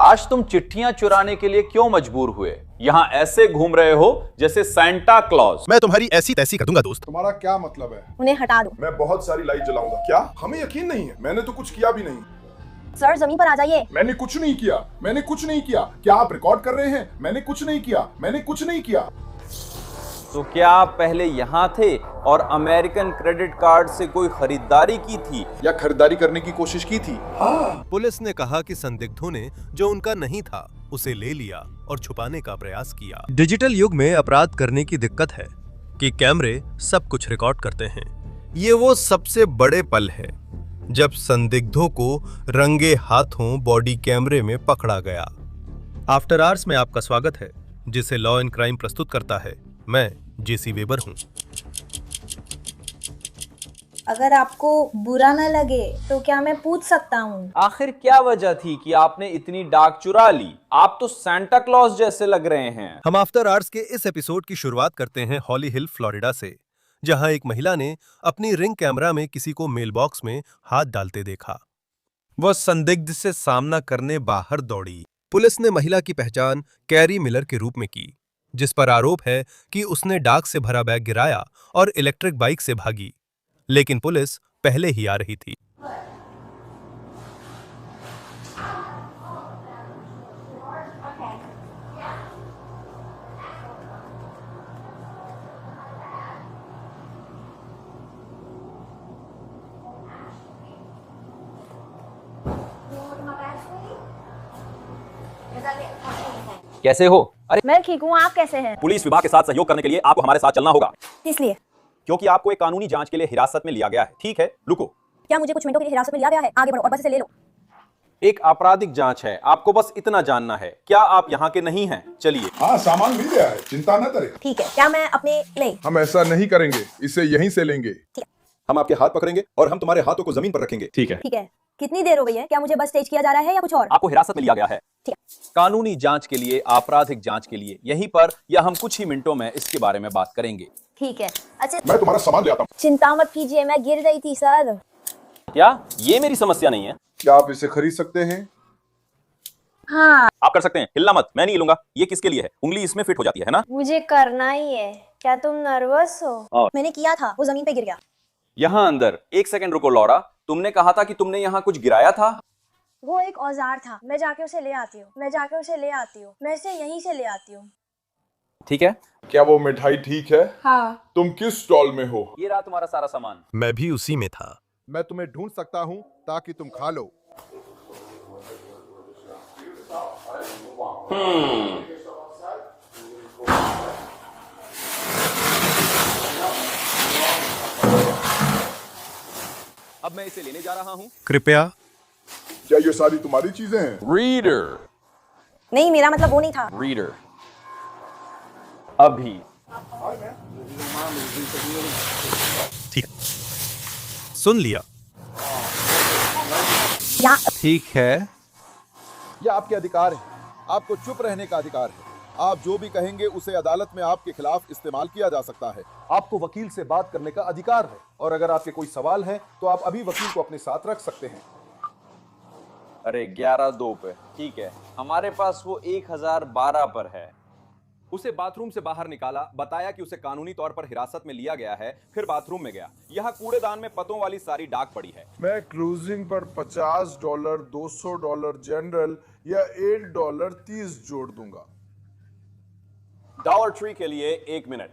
आज तुम चिट्ठियां चुराने के लिए क्यों मजबूर हुए? यहाँ ऐसे घूम रहे हो जैसे सैंटा क्लॉज। मैं तुम्हारी ऐसी तैसी कर दूंगा दोस्त। तुम्हारा क्या मतलब है? उन्हें हटा दो। मैं बहुत सारी लाइट जलाऊंगा। क्या हमें यकीन नहीं है? मैंने तो कुछ किया भी नहीं। सर जमीन पर आ जाइए। मैंने कुछ नहीं किया, मैंने कुछ नहीं किया। क्या आप रिकॉर्ड कर रहे हैं? मैंने कुछ नहीं किया, मैंने कुछ नहीं किया। तो क्या आप पहले यहाँ थे और अमेरिकन क्रेडिट कार्ड से कोई खरीदारी की थी? या खरीदारी करने की कोशिश की थी? पुलिस ने कहा कि संदिग्धों ने जो उनका नहीं था उसे ले लिया और छुपाने का प्रयास किया। डिजिटल युग में अपराध करने की दिक्कत है कि कैमरे सब कुछ रिकॉर्ड करते हैं। ये वो सबसे बड़े पल है जब संदिग्धों को रंगे हाथों बॉडी कैमरे में पकड़ा गया। आफ्टर आवर्स में आपका स्वागत है, जिसे लॉ एंड क्राइम प्रस्तुत करता है। मैं जेसी वेबर हूँ। अगर आपको बुरा न लगे तो क्या मैं पूछ सकता हूँ? आखिर क्या वजह थी कि आपने इतनी डाक चुरा ली? आप तो सैंटा क्लॉज जैसे लग रहे हैं। हम आफ्टर आवर्स के इस एपिसोड की शुरुआत करते हैं हॉली हिल, फ्लोरिडा से, जहां एक महिला ने अपनी रिंग कैमरा में किसी को मेल बॉक्स में हाथ डालते देखा। वह संदिग्ध से सामना करने बाहर दौड़ी। पुलिस ने महिला की पहचान कैरी मिलर के रूप में की, जिस पर आरोप है कि उसने डाक से भरा बैग गिराया और इलेक्ट्रिक बाइक से भागी, लेकिन पुलिस पहले ही आ रही थी। कैसे हो? अरे मैं ठीक हूँ, आप कैसे हैं? पुलिस विभाग के साथ सहयोग करने के लिए आपको हमारे साथ चलना होगा, इसलिए क्योंकि आपको एक कानूनी जांच के लिए हिरासत में लिया गया है। ठीक है, रुको। क्या मुझे कुछ मिनटों के लिए हिरासत में लिया गया है? आगे बढ़ो और बस से ले लो। एक आपराधिक जांच है, आपको बस इतना जानना है। क्या आप यहाँ के नहीं हैं? चलिए। हाँ, सामान मिल गया है, चिंता न करें। ठीक है, क्या मैं अपने नहीं? हम ऐसा नहीं करेंगे, इसे यहीं से लेंगे। हम आपके हाथ पकड़ेंगे और हम तुम्हारे हाथों को जमीन पर रखेंगे। ठीक है। ठीक है, कितनी देर हो गई है? क्या मुझे बस स्टेज किया जा रहा है या कुछ और? आपको हिरासत में लिया गया है ठीक कानूनी जांच के लिए, आपराधिक जांच के लिए। यहीं पर या हम कुछ ही मिनटों में इसके बारे में बात करेंगे। ठीक है। अच्छा, मैं तुम्हारा सामान ले आता हूँ। चिंता मत कीजिए, मैं गिर रही थी सर। क्या ये मेरी समस्या नहीं है? क्या आप इसे खरीद सकते हैं? हाँ, आप कर सकते हैं, हिलना मत, मैं नहीं हिलूंगा। ये किसके लिए है? उंगली इसमें फिट हो जाती है ना? मुझे करना ही है। क्या तुम नर्वस हो? और? मैंने किया था, वो जमीन पे गिर गया। यहाँ अंदर एक सेकंड रुको लॉरा, तुमने कहा था कि तुमने यहाँ कुछ गिराया था। वो एक औजार था, मैं जाके उसे ले आती हूँ। मैं इसे यहीं से ले आती हूँ। ठीक है। क्या वो मिठाई ठीक है? हाँ। तुम किस स्टॉल में हो? ये रहा तुम्हारा सारा सामान। मैं भी उसी में था। मैं तुम्हें ढूंढ सकता हूँ ताकि तुम खा लो। अब मैं इसे लेने जा रहा हूँ। कृपया। क्या ये सारी तुम्हारी चीजें हैं? रीडर। नहीं, मेरा मतलब वो नहीं था। रीडर। अभी ठीक, सुन लिया। या ठीक है, यह आपके अधिकार है। आपको चुप रहने का अधिकार है। आप जो भी कहेंगे उसे अदालत में आपके खिलाफ इस्तेमाल किया जा सकता है। आपको वकील से बात करने का अधिकार है, और अगर आपके कोई सवाल हैं तो आप अभी वकील को अपने साथ रख सकते हैं। अरे 11-2 पे ठीक है। हमारे पास वो 1012 पर है। उसे बाथरूम से बाहर निकाला, बताया कि उसे कानूनी तौर पर हिरासत में लिया गया है, फिर बाथरूम में गया। यहाँ कूड़ेदान में पतों वाली सारी डाक पड़ी है। मैं क्रूजिंग पर $50, $200 जनरल या $8 जोड़ दूंगा। डॉलर ट्री के लिए 1 मिनट।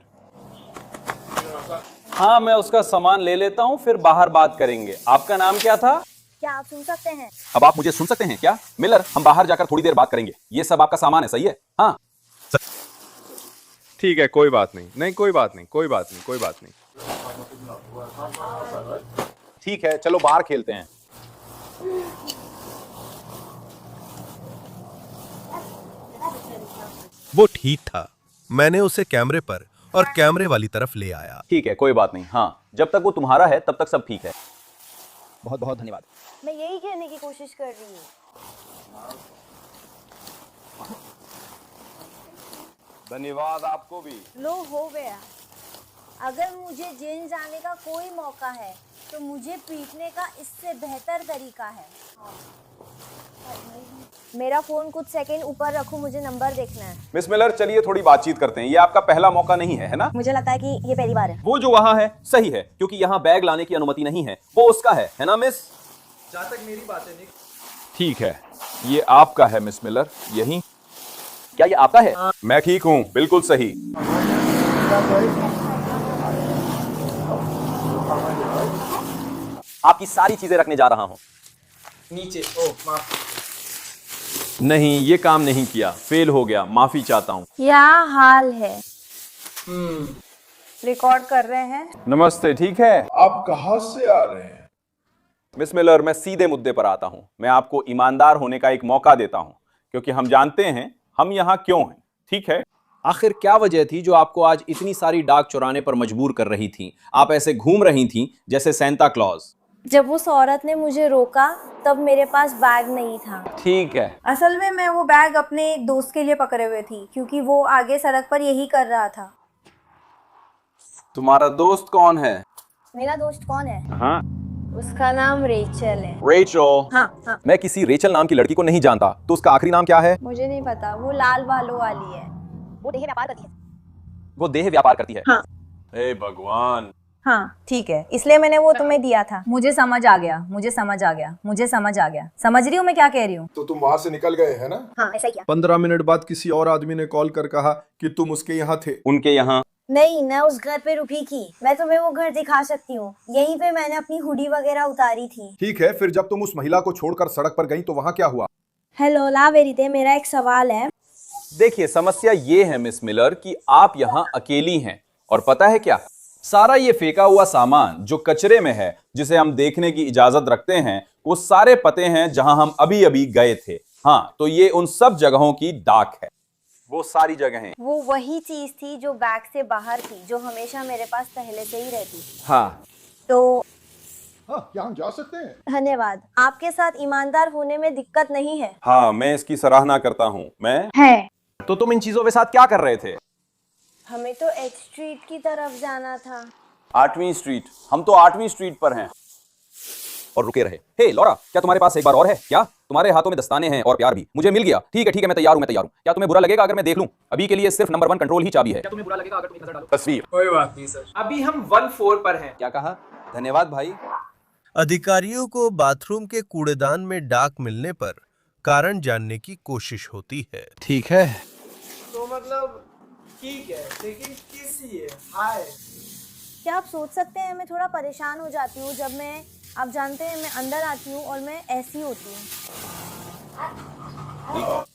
हाँ, मैं उसका सामान ले लेता हूँ, फिर बाहर बात करेंगे। आपका नाम क्या था? क्या आप सुन सकते हैं? अब आप मुझे सुन सकते हैं क्या? मिलर, हम बाहर जाकर थोड़ी देर बात करेंगे। ये सब आपका सामान है, सही है? हाँ ठीक है, कोई बात नहीं। नहीं, कोई बात नहीं, कोई बात नहीं, कोई बात नहीं। ठीक है, चलो बाहर खेलते हैं। वो ठीक था। मैंने उसे कैमरे पर और कैमरे वाली तरफ ले आया। ठीक है, कोई बात नहीं। हाँ, जब तक वो तुम्हारा है तब तक सब ठीक है। बहुत बहुत धन्यवाद। मैं यही कहने की कोशिश कर रही हूँ। धन्यवाद आपको भी। लो, हो गया। अगर मुझे जेल जाने का कोई मौका है तो मुझे पीटने का इससे बेहतर तरीका है। मेरा फोन कुछ सेकंड ऊपर रखो, मुझे नंबर देखना है। मिस मिलर, चलिए थोड़ी बातचीत करते हैं। ये आपका पहला मौका नहीं है ना? मुझे लगता है कि ये पहली बार है। वो जो वहां है सही है, क्योंकि यहाँ बैग लाने की अनुमति नहीं है, वो उसका है ना मिस? जहाँ तक मेरी बात है निक, ठीक है, ये आपका है मिस मिलर। यही क्या ये आपका है? मैं ठीक हूँ, बिल्कुल सही। आपकी सारी चीजें रखने जा रहा हूँ। नीचे। ओ माफ। नहीं, ये काम नहीं किया, फेल हो गया, माफी चाहता हूँ। क्या हाल है? रिकॉर्ड कर रहे हैं। नमस्ते, ठीक है? आप कहाँ से आ रहे हैं? मिस मिलर, मैं सीधे मुद्दे पर आता हूं। मैं आपको ईमानदार होने का एक मौका देता हूं, क्योंकि हम जानते हैं हम यहां क्यों हैं, ठीक है? आखिर क्या वजह थी जो आपको आज इतनी सारी डाक चुराने पर मजबूर कर रही थी? आप ऐसे घूम रही थी जैसे सेंटा क्लॉज। जब उस औरत ने मुझे रोका तब मेरे पास बैग नहीं था। ठीक है। असल में मैं वो बैग अपने एक दोस्त के लिए पकड़े हुए थी, क्योंकि वो आगे सड़क पर यही कर रहा था। तुम्हारा दोस्त कौन है? मेरा दोस्त कौन है? हाँ, उसका नाम रेचल है। रेचल। हाँ। मैं किसी रेचल नाम की लड़की को नहीं जानता, तो उसका आखिरी नाम क्या है? मुझे नहीं पता। वो लाल बालों वाली है। वो देह व्यापार करती है। वो देह व्यापार करती है? हाँ। हे भगवान। हाँ ठीक है, इसलिए मैंने वो तुम्हें दिया था। मुझे समझ आ गया, मुझे समझ आ गया, मुझे समझ आ गया। समझ रही हूँ मैं क्या कह रही हूँ? तो तुम वहां से निकल गए है ना? हाँ, ऐसा ही किया। 15 मिनट बाद किसी और आदमी ने कॉल कर कहा कि तुम उसके यहाँ थे। उनके यहाँ? नहीं, मैं उस घर पे रुकी थी। मैं तुम्हें वो घर दिखा सकती हूँ। यहीं पे मैंने अपनी हुडी वगैरह उतारी थी। ठीक है, फिर जब तुम उस महिला को छोड़कर सड़क पर गई तो वहां क्या हुआ? हेलो लावेरिते, मेरा एक सवाल है। देखिए, समस्या ये है मिस मिलर कि आप यहाँ अकेली हैं, और पता है क्या, सारा ये फेंका हुआ सामान जो कचरे में है, जिसे हम देखने की इजाजत रखते हैं, वो सारे पते हैं जहां हम अभी अभी गए थे। हाँ, तो ये उन सब जगहों की डाक है, वो सारी जगहें। वो वही चीज थी जो बैग से बाहर थी, जो हमेशा मेरे पास पहले से ही रहती। हाँ, हाँ, क्या हम जा सकते हैं? धन्यवाद। आपके साथ ईमानदार होने में दिक्कत नहीं है। हाँ, मैं इसकी सराहना करता हूँ। मैं है। तो तुम इन चीजों के साथ क्या कर रहे थे? हमें तो एच स्ट्रीट की तरफ जाना था। 8वीं स्ट्रीट? हम तो 8वीं स्ट्रीट पर हैं और रुके रहे। हे लॉरा, क्या तुम्हारे पास एक बार और है? क्या तुम्हारे हाथों में दस्ताने हैं और प्यार भी? मुझे मिल गया। ठीक है, मैं तैयार हूँ। क्या तुम्हें बुरा लगेगा अगर मैं देख लूं? अभी के लिए सिर्फ नंबर 1 कंट्रोल ही चाबी है। क्या तुम्हें बुरा लगेगा अगर तुम एक नजर डालो? तस्वीर। कोई बात नहीं सर। अभी हम 1-4 पर हैं। क्या कहा? धन्यवाद भाई। अधिकारियों को बाथरूम के कूड़ेदान में डाक मिलने पर कारण जानने की कोशिश होती है। ठीक है। तो मतलब ठीक है, लेकिन किस लिए? हाय। क्या आप सोच सकते हैं, मैं थोड़ा परेशान हो जाती हूँ जब मैं, आप जानते हैं, मैं अंदर आती हूँ और मैं ऐसी होती हूँ।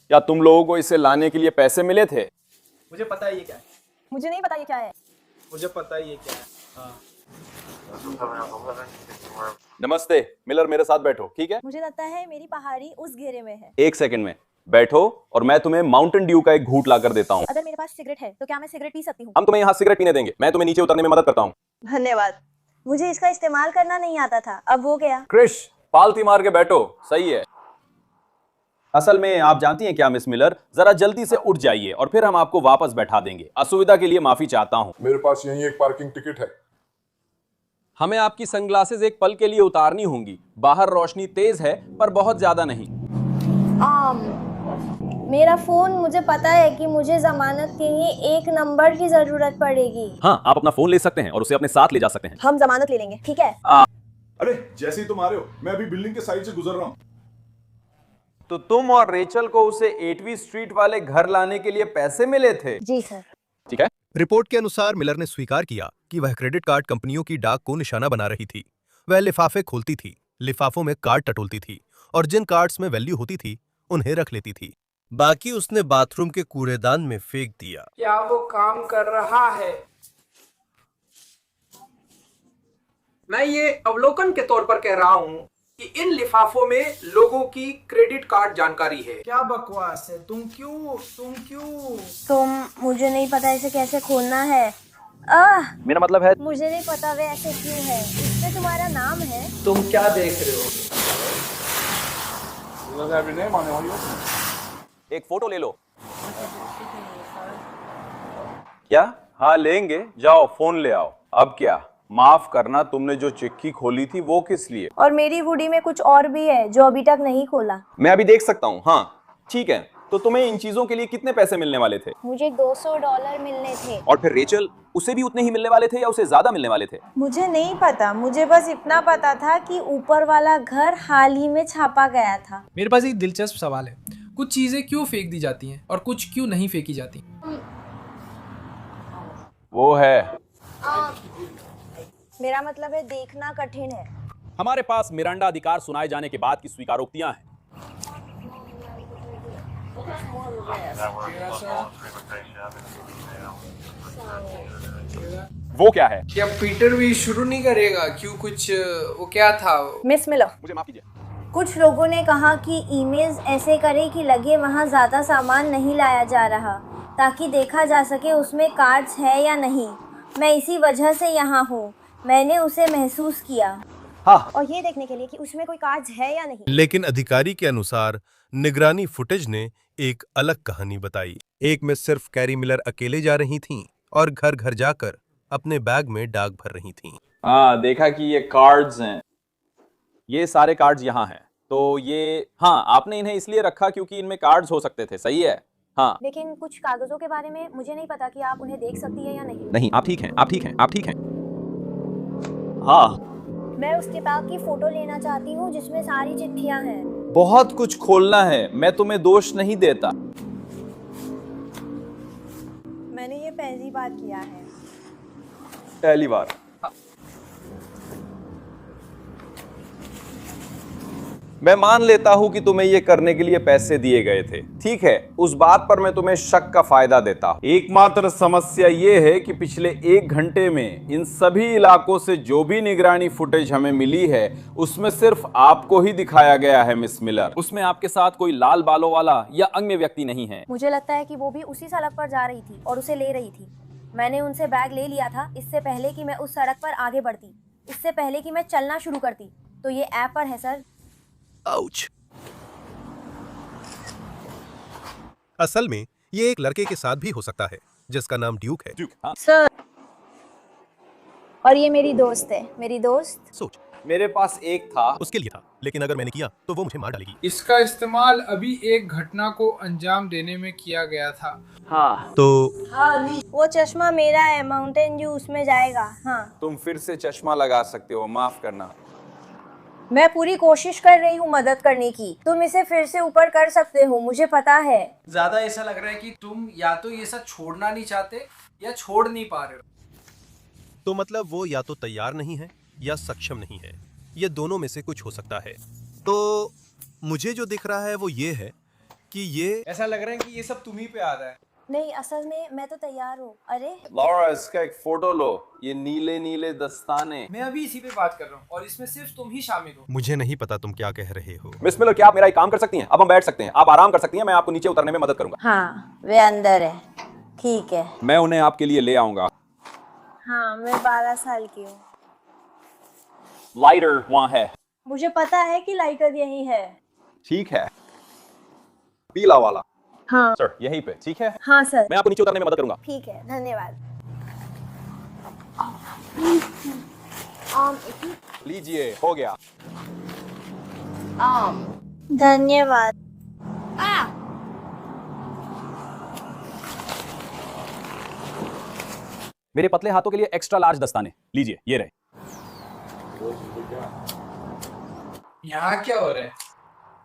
क्या तुम लोगों को इसे लाने के लिए पैसे मिले थे? मुझे पता है ये क्या है। मुझे नहीं पता ये क्या है। मुझे पता है ये क्या है। हाँ। नमस्ते मिलर, मेरे साथ बैठो, ठीक है? मुझे लगता है मेरी पहाड़ी उस घेरे में है। 1 सेकंड में बैठो और मैं तुम्हें माउंटेन ड्यू का एक घूंट ला कर देता हूँ। अगर मेरे पास सिगरेट है तो क्या मैं सिगरेट पी सकती हूँ? हम तुम्हें यहाँ सिगरेट पीने देंगे। मैं तुम्हें नीचे उतरने में मदद करता हूँ। धन्यवाद। मुझे इसका इस्तेमाल करना नहीं आता था, अब हो गया। क्रिश, पालती मार के बैठो, सही है। असल में आप जानती हैं क्या मिस मिलर, जरा जल्दी से उठ जाइए और फिर हम आपको वापस बैठा देंगे। असुविधा के लिए माफी चाहता हूँ। मेरे पास यहीं एक पार्किंग टिकट है। हमें आपकी सनग्लासेस एक पल के लिए उतारनी होंगी। बाहर रोशनी तेज है पर बहुत ज्यादा नहीं। मेरा फोन, मुझे पता है कि मुझे जमानत के लिए एक नंबर की जरूरत पड़ेगी। हाँ, आप अपना फोन ले सकते हैं और उसे अपने साथ ले जा सकते हैं। हम जमानत ले लेंगे, ठीक है? अरे जैसे ही तुम आ रहे हो, मैं अभी बिल्डिंग के साइड से गुजर रहा हूँ। तो तुम और रेचल को उसे 8वीं स्ट्रीट वाले घर लाने के लिए पैसे मिले थे? जी सर। ठीक है। रिपोर्ट के अनुसार मिलर ने स्वीकार किया कि वह क्रेडिट कार्ड कंपनियों की डाक को निशाना बना रही थी। वह लिफाफे खोलती थी, लिफाफों में कार्ड टटोलती थी और जिन कार्ड्स में वैल्यू होती थी उन्हें रख लेती थी। बाकी उसने बाथरूम के कूड़ेदान में फेंक दिया। क्या वो काम कर रहा है? मैं ये अवलोकन के तौर पर कह रहा हूँ कि इन लिफाफों में लोगों की क्रेडिट कार्ड जानकारी है। क्या बकवास है? तुम क्यों? मुझे नहीं पता इसे कैसे खोलना है। मेरा मतलब है, मुझे नहीं पता वे ऐसे क्यों है। इसमें तुम्हारा नाम है। तुम क्या देख रहे हो? एक फोटो ले लो। क्या? हाँ लेंगे, जाओ फोन ले आओ। अब क्या? माफ करना, तुमने जो चिक्की खोली थी वो किस लिए? और मेरी हुडी में कुछ और भी है जो अभी तक नहीं खोला। मैं अभी देख सकता हूँ। हाँ, ठीक है, तो तुम्हें इन चीजों के लिए कितने पैसे मिलने वाले थे? मुझे $200 मिलने थे। और फिर रेचल, उसे भी उतने ही मिलने वाले थे या उसे ज्यादा मिलने वाले थे? मुझे नहीं पता, मुझे बस इतना पता था कि ऊपर वाला घर हाल ही में छापा गया था। मेरे पास एक दिलचस्प सवाल है, कुछ चीजें क्यों फेंक दी जाती हैं और कुछ क्यों नहीं फेंकी जाती? वो है, मेरा मतलब है देखना कठिन है। हमारे पास मिरांडा अधिकार सुनाए जाने के बाद की स्वीकारोक्तियां हैं। वो क्या है? क्या पीटर भी शुरू नहीं करेगा? क्यों, कुछ वो क्या था? मिस मिलर, मुझे माफ कीजिए। कुछ लोगों ने कहा कि ईमेल्स ऐसे करें कि लगे वहाँ ज़्यादा सामान नहीं लाया जा रहा, ताकि देखा जा सके उसमें कार्ड्स है या नहीं। मैं इसी वजह से यहाँ हूँ, मैंने उसे महसूस किया। हाँ। और ये देखने के लिए कि उसमें कोई कार्ड्स है या नहीं। लेकिन अधिकारी के अनुसार निगरानी फुटेज ने एक अलग कहानी बताई। एक में सिर्फ कैरी मिलर अकेले जा रही थीं और घर घर जाकर अपने बैग में डाक भर रही थीं। हाँ, देखा कि ये कार्ड्स हैं, ये सारे कार्ड्स यहाँ हैं। तो ये, हाँ, आपने इन्हें इसलिए रखा क्योंकि इनमें कार्ड्स हो सकते थे, सही है? हाँ। लेकिन कुछ कागजों के बारे में मुझे नहीं पता कि आप उन्हें देख सकती है या नहीं। नहीं, आप ठीक हैं, आप ठीक हैं, आप ठीक हैं। हाँ, मैं उस किताब की फोटो लेना चाहती हूँ जिसमें सारी चिट्ठियाँ हैं। बहुत कुछ खोलना है, मैं तुम्हें दोष नहीं देता। मैंने ये पहली बार किया है। पहली बार। मैं मान लेता हूं कि तुम्हें ये करने के लिए पैसे दिए गए थे, ठीक है, उस बात पर मैं तुम्हें शक का फायदा देता हूं। एकमात्र समस्या ये है कि पिछले 1 घंटे में इन सभी इलाकों से जो भी निगरानी फुटेज हमें मिली है उसमें सिर्फ आपको ही दिखाया गया है मिस मिलर। उसमें आपके साथ कोई लाल बालों वाला या अन्य व्यक्ति नहीं है। मुझे लगता है कि वो भी उसी सड़क पर जा रही थी और उसे ले रही थी। मैंने उनसे बैग ले लिया था इससे पहले कि मैं उस सड़क पर आगे बढ़ती, इससे पहले कि मैं चलना शुरू करती। तो ये ऐप पर है सर। आउच। असल में ये एक लड़के के साथ भी हो सकता है जिसका नाम ड्यूक है। हाँ। सर, और ये मेरी दोस्त है, मेरी दोस्त। सोच, मेरे पास एक था, उसके लिए था, लेकिन अगर मैंने किया तो वो मुझे मार डालेगी। इसका इस्तेमाल अभी एक घटना को अंजाम देने में किया गया था। हाँ। तो वो चश्मा मेरा है, माउंटेन ड्यू उसमें जाएगा। हाँ, तुम फिर से चश्मा लगा सकते हो, माफ करना। मैं पूरी कोशिश कर रही हूँ मदद करने की। तुम इसे फिर से ऊपर कर सकते हो, मुझे पता है। ज्यादा ऐसा लग रहा है कि तुम या तो ये सब छोड़ना नहीं चाहते या छोड़ नहीं पा रहे हो। तो मतलब वो या तो तैयार नहीं है या सक्षम नहीं है, ये दोनों में से कुछ हो सकता है। तो मुझे जो दिख रहा है वो ये है कि ये ऐसा लग रहा है कि ये सब तुम ही पे आ रहा है। नहीं, असल में मैं तो तैयार हूँ। अरे लॉरा, इसका एक फोटो लो, ये नीले नीले दस्ताने। मैं अभी इसी पे बात कर रहा हूँ और इसमें सिर्फ तुम ही शामिल हो। मुझे नहीं पता तुम क्या कह रहे हो। मिस मिलर, क्या आप मेरा एक काम कर सकती हैं? अब हम बैठ सकते हैं, आप आराम कर सकती हैं, मैं आपको नीचे उतरने में मदद करूंगा। हाँ, वे अंदर है। ठीक है। मैं उन्हें आपके लिए ले आऊंगा। हाँ, मैं 12 साल की हूँ। लाइटर वहाँ है। मुझे पता है कि लाइटर यही है। ठीक है, पीला वाला। हाँ सर, यहीं पे, ठीक है? हाँ सर। मैं आपको नीचे उतरने में मदद करूंगा। ठीक है, धन्यवाद। लीजिए, हो गया। धन्यवाद। मेरे पतले हाथों के लिए एक्स्ट्रा लार्ज दस्ताने लीजिए, ये रहे। यहाँ क्या हो रहा है?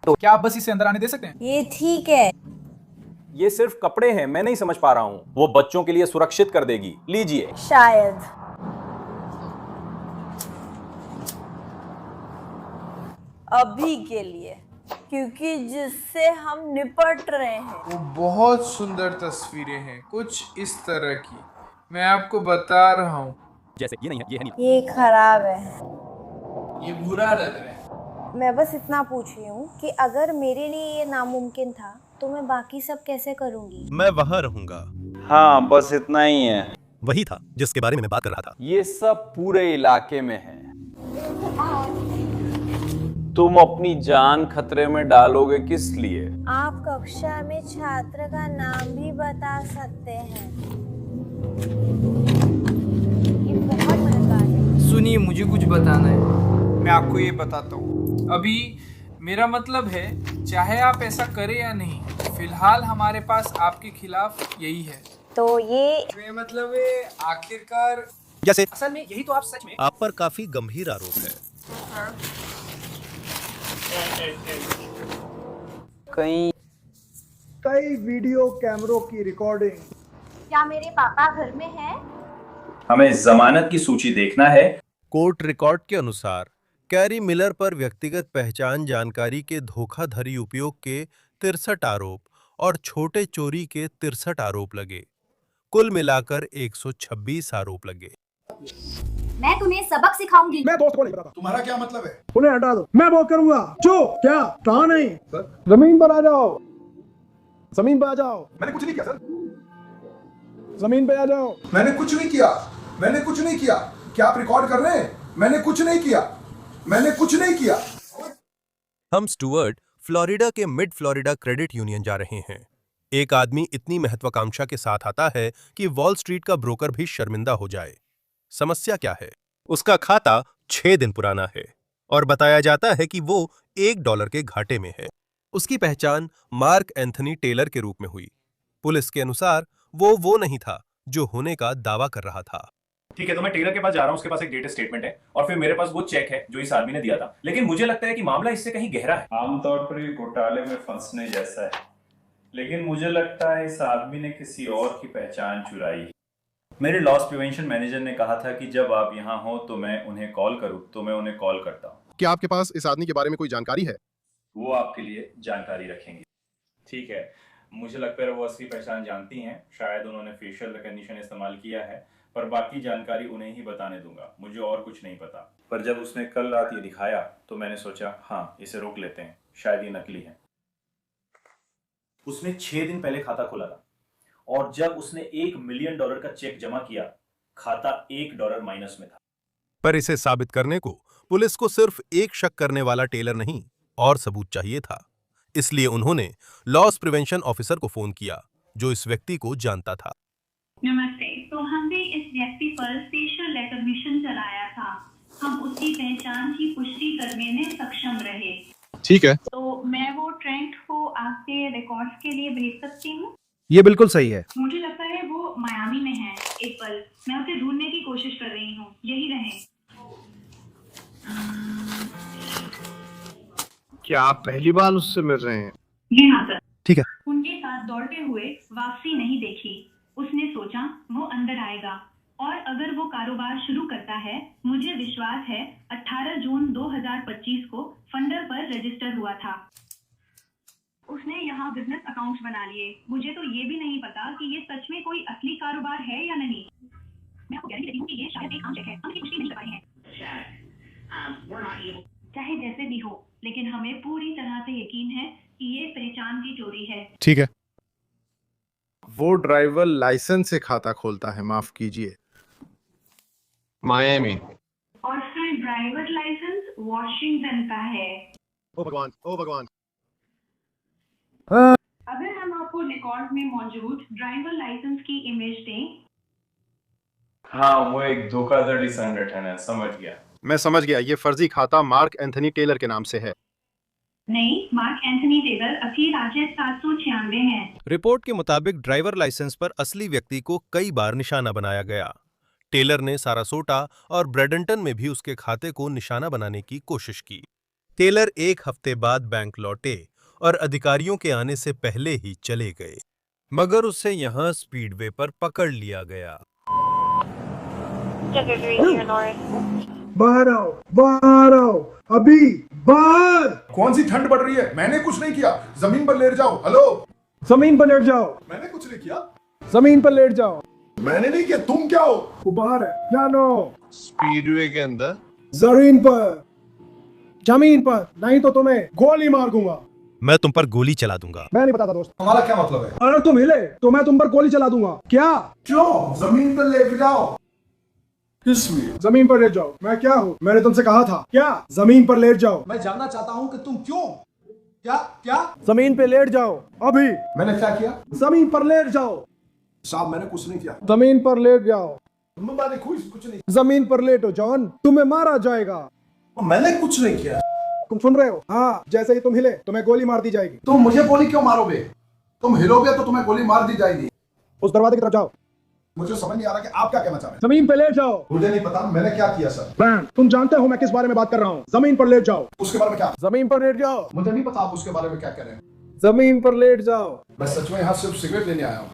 तो क्या आप बस इसे अंदर आने दे सकते हैं? ये ठीक है। ये सिर्फ कपड़े हैं, मैं नहीं समझ पा रहा हूँ। वो बच्चों के लिए सुरक्षित कर देगी, लीजिए। शायद। अभी के लिए, क्योंकि जिससे हम निपट रहे हैं। वो बहुत सुंदर तस्वीरें हैं, कुछ इस तरह की। मैं आपको बता रहा हूँ। जैसे ये नहीं है, ये है नहीं। ये खराब है। ये बुरा लग रहा है। मैं बस इतना पूछ रही हूँ कि अगर मेरे लिए ये नामुमकिन था तो मैं बाकी सब कैसे करूँगी? मैं वहां रहूंगा। हाँ, बस इतना ही है। वही था जिसके बारे में मैं बात कर रहा था। ये सब पूरे इलाके में है। तुम अपनी जान खतरे में डालोगे किस लिए? आप कक्षा में छात्र का नाम भी बता सकते हैं। ये बहुत मजेदार है। सुनिए, मुझे कुछ बताना है। मैं आपको ये बताता हूँ। अभी मेरा मतलब है चाहे आप ऐसा करें या नहीं, फिलहाल हमारे पास आपके खिलाफ यही है। तो ये मतलब है आखिरकार जैसे असल में यही तो आप सच में आप पर काफी गंभीर आरोप है। कई वीडियो कैमरों की रिकॉर्डिंग। क्या मेरे पापा घर में हैं? हमें जमानत की सूची देखना है। कोर्ट रिकॉर्ड के अनुसार कैरी मिलर पर व्यक्तिगत पहचान जानकारी के धोखाधड़ी उपयोग के 63 आरोप और छोटे चोरी के 63 आरोप लगे। कुल मिलाकर 126 आरोप लगे। मैं तुम्हें सबक सिखाऊंगी। मैं दोस्त को नहीं बताता। तुम्हारा क्या मतलब है? उन्हें हटा दो, मैं वो करूंगा। जो क्या कहा नहीं? जमीन पर आ जाओ, जमीन पर आ जाओ। मैंने कुछ नहीं किया सर। जमीन पे आ जाओ। मैंने कुछ नहीं किया। मैंने कुछ नहीं किया। क्या आप रिकॉर्ड कर रहे हैं? मैंने कुछ नहीं किया। मैंने कुछ नहीं किया। हम स्टुअर्ट फ्लोरिडा के मिड फ्लोरिडा क्रेडिट यूनियन जा रहे हैं। एक आदमी इतनी महत्वाकांक्षा के साथ आता है कि वॉल स्ट्रीट का ब्रोकर भी शर्मिंदा हो जाए। समस्या क्या है? उसका खाता 6 दिन पुराना है और बताया जाता है कि वो $1 के घाटे में है। उसकी पहचान मार्क एंथनी टेलर के रूप में हुई। पुलिस के अनुसार वो नहीं था जो होने का दावा कर रहा था। ठीक है, तो मैं टेलर के पास जा रहा हूं, उसके पास एक डेटेड स्टेटमेंट है और फिर मेरे पास वो चेक है जो इस आदमी ने दिया था। लेकिन मुझे लगता है कि मामला इससे कहीं गहरा है। आमतौर पर ये घोटाले में फंसने जैसा है, लेकिन मुझे लगता है इस आदमी ने किसी और की पहचान चुराई है। मेरे लॉस प्रिवेंशन मैनेजर ने कहा था कि जब आप यहाँ हो तो मैं उन्हें कॉल करूं, तो मैं उन्हें कॉल करता हूँ। क्या आपके पास इस आदमी के बारे में कोई जानकारी है? वो आपके लिए जानकारी रखेंगे। ठीक है, मुझे लगता है वो असली पहचान जानती हैं। शायद उन्होंने फेशियल रिकॉग्निशन इस्तेमाल किया है, पर बाकी जानकारी उन्हें ही बताने दूंगा। मुझे और कुछ नहीं पता। पर जब उसने कल रात ये दिखाया तो मैंने सोचा हाँ, इसे रोक लेते हैं, शायद ये नकली है। उसने 6 दिन पहले खाता खोला था और जब उसने $1 मिलियन का चेक जमा किया, खाता $1 माइनस में था। पर इसे साबित करने को पुलिस को सिर्फ एक शक करने वाला टेलर नहीं और सबूत चाहिए था। इसलिए उन्होंने लॉस प्रिवेंशन ऑफिसर को फोन किया जो इस व्यक्ति को जानता था। नमस्ते, तो हमने इस व्यक्ति पर फेशियल रिकॉग्निशन चलाया था। हम उसकी पहचान की पुष्टि करने में सक्षम रहे। ठीक है, तो मैं वो ट्रैंक को आपके रिकॉर्ड्स के लिए भेज सकती हूँ? ये बिल्कुल सही है। मुझे लगता है वो मायामी में है। एक पल, मैं उसे ढूंढने की कोशिश कर रही हूँ। यही रहे। क्या आप पहली बार उससे मिल रहे हैं? जी हाँ सर। ठीक है। उनके साथ दौड़ते हुए वापसी नहीं देखी। उसने सोचा वो अंदर आएगा और अगर वो कारोबार शुरू करता है, मुझे विश्वास है 18 जून 2025 को फंडर पर रजिस्टर हुआ था। उसने यहाँ बिजनेस अकाउंट्स बना लिए। मुझे तो ये भी नहीं पता कि ये सच में कोई असली कारोबार है या नहीं। मैं आपको गारंटी देती हूँ कि ये शायद एक आम चेक है। हम इसकी पुष्टि नहीं कर पाए हैं। चाहे जैसे भी हो, लेकिन हमें पूरी तरह से यकीन है कि ये पहचान की चोरी है। ठीक है। वो ड्राइवर लाइसेंस से खाता खोलता है, माफ कीजिए। मायामी। और फिर ड्राइवर लाइसेंस वॉशिंगटन का है। ओ भगवान, ओ भगवान। अगर हम आपको रिकॉर्ड में मौजूद ड्राइवर लाइसेंस की इमेज दें। हाँ, वो एक धोखाधड़ी संगठन है, समझ गया। मैं समझ गया, ये फर्जी खाता मार्क एंथनी टेलर के नाम से है। नहीं, मार्क एंथनी टेलर असली राज्य 796 है। रिपोर्ट के मुताबिक ड्राइवर लाइसेंस पर असली व्यक्ति को कई बार निशाना बनाया गया। टेलर ने सारासोटा और ब्रेडंटन में भी उसके खाते को निशाना बनाने की कोशिश की। टेलर 1 हफ्ते बाद बैंक लौटे और अधिकारियों के आने से पहले ही चले गए, मगर उसे यहां स्पीडवे पर पकड़ लिया गया। बाहर आओ, बाहर आओ, अभी बाहर। कौन सी ठंड बढ़ रही है? मैंने कुछ नहीं किया। जमीन पर लेट जाओ। हेलो, जमीन पर लेट जाओ। मैंने कुछ नहीं किया। जमीन पर लेट जाओ। मैंने नहीं किया। तुम क्या हो? वो बाहर है, जानो। स्पीडवे के अंदर? जमीन पर, जमीन पर, नहीं तो तुम्हें गोली मार दूंगा। मैं तुम पर गोली चला दूंगा। मैं नहीं बताता दोस्त। हमारा क्या मतलब है? अगर तुम हिले तो मैं तुम पर गोली चला दूंगा। क्या? क्यों? जमीन पर लेट जाओ। किसमें? जमीन पर लेट जाओ। मैं क्या हूँ? मैंने तुमसे कहा था। क्या? जमीन पर लेट जाओ। मैं जानना चाहता हूँ कि तुम क्यों? क्या क्या? जमीन पे लेट जाओ अभी। मैंने क्या किया? जमीन पर लेट जाओ। साहब, मैंने कुछ नहीं किया। जमीन पर लेट जाओ। मैंने कुछ नहीं। जमीन पर लेटो जॉन, तुम्हें मारा जाएगा। मैंने कुछ नहीं किया। तुम सुन रहे हो? हाँ, जैसे ही तुम हिले तुम्हें गोली मार दी जाएगी। तुम मुझे गोली क्यों मारोगे? तुम हिलोगे तो तुम्हें गोली मार दी जाएगी। उस दरवाजे की तरफ जाओ। मुझे समझ नहीं आ रहा कि आप क्या कहना चाह रहे हैं। जमीन पे लेट जाओ। मुझे नहीं पता मैंने क्या किया सर। बैंड, तुम जानते हो मैं किस बारे में बात कर रहा हूँ। जमीन पर लेट जाओ। उसके बारे में क्या? जमीन पर लेट जाओ। मुझे नहीं पता आप उसके बारे में क्या कह रहे हैं। जमीन पर लेट जाओ। मैं सच में यहाँ सिर्फ सिगरेट लेने आया हूँ।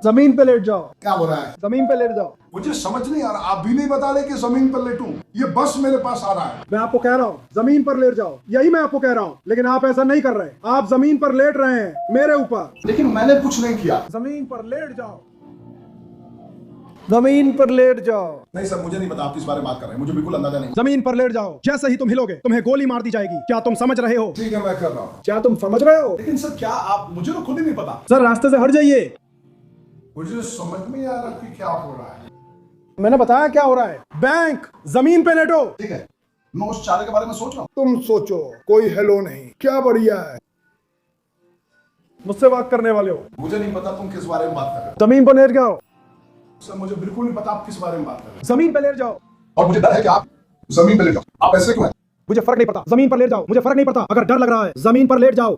जमीन पे लेट जाओ। क्या हो रहा है? जमीन पे लेट जाओ। मुझे समझ नहीं आ रहा, आप भी नहीं बता रहे कि जमीन पर लेटूं। ये बस मेरे पास आ रहा है। मैं आपको कह रहा हूँ जमीन पर लेट जाओ, यही मैं आपको कह रहा हूँ, लेकिन आप ऐसा नहीं कर रहे। आप जमीन पर लेट रहे हैं मेरे ऊपर। लेकिन मैंने कुछ नहीं किया। जमीन पर लेट जाओ। जमीन पर लेट जाओ। नहीं सर, मुझे नहीं पता आप किस बारे में बात कर रहे हैं। मुझे बिल्कुल अंदाजा नहीं। जमीन पर लेट जाओ। जैसे ही तुम हिलोगे तुम्हें गोली मार दी जाएगी। क्या तुम समझ रहे हो? ठीक है, मैं कर रहा हूँ। क्या तुम समझ रहे हो? लेकिन सर क्या आप, मुझे तो खुद ही नहीं पता। सर रास्ते से हट जाइए। मुझे समझ नहीं आ रहा कि क्या हो रहा है। मैंने बताया क्या हो रहा है। बैंक, जमीन पे लेटो। ठीक है, मैं उस चारे के बारे में सोच रहा हूँ। तुम सोचो, कोई हेलो नहीं। क्या बढ़िया है। मुझसे बात करने वाले हो? मुझे नहीं पता तुम किस बारे में बात कर रहे हो। जमीन पर लेट जाओ। सर मुझे बिल्कुल नहीं पता आप किस बारे में बात कर रहे हो। जमीन पर लेट जाओ। और मुझे डर है कि आप जमीन पर लेट जाओ। आप ऐसे क्यों हैं? मुझे फर्क नहीं पड़ता। जमीन पर लेट जाओ। मुझे फर्क नहीं पड़ता अगर डर लग रहा है। जमीन पर लेट जाओ।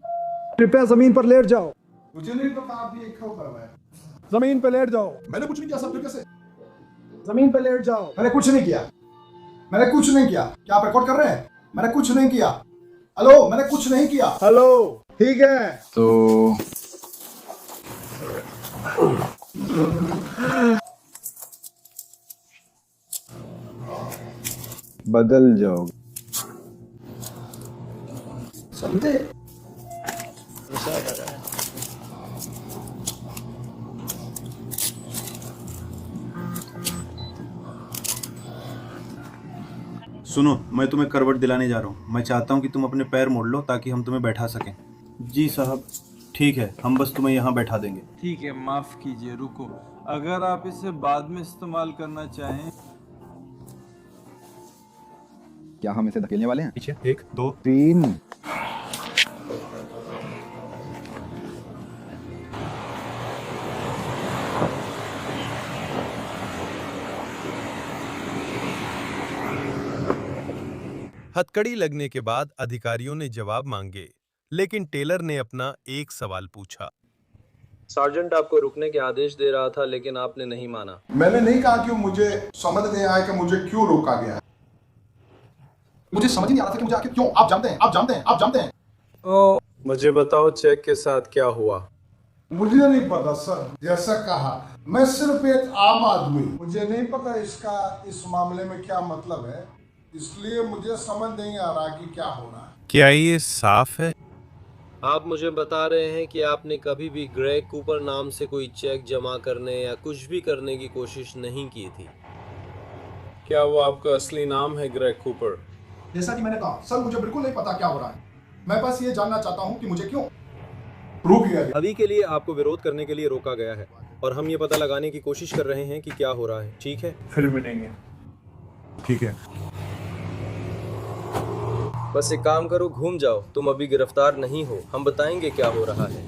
कृपया जमीन पर लेट जाओ। मुझे नहीं पता आप ये क्यों कर रहे हैं। जमीन पर लेट जाओ। मैंने कुछ नहीं किया सर, फिर कैसे? जमीन पर लेट जाओ। मैंने कुछ नहीं किया। मैंने कुछ नहीं किया। क्या आप रिकॉर्ड कर रहे हैं? मैंने कुछ नहीं किया। हेलो, मैंने कुछ नहीं किया। हेलो, ठीक है। तो बदल जाओ। समझे? सुनो, मैं तुम्हें करवट दिलाने जा रहा हूँ। मैं चाहता हूँ कि तुम अपने पैर मोड़ लो ताकि हम तुम्हें बैठा सकें। जी साहब, ठीक है, हम बस तुम्हें यहाँ बैठा देंगे। ठीक है, माफ कीजिए, रुको। अगर आप इसे बाद में इस्तेमाल करना चाहें। क्या हम इसे धकेलने वाले हैं? पीछे 1 2 3। हथकड़ी लगने के बाद अधिकारियों ने जवाब मांगे, लेकिन टेलर ने अपना एक सवाल पूछा। सार्जेंट आपको रुकने के आदेश दे रहा था, लेकिन आपने नहीं माना। मैंने नहीं कहा कि मुझे समझ नहीं आया कि मुझे क्यों रोका गया। मुझे समझ नहीं आ रहा था कि मुझे आखिर क्यों। आप जानते हैं, आप जानते हैं, आप जानते हैं। ओ, मुझे बताओ चेक के साथ क्या हुआ? मुझे नहीं पता सर, जैसा कहा, मैं सिर्फ एक आम आदमी। मुझे नहीं पता इसका इस मामले में क्या मतलब है, इसलिए मुझे समझ नहीं आ रहा कि क्या हो रहा है। क्या ये साफ है? आप मुझे बता रहे हैं कि आपने कभी भी ग्रेग कूपर नाम से कोई चेक जमा करने या कुछ भी करने की कोशिश नहीं की थी। क्या वो आपका असली नाम है, ग्रेग कूपर? जैसा कि मैंने कहा सर, मुझे बिल्कुल नहीं पता क्या हो रहा है। मैं बस ये जानना चाहता हूँ कि मुझे क्यों रोक लिया गया। अभी के लिए आपको विरोध करने के लिए रोका गया है और हम ये पता लगाने की कोशिश कर रहे हैं कि क्या हो रहा है। ठीक है, फिर मिलेंगे। ठीक है। बस एक काम करो, घूम जाओ। तुम अभी गिरफ्तार नहीं हो, हम बताएंगे क्या हो रहा है।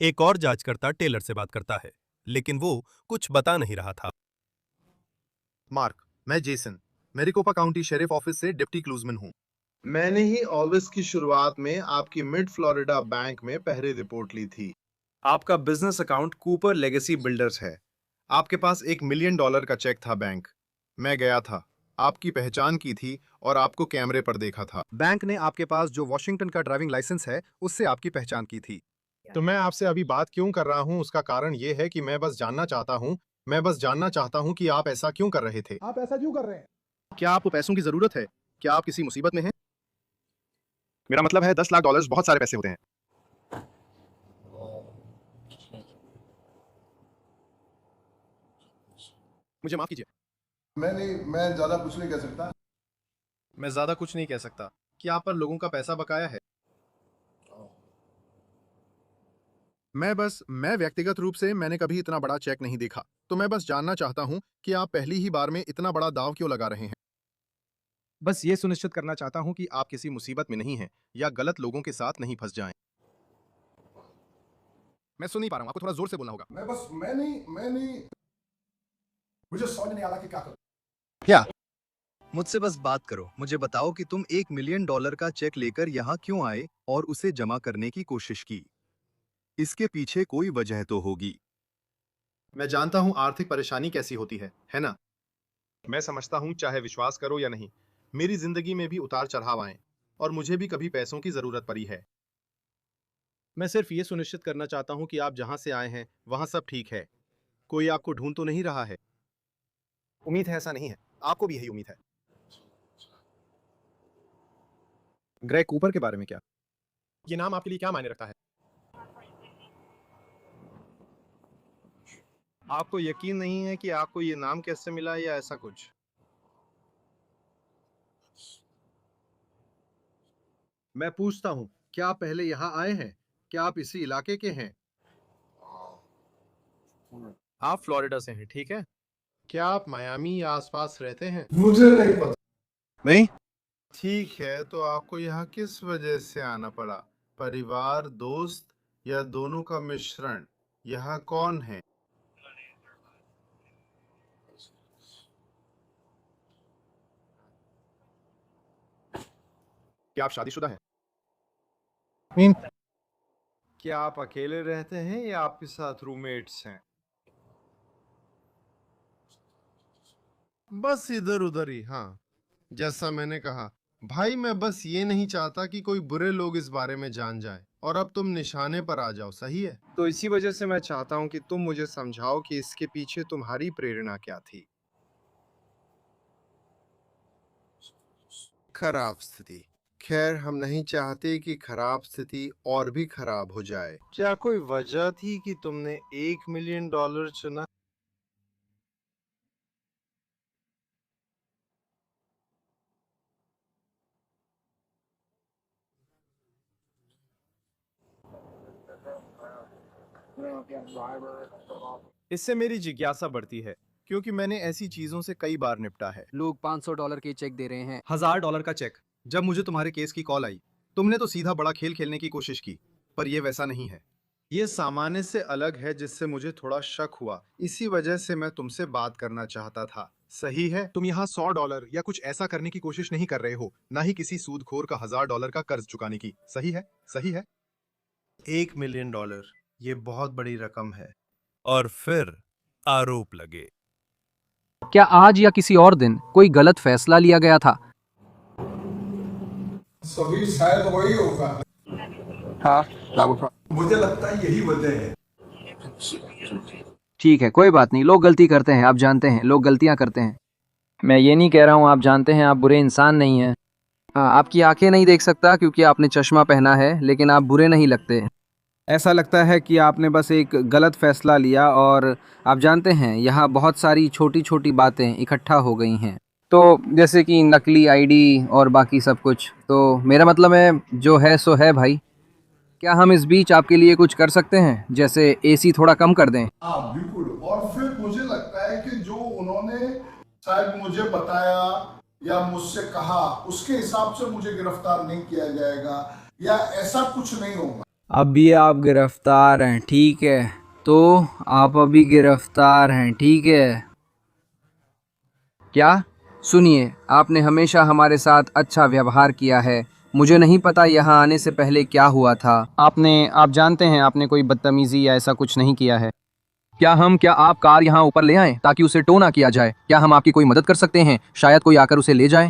एक और जांचकर्ता टेलर से बात करता है, लेकिन वो कुछ बता नहीं रहा था। मार्क, मैं जेसन, मैरिकोपा काउंटी शेरिफ ऑफिस से डिप्टी क्लूजमैन हूँ। मैंने ही ऑगस्ट की शुरुआत में आपकी मिड फ्लोरिडा बैंक में पहले रिपोर्ट ली थी। आपका business account Cooper legacy builders है। आपके पास $1 मिलियन का चेक था बैंक। मैं गया था, आपकी पहचान की थी और आपको कैमरे पर देखा था। बैंक ने आपके पास जो वॉशिंगटन का ड्राइविंग लाइसेंस है उससे आपकी पहचान की थी। तो मैं आपसे अभी बात क्यों कर रहा हूँ, उसका कारण ये है कि मैं बस जानना चाहता हूँ कि आप ऐसा क्यों कर रहे थे। आप ऐसा क्यों कर रहे हैं? क्या आपको पैसों की जरूरत है? क्या आप किसी मुसीबत में हैं? मेरा मतलब है $10 लाख बहुत सारे पैसे होते हैं। मुझे माफ कीजिए। मैं ज्यादा कुछ नहीं कह सकता। मैं ज्यादा कुछ नहीं कह सकता कि आप पर लोगों का पैसा बकाया है। मैं व्यक्तिगत रूप से मैंने कभी इतना बड़ा चेक नहीं देखा, तो मैं बस जानना चाहता हूं कि आप पहली ही बार में इतना बड़ा दांव क्यों लगा रहे हैं। बस ये सुनिश्चित करना चाहता हूं कि आप किसी मुसीबत में नहीं हैं या गलत लोगों के साथ नहीं फंस जाएं। मैं सुन नहीं पा रहा हूं, आपको थोड़ा जोर से बोलना होगा। मैं नहीं मुझे समझ नहीं आ रहा कि क्या करूं। क्या मुझसे बस बात करो। मुझे बताओ कि तुम $1 मिलियन का चेक लेकर यहाँ क्यों आए और उसे जमा करने की कोशिश की। इसके पीछे कोई वजह तो होगी। मैं जानता हूं आर्थिक परेशानी कैसी होती है ना? मैं समझता हूं, चाहे विश्वास करो या नहीं, मेरी जिंदगी में भी उतार चढ़ाव आए और मुझे भी कभी पैसों की जरूरत पड़ी है। मैं सिर्फ ये सुनिश्चित करना चाहता हूं कि आप जहां से आए हैं वहां सब ठीक है। कोई आपको ढूंढ तो नहीं रहा है? उम्मीद है ऐसा नहीं है। आपको भी यही उम्मीद है। ग्रेग कूपर के बारे में क्या? ये नाम आपके लिए क्या मायने रखता है? आपको यकीन नहीं है कि आपको ये नाम कैसे मिला या ऐसा कुछ? मैं पूछता हूं, क्या आप पहले यहाँ आए हैं? क्या आप इसी इलाके के हैं? आप फ्लोरिडा से हैं, ठीक है? क्या आप मायामी या आसपास रहते हैं? मुझे नहीं पता। नहीं? ठीक है, तो आपको यहाँ किस वजह से आना पड़ा? परिवार, दोस्त या दोनों का मिश्रण? यहाँ कौन है? क्या आप शादीशुदा हैं? क्या आप अकेले रहते हैं या आपके साथ रूममेट्स हैं? बस इधर उधर ही। हाँ, जैसा मैंने कहा, भाई मैं बस ये नहीं चाहता कि कोई बुरे लोग इस बारे में जान जाए और अब तुम निशाने पर आ जाओ, सही है? तो इसी वजह से मैं चाहता हूँ कि तुम मुझे समझाओ कि इसके पीछे तुम्हारी प्रेरणा क्या थी। खराब स्थिति। खैर, हम नहीं चाहते कि खराब स्थिति और भी खराब हो जाए। क्या कोई वजह थी कि तुमने $1 मिलियन चुना? इससे मेरी जिज्ञासा बढ़ती है क्योंकि मैंने ऐसी चीजों से कई बार निपटा है। लोग $500 के चेक दे रहे हैं। $1000 का चेक। जब मुझे तुम्हारे केस की कॉल आई, तुमने तो सीधा बड़ा खेल खेलने की कोशिश की, पर यह वैसा नहीं है। ये सामान्य से अलग है, जिससे मुझे थोड़ा शक हुआ। इसी वजह से मैं तुमसे बात करना चाहता था, सही है? तुम यहाँ $100 या कुछ ऐसा करने की कोशिश नहीं कर रहे हो, ना ही किसी सूदखोर का $1000 का कर्ज चुकाने की, सही है? सही है? $1 मिलियन, ये बहुत बड़ी रकम है। और फिर आरोप लगे। क्या आज या किसी और दिन कोई गलत फैसला लिया गया था? सभी शायद वही होगा। हाँ, मुझे लगता है यही वजह है। ठीक है, कोई बात नहीं। लोग गलती करते हैं, आप जानते हैं, लोग गलतियां करते हैं। मैं ये नहीं कह रहा हूँ, आप जानते हैं आप बुरे इंसान नहीं हैं। हाँ, आपकी आंखें नहीं देख सकता क्योंकि आपने चश्मा पहना है, लेकिन आप बुरे नहीं लगते। ऐसा लगता है कि आपने बस एक गलत फैसला लिया और आप जानते हैं यहाँ बहुत सारी छोटी छोटी बातें इकट्ठा हो गई हैं, तो जैसे कि नकली आईडी और बाकी सब कुछ। तो मेरा मतलब है, जो है सो है भाई। क्या हम इस बीच आपके लिए कुछ कर सकते हैं, जैसे एसी थोड़ा कम कर दें? हाँ बिल्कुल। और फिर मुझे लगता है कि जो उन्होंने शायद मुझे बताया या मुझसे कहा, उसके हिसाब से मुझे गिरफ्तार नहीं किया जाएगा या ऐसा कुछ नहीं होगा। अभी आप गिरफ्तार हैं, ठीक है? तो आप अभी गिरफ्तार हैं, ठीक है? क्या? सुनिए, आपने हमेशा हमारे साथ अच्छा व्यवहार किया है। मुझे नहीं पता यहाँ आने से पहले क्या हुआ था। आप जानते हैं, आपने कोई बदतमीजी या ऐसा कुछ नहीं किया है। क्या आप कार यहाँ ऊपर ले आएं ताकि उसे टो ना किया जाए? क्या हम आपकी कोई मदद कर सकते हैं? शायद कोई आकर उसे ले जाए।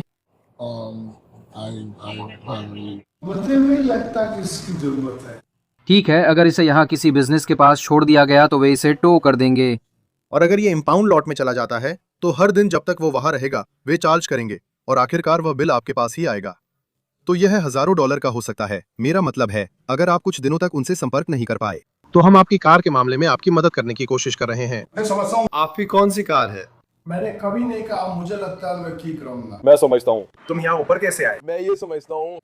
मुझे नहीं लगता कि इसकी जरूरत है। ठीक है, अगर इसे यहाँ किसी बिजनेस के पास छोड़ दिया गया तो वे इसे टो कर देंगे। और अगर ये इम्पाउंड लॉट में चला जाता है तो हर दिन जब तक वो वहां रहेगा वे चार्ज करेंगे और आखिरकार वह बिल आपके पास ही आएगा। तो यह $1000 का हो सकता है। मेरा मतलब है, अगर आप कुछ दिनों तक उनसे संपर्क नहीं कर पाए तो हम आपकी कार के मामले में आपकी मदद करने की कोशिश कर रहे हैं। मैं समझता हूँ। आपकी कौन सी कार है? मैंने कभी नहीं कहा, मुझे लगता है मैं ठीक रहूंगा। मैं समझता हूँ। तुम यहाँ ऊपर कैसे आए? मैं ये समझता हूँ।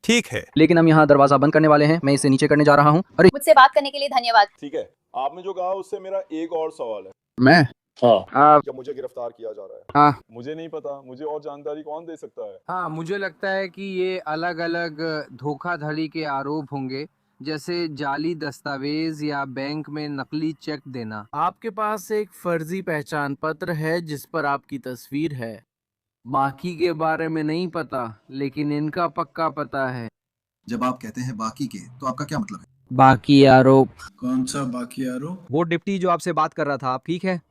ठीक है, लेकिन हम यहाँ दरवाजा बंद करने वाले हैं। मैं इसे नीचे करने जा रहा हूँ। अरे, मुझसे बात करने के लिए धन्यवाद। ठीक है, आपने जो कहा उससे मेरा एक और सवाल है। मैं? क्या मुझे गिरफ्तार किया जा रहा है? हाँ। मुझे नहीं पता, मुझे और जानकारी कौन दे सकता है? हाँ, मुझे लगता है कि ये अलग अलग धोखाधड़ी के आरोप होंगे, जैसे जाली दस्तावेज या बैंक में नकली चेक देना। आपके पास एक फर्जी पहचान पत्र है जिस पर आपकी तस्वीर है। बाकी के बारे में नहीं पता, लेकिन इनका पक्का पता है। जब आप कहते हैं बाकी के, तो आपका क्या मतलब है? बाकी आरोप। कौन सा बाकी आरोप? वो डिप्टी जो आपसे बात कर रहा था, आप ठीक है?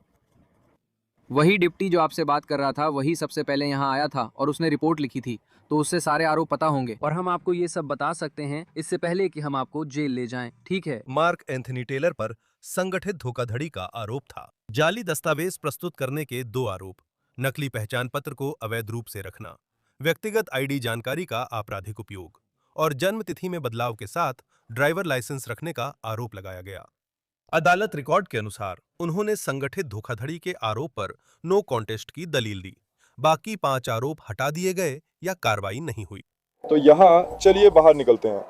वही डिप्टी जो आपसे बात कर रहा था, वही सबसे पहले यहाँ आया था और उसने रिपोर्ट लिखी थी, तो उससे सारे आरोप पता होंगे और हम आपको ये सब बता सकते हैं इससे पहले कि हम आपको जेल ले जाएं, ठीक है? मार्क एंथनी टेलर पर संगठित धोखाधड़ी का आरोप था। जाली दस्तावेज प्रस्तुत करने के 2 आरोप, नकली पहचान पत्र को अवैध रूप से रखना, व्यक्तिगत आईडी जानकारी का आपराधिक उपयोग और जन्म तिथि में बदलाव के साथ ड्राइवर लाइसेंस रखने का आरोप लगाया गया। अदालत रिकॉर्ड के अनुसार उन्होंने संगठित धोखाधड़ी के आरोप पर नो कॉन्टेस्ट की दलील दी। बाकी 5 आरोप हटा दिए गए या कार्रवाई नहीं हुई। तो यहाँ चलिए बाहर निकलते हैं।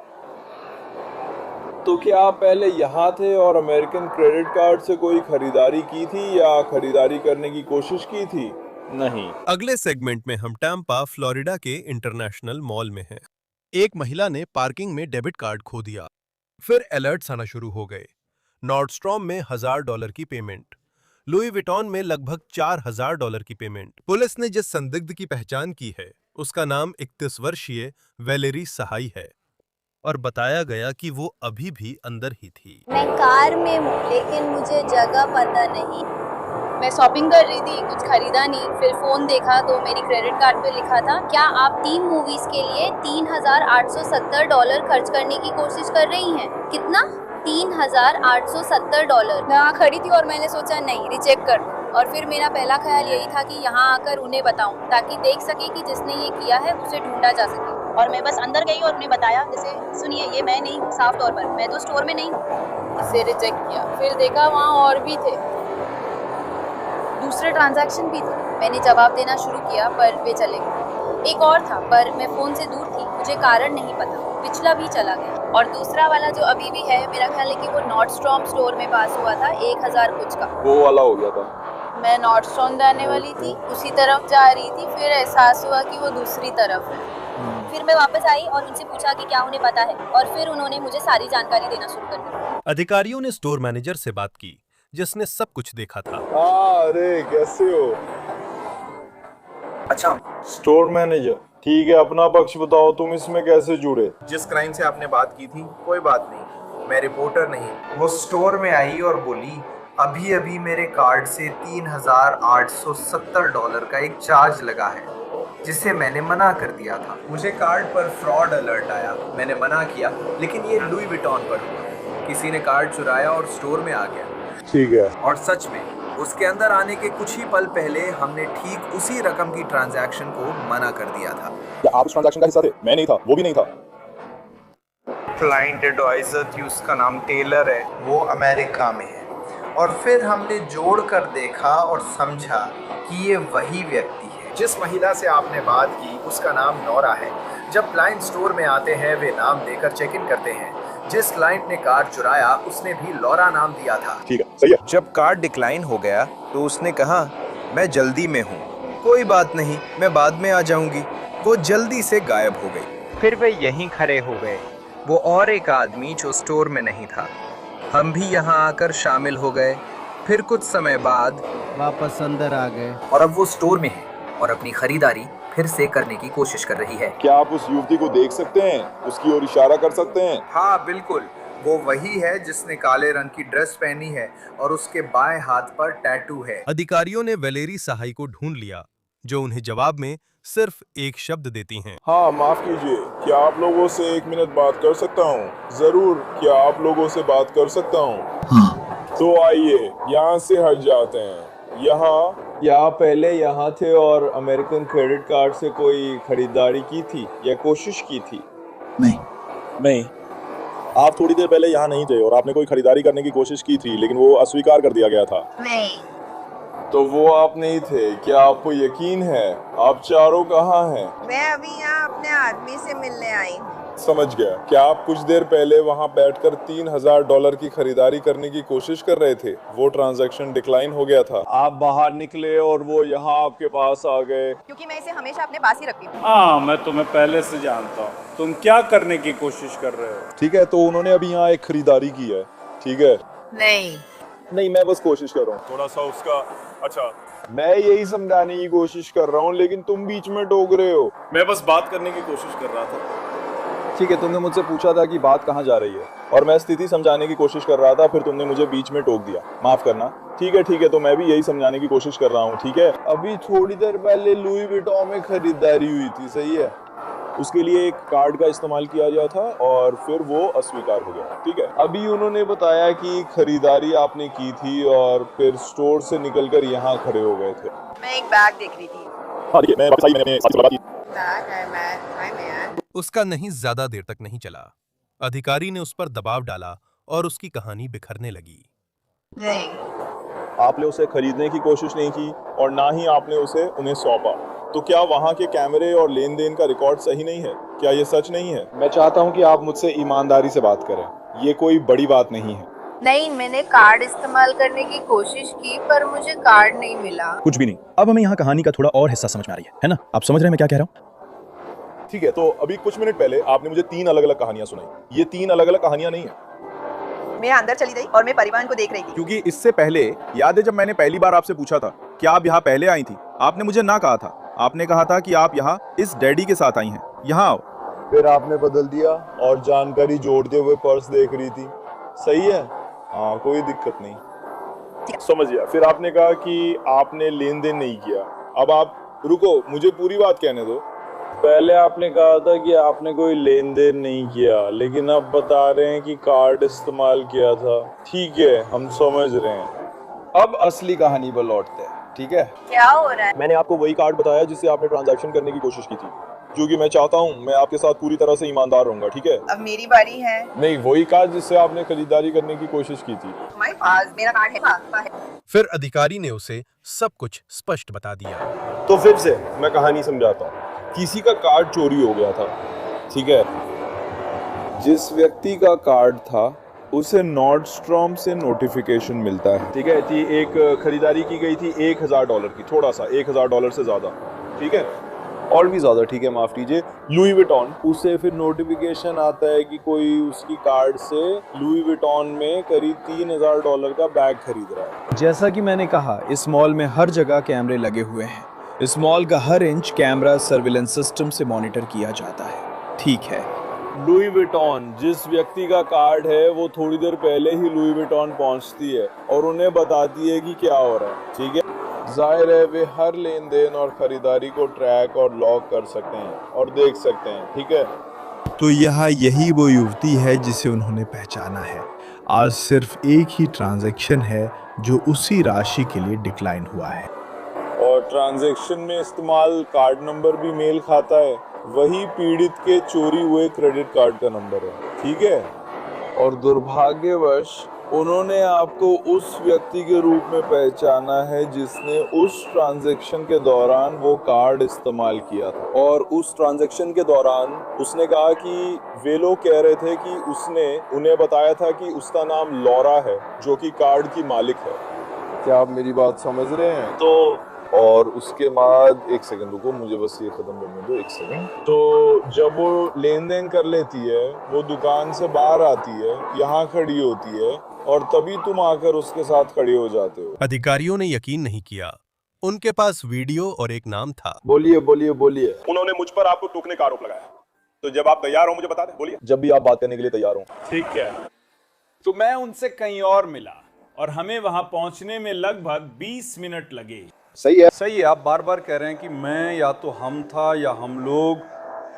तो क्या आप पहले यहाँ थे और अमेरिकन क्रेडिट कार्ड से कोई खरीदारी की थी या खरीदारी करने की कोशिश की थी? नहीं। अगले सेगमेंट में हम टैम्पा, फ्लोरिडा के इंटरनेशनल मॉल में हैं। एक महिला ने पार्किंग में डेबिट कार्ड खो दिया। फिर अलर्ट्स आना शुरू हो गए। नॉर्डस्ट्रॉम में $1000 की पेमेंट, लुई विटॉन में लगभग $4000 की पेमेंट। पुलिस ने जिस संदिग्ध की पहचान की है उसका नाम 31 वर्षीय वेलेरी सहाई है और बताया गया कि वो अभी भी अंदर ही थी। मैं कार में हूँ लेकिन मुझे जगह पता नहीं। मैं शॉपिंग कर रही थी, कुछ खरीदा नहीं, फिर फोन देखा तो मेरी क्रेडिट कार्ड पे लिखा था, क्या आप 3 मूवीज के लिए $3870 खर्च करने की कोशिश कर रही हैं? कितना? $3870। मैं वहाँ खड़ी थी और मैंने सोचा नहीं, रिजेक्ट कर दूं। और फिर मेरा पहला ख्याल यही था कि यहाँ आकर उन्हें बताऊं ताकि देख सके कि जिसने ये किया है उसे ढूंढा जा सके। और मैं बस अंदर गई और उन्हें बताया, जैसे सुनिए ये मैं नहीं हूँ, साफ तौर पर मैं तो स्टोर में नहीं हूँ। इसे रिजेक्ट किया, फिर देखा वहाँ और भी थे, दूसरे ट्रांजैक्शन भी थे। मैंने जवाब देना शुरू किया पर वे चले गए। एक और था पर मैं फ़ोन से दूर थी, मुझे कारण नहीं पता, पिछला भी चला गया। और दूसरा वाला जो अभी भी है, मेरा ख्याल है कि वो नॉर्डस्ट्रॉम स्टोर में पास हुआ था, 1000 कुछ का। वो वाला हो गया था। मैं नॉर्डस्ट्रॉम जाने वाली थी, उसी तरफ जा रही थी, फिर एहसास हुआ कि वो दूसरी तरफ है। फिर मैं वापस आई और उनसे पूछा कि क्या उन्हें पता है और फिर उन्होंने मुझे सारी जानकारी देना शुरू कर दी। अधिकारियों ने स्टोर मैनेजर से बात की जिसने सब कुछ देखा था। अरे कैसे हो? अच्छा, स्टोर मैनेजर, ठीक है, अपना पक्ष बताओ, तुम इसमें कैसे जुड़े? जिस क्राइम से आपने बात की थी, कोई बात नहीं, मैं रिपोर्टर नहीं। वो स्टोर में आई और बोली, अभी अभी मेरे कार्ड से $3870 का एक चार्ज लगा है, जिसे मैंने मना कर दिया था। मुझे कार्ड पर फ्रॉड अलर्ट आया, मैंने मना किया, लेकिन ये लुई विटॉन पर हुआ। किसी ने कार्ड चुराया और स्टोर में आ गया। ठीक है। और सच में उसके अंदर आने के कुछ ही पल पहले हमने ठीक उसी रकम की ट्रांजैक्शन को मना कर दिया था। क्या आप उस ट्रांजैक्शन का हिस्सा थे? मैं नहीं था, वो भी नहीं था। क्लाइंट एडवाइजर थी, उसका नाम टेलर है, वो अमेरिका में है। और फिर हमने जोड़ कर देखा और समझा कि ये वही व्यक्ति है। जिस महिला से आपने बात की उसका नाम नोरा है। जब क्लाइंट स्टोर में आते हैं वे नाम देकर चेक इन करते हैं। जिस क्लाइंट ने कार्ड चुराया उसने भी लॉरा नाम दिया था। ठीक है, सही है। जब कार्ड डिक्लाइन हो गया तो उसने कहा, मैं जल्दी में हूँ, कोई बात नहीं, मैं बाद में आ जाऊंगी। वो जल्दी से गायब हो गई। फिर वे यहीं खड़े हो गए, वो और एक आदमी जो स्टोर में नहीं था। हम भी यहाँ आकर शामिल हो गए। फिर कुछ समय बाद वापस अंदर आ गए और अब वो स्टोर में है और अपनी खरीदारी फिर से करने की कोशिश कर रही है। क्या आप उस युवती को देख सकते हैं? उसकी ओर इशारा कर सकते हैं? हाँ बिल्कुल, वो वही है जिसने काले रंग की ड्रेस पहनी है और उसके बाएं हाथ पर टैटू है। अधिकारियों ने वेलेरी सहाई को ढूंढ लिया, जो उन्हें जवाब में सिर्फ एक शब्द देती हैं। हाँ, माफ कीजिए, क्या आप लोगों से 1 मिनट बात कर सकता हूँ? जरूर, क्या आप लोगों से बात कर सकता हूँ? हाँ। तो आइए यहाँ से हट जाते हैं। यहाँ पहले यहाँ थे और अमेरिकन क्रेडिट कार्ड से कोई खरीदारी की थी या कोशिश की थी? नहीं, आप थोड़ी देर पहले यहाँ नहीं थे और आपने कोई खरीदारी करने की कोशिश की थी, लेकिन वो अस्वीकार कर दिया गया था। नहीं। तो वो आप नहीं थे, क्या आपको यकीन है? आप चारों कहाँ हैं? मैं अभी यहाँ अपने आदमी से मिलने आई हूँ। समझ गया। क्या आप कुछ देर पहले वहां बैठकर $3000 की खरीदारी करने की कोशिश कर रहे थे? वो ट्रांजैक्शन डिक्लाइन हो गया था। आप बाहर निकले और वो यहाँ आपके पास आ गए। क्योंकि मैं इसे हमेशा अपने पास ही रखती हूँ। हाँ, मैं तुम्हें पहले से जानता हूँ। तुम क्या करने की कोशिश कर रहे हो? ठीक है, तो उन्होंने अभी यहाँ एक खरीदारी की है, ठीक है? नहीं, मैं बस कोशिश कर रहा हूँ थोड़ा सा उसका। अच्छा, मैं यही समझाने की कोशिश कर रहा हूँ, लेकिन तुम बीच में टोक रहे हो। मैं बस बात करने की कोशिश कर रहा था। ठीक है, तुमने मुझसे पूछा था कि बात कहाँ जा रही है, और मैं स्थिति समझाने की कोशिश कर रहा था, फिर तुमने मुझे बीच में टोक दिया। माफ करना। ठीक है, तो मैं भी यही समझाने की कोशिश कर रहा हूँ, ठीक है? अभी थोड़ी देर पहले लुई विटॉन में खरीदारी हुई थी, सही है? उसके लिए एक कार्ड का इस्तेमाल किया गया था और फिर वो अस्वीकार हो गया, ठीक है? अभी उन्होंने बताया कि खरीदारी आपने की थी और फिर स्टोर से निकलकर यहाँ खड़े हो गए थे। मैं एक बैग देख रही थी। हाँ, मैंने सारी बात की। उसका नहीं ज्यादा देर तक नहीं चला। अधिकारी ने उस पर दबाव डाला और उसकी कहानी बिखरने लगी। नहीं, आपने उसे खरीदने की कोशिश नहीं की और ना ही आपने उसे उन्हें सौंपा। तो क्या वहाँ के कैमरे और लेन देन का रिकॉर्ड सही नहीं है? क्या ये सच नहीं है? मैं चाहता हूँ कि आप मुझसे ईमानदारी से बात करें। ये कोई बड़ी बात नहीं है। नहीं, मैंने कार्ड इस्तेमाल करने की कोशिश की पर मुझे कार्ड नहीं मिला। कुछ भी नहीं। अब हमें यहाँ कहानी का थोड़ा और हिस्सा समझ में आ रही है ना? आप समझ रहे हैं मैं क्या कह रहा हूँ? ठीक है, तो अभी कुछ मिनट पहले आपने मुझे 3 अलग अलग कहानियां सुनाई। ये 3 अलग अलग कहानियां नहीं है। मैं अंदर चली गई और मैं परिवार को देख रही थी। क्योंकि इससे पहले याद है जब मैंने पहली बार आपसे पूछा था कि आप यहाँ पहले आई थी, आपने मुझे ना कहा था। आपने कहा था कि आप यहाँ इस डैडी के साथ आई हैं, यहाँ आओ। फिर आपने बदल दिया और जानकारी जोड़ते हुए पर्स देख रही थी, सही है? हाँ, कोई दिक्कत नहीं, समझ गया। फिर आपने कहा कि आपने लेन देन नहीं किया। अब आप रुको, मुझे पूरी बात कहने दो। पहले आपने कहा था कि आपने कोई लेन देन नहीं किया, लेकिन अब बता रहे हैं कि कार्ड इस्तेमाल किया था। ठीक है, हम समझ रहे हैं। अब असली कहानी पर लौटते हैं, ठीक है? क्या हो रहा है? मैंने आपको वही कार्ड बताया जिससे आपने ट्रांजैक्शन करने की कोशिश की थी, क्योंकि मैं चाहता हूँ मैं आपके साथ पूरी तरह से ईमानदार रहूंगा, ठीक है? अब मेरी बारी है। नहीं, वही कार्ड जिससे आपने खरीदारी करने की कोशिश की थी। हमारे पास मेरा कार्ड है। फिर अधिकारी ने उसे सब कुछ स्पष्ट बता दिया। तो फिर से मैं कहानी समझाता हूँ। किसी का कार्ड चोरी हो गया था, ठीक है? जिस व्यक्ति का कार्ड था उसे नॉर्डस्ट्रॉम से नोटिफिकेशन मिलता है, ठीक है? थी एक खरीदारी की गई थी $1000 की, थोड़ा सा $1000 से ज्यादा, ठीक है? और भी ज्यादा, ठीक है, माफ कीजिए। लुई विटॉन, उसे फिर नोटिफिकेशन आता है कि कोई उसकी कार्ड से लुई विटॉन में करीब $3000 का बैग खरीद रहा है। जैसा कि मैंने कहा, इस मॉल में हर जगह कैमरे लगे हुए हैं। इस मॉल का हर इंच कैमरा सर्विलेंस सिस्टम से मॉनिटर किया जाता है, ठीक है? लुई विटॉन, जिस व्यक्ति का कार्ड है वो थोड़ी देर पहले ही लुई विटॉन पहुंचती है और उन्हें बताती है कि क्या हो रहा है, ठीक है? जाहिर है वे हर लेन देन और खरीदारी को ट्रैक और लॉग कर सकते हैं और देख सकते हैं, ठीक है? तो यहाँ यही वो युवती है जिसे उन्होंने पहचाना है। आज सिर्फ एक ही ट्रांजैक्शन है जो उसी राशि के लिए डिक्लाइन हुआ है, और ट्रांजैक्शन में इस्तेमाल कार्ड नंबर भी मेल खाता है, वही पीड़ित के चोरी हुए क्रेडिट कार्ड का नंबर है, ठीक है? और दुर्भाग्यवश उन्होंने आपको उस व्यक्ति के रूप में पहचाना है जिसने उस ट्रांजैक्शन के दौरान वो कार्ड इस्तेमाल किया था। और उस ट्रांजैक्शन के दौरान उसने कहा कि वे लोग कह रहे थे कि उसने उन्हें बताया था कि उसका नाम लॉरा है, जो कि कार्ड की मालिक है। क्या आप मेरी बात समझ रहे हैं? तो और उसके बाद एक सेकंड रुको, मुझे बस ये खत्म करने दो, एक सेकंड। तो जब वो लेन देन कर लेती है, वो दुकान से बाहर आती है, यहाँ खड़ी होती है और तभी तुम आकर उसके साथ खड़े हो जाते हो। अधिकारियों ने यकीन नहीं किया। उनके पास वीडियो और एक नाम था। बोलिए बोलिए बोलिए। उन्होंने मुझ पर आपको टोकने का आरोप लगाया, तो जब आप तैयार हो मुझे बता दें, बोलिए। जब भी आप बात करने के लिए तैयार हो। ठीक है, तो मैं उनसे कहीं और मिला और हमें वहां पहुंचने में लगभग 20 मिनट लगे। सही है। आप बार बार कह रहे हैं कि मैं, या तो हम था या हम लोग,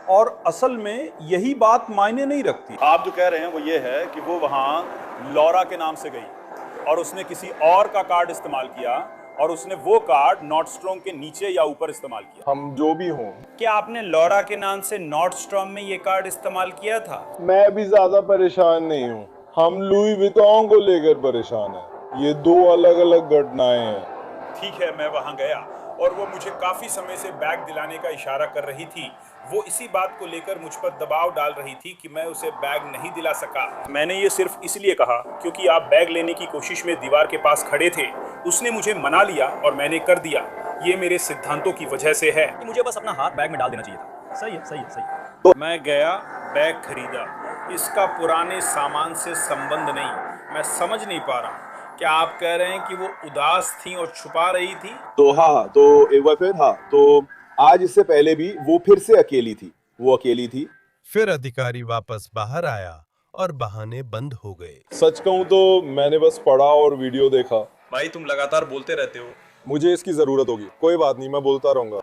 और असल में यही बात मायने नहीं रखती। आप जो कह रहे हैं वो ये है कि वो वहां लॉरा के नाम से गई और उसने किसी और का कार्ड इस्तेमाल किया और उसने वो कार्ड नॉर्डस्ट्रॉम के नीचे या ऊपर इस्तेमाल किया। हम जो भी हों। क्या आपने लॉरा के नाम से नॉर्डस्ट्रॉम में ये कार्ड इस्तेमाल किया था? मैं भी ज्यादा परेशान नहीं हूँ, हम लुई विटॉन को लेकर परेशान हैं। ये 2 अलग अलग घटनाएं हैं। ठीक है, मैं वहां गया और वो मुझे काफी समय से बैग दिलाने का इशारा कर रही थी। वो इसी बात को लेकर मुझ पर दबाव डाल रही थी कि मैं उसे बैग नहीं दिला सका। मैंने ये सिर्फ इसलिए कहा क्योंकि आप बैग लेने की कोशिश में दीवार के पास खड़े थे। उसने मुझे मना लिया और मैंने कर दिया। ये मेरे सिद्धांतों की वजह से है। मुझे बस अपना हाथ बैग में डाल देना चाहिए था। सही है, सही है, सही है। तो मैं गया, बैग खरीदा। इसका पुराने सामान से संबंध नहीं। मैं समझ नहीं पा रहा। क्या आप कह रहे हैं कि वो उदास थी और छुपा रही थी? तो हाँ, तो एक बार फिर हाँ, तो आज इससे पहले भी वो फिर से अकेली थी। वो अकेली थी। फिर अधिकारी वापस बाहर आया और बहाने बंद हो गए। सच कहूँ तो मैंने बस पढ़ा और वीडियो देखा। भाई तुम लगातार बोलते रहते हो। मुझे इसकी जरूरत होगी। कोई बात नहीं, मैं बोलता रहूंगा।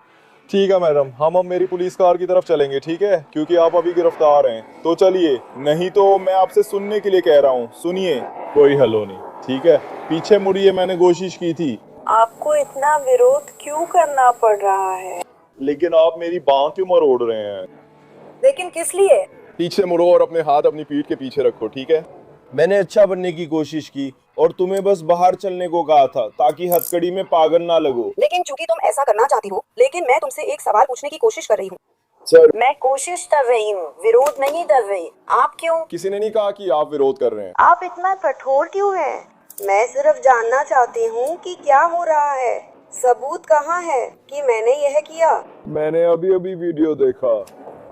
ठीक है मैडम, हम अब मेरी पुलिस कार की तरफ चलेंगे, ठीक है? क्योंकि आप अभी गिरफ्तार हैं। तो चलिए, नहीं तो मैं आपसे सुनने के लिए कह रहा हूँ। सुनिए। कोई हलो नहीं, ठीक है? पीछे मुड़िए, मैंने कोशिश की थी। आपको इतना विरोध क्यों करना पड़ रहा है? लेकिन आप मेरी बांह क्यों मरोड़ रहे हैं? लेकिन किस लिए? पीछे मुड़ो और अपने हाथ अपनी पीठ के पीछे रखो, ठीक है? मैंने अच्छा बनने की कोशिश की और तुम्हें बस बाहर चलने को कहा था ताकि हथकड़ी में पागल ना लगो। लेकिन चूंकि तुम ऐसा करना चाहती हो, लेकिन मैं तुमसे एक सवाल पूछने की कोशिश कर रही हूँ। सर, मैं कोशिश कर रही हूँ, विरोध नहीं कर रही। आप क्यों? किसी ने नहीं कहा कि आप विरोध कर रहे हैं। आप इतना कठोर क्यों हैं? मैं सिर्फ जानना चाहती हूँ कि क्या हो रहा है। सबूत कहाँ है कि मैंने यह किया? मैंने अभी अभी वीडियो देखा।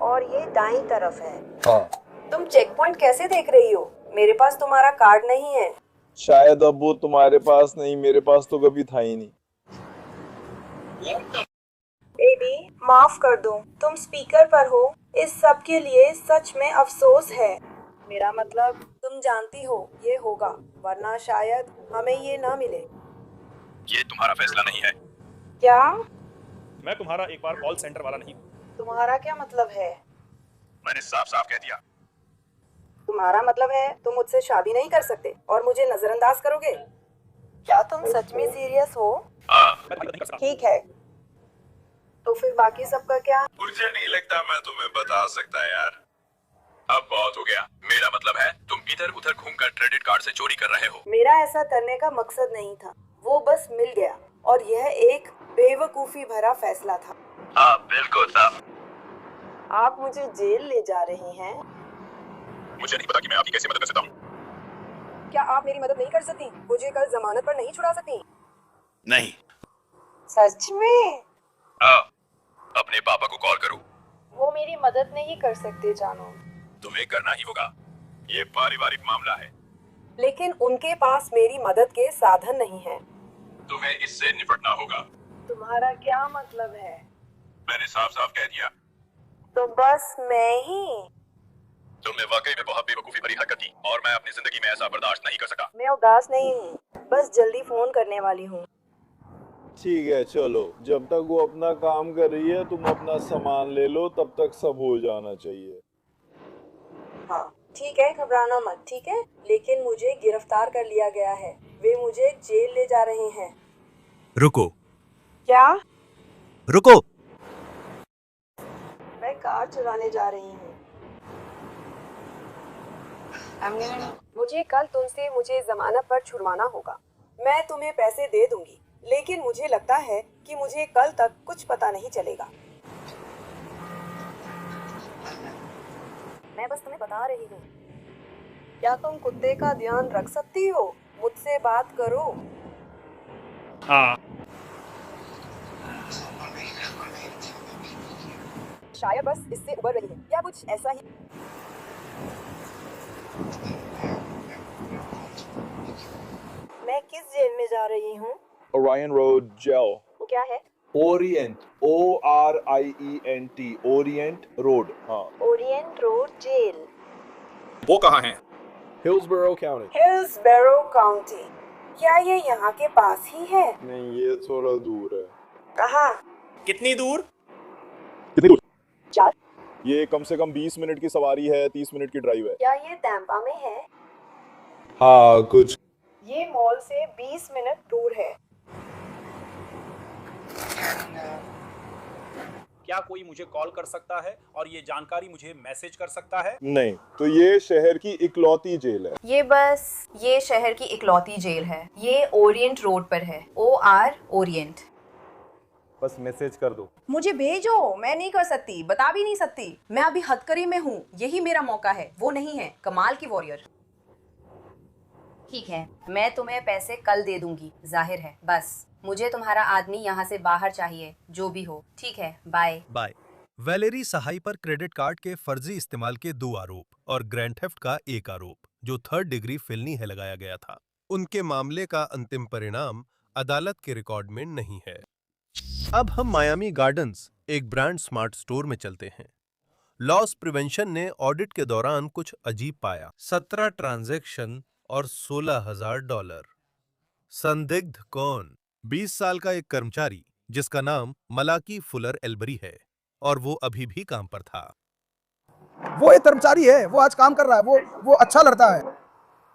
और ये दाईं तरफ है। हाँ। तुम चेक पॉइंट कैसे देख रही हो? मेरे पास तुम्हारा कार्ड नहीं है। शायद अब वो तुम्हारे पास नहीं, मेरे पास तो कभी था ही नहीं। बेबी, माफ कर दो, तुम स्पीकर पर हो। इस सब के लिए सच में अफसोस है। मेरा मतलब तुम जानती हो ये होगा, वरना शायद हमें ये ना मिले। ये तुम्हारा फैसला नहीं है। क्या? मैं तुम्हारा एक बार कॉल सेंटर वाला नहीं। तुम्हारा क्या मतलब है? मैंने साफ साफ कह दिया। तुम्हारा मतलब है तुम मुझसे शादी नहीं कर सकते और मुझे नजरअंदाज करोगे? क्या तुम सच में सीरियस हो? ठीक है, तो फिर बाकी सबका क्या? मुझे नहीं लगता मैं तुम्हें बता सकता यार। अब बहुत हो गया। मेरा मतलब है तुम इधर उधर घूमकर क्रेडिट कार्ड से चोरी कर रहे हो। मेरा ऐसा करने का मकसद नहीं था, वो बस मिल गया और यह एक बेवकूफी भरा फैसला था। हाँ बिल्कुल साहब। आप मुझे जेल ले जा रही हैं? मुझे नहीं पता कि मैं आपकी कैसे मदद कर सकता हूँ। क्या आप मेरी मदद नहीं कर सकती? मुझे कल जमानत पर नहीं छुड़ा सकती? नहीं। सच में? अपने पापा को कॉल करो। वो मेरी मदद नहीं कर सकते जानो। तुम्हें करना ही होगा, ये पारिवारिक मामला है। लेकिन उनके पास मेरी मदद के साधन नहीं है। तुम्हें इससे निपटना होगा। तुम्हारा क्या मतलब है? मैंने साफ साफ कह दिया। तो बस मैं ही? तुमने वाकई में बहुत बेवकूफी भरी हरकत की और मैं अपनी जिंदगी में ऐसा बर्दाश्त नहीं कर सका। मैं उदास नहीं हूँ, बस जल्दी फोन करने वाली हूँ। ठीक है, चलो, जब तक वो अपना काम कर रही है तुम अपना सामान ले लो, तब तक सब हो जाना चाहिए। हाँ ठीक है, घबराना मत, ठीक है? लेकिन मुझे गिरफ्तार कर लिया गया है। वे मुझे जेल ले जा रहे हैं। रुको। क्या? रुको। मैं कार चलाने जा रही हूँ। मुझे कल तुमसे मुझे जमानत पर छुड़वाना होगा। मैं तुम्हें पैसे दे दूंगी, लेकिन मुझे लगता है कि मुझे कल तक कुछ पता नहीं चलेगा। मैं बस तुम्हें बता रही हूँ। क्या तुम कुत्ते का ध्यान रख सकती हो? मुझसे बात करो। हाँ। शायद बस इससे उबर रही है या कुछ ऐसा ही। मैं किस जेल में जा रही हूँ? Orion Road Jail. वो क्या है? Orient, ORIENT, Orient Road. हाँ। Orient Road Jail. वो कहाँ है? Hillsborough County. Hillsborough County. क्या ये यहाँ के पास ही है? नहीं, ये थोड़ा दूर है। कहाँ? कितनी दूर? कितनी दूर? 4। ये कम से कम 20 मिनट की सवारी है, 30 मिनट की ड्राइव है। क्या ये टैम्पा में है? हाँ कुछ। ये मॉल से 20 मिनट दूर है। क्या कोई मुझे कॉल कर सकता है और ये जानकारी मुझे मैसेज कर सकता है? नहीं, तो ये शहर की इकलौती जेल है। ये शहर की इकलौती जेल है। ये ओरिएंट रोड पर है। OR Orient. बस मैसेज कर दो। मुझे भेजो, मैं नहीं कर सकती, बता भी नहीं सकती। मैं अभी हथकड़ी में हूँ, यही मेरा मौका है, वो नहीं है कमाल की वॉरियर। ठीक है, मैं तुम्हें पैसे कल दे दूंगी, जाहिर है। बस मुझे तुम्हारा आदमी यहाँ से बाहर चाहिए, जो भी हो। ठीक है, बाय बाय। वैलेरी सहाय पर क्रेडिट कार्ड के फर्जी इस्तेमाल के 2 आरोप और ग्रैंड थेफ्ट का 1 आरोप, जो 3rd डिग्री फेलनी है, लगाया गया था। उनके मामले का अंतिम परिणाम अदालत के रिकॉर्ड में नहीं है। अब हम मायामी गार्डन्स, एक ब्रांड स्मार्ट स्टोर में चलते हैं। लॉस प्रिवेंशन ने ऑडिट के दौरान कुछ अजीब पाया। 17 ट्रांजैक्शन और $16,000। संदिग्ध कौन? 20 साल का एक कर्मचारी जिसका नाम मलाकी फुलर एल्बरी है और वो अभी भी काम पर था। वो एक कर्मचारी है, वो आज काम कर रहा है, वो अच्छा लड़का है।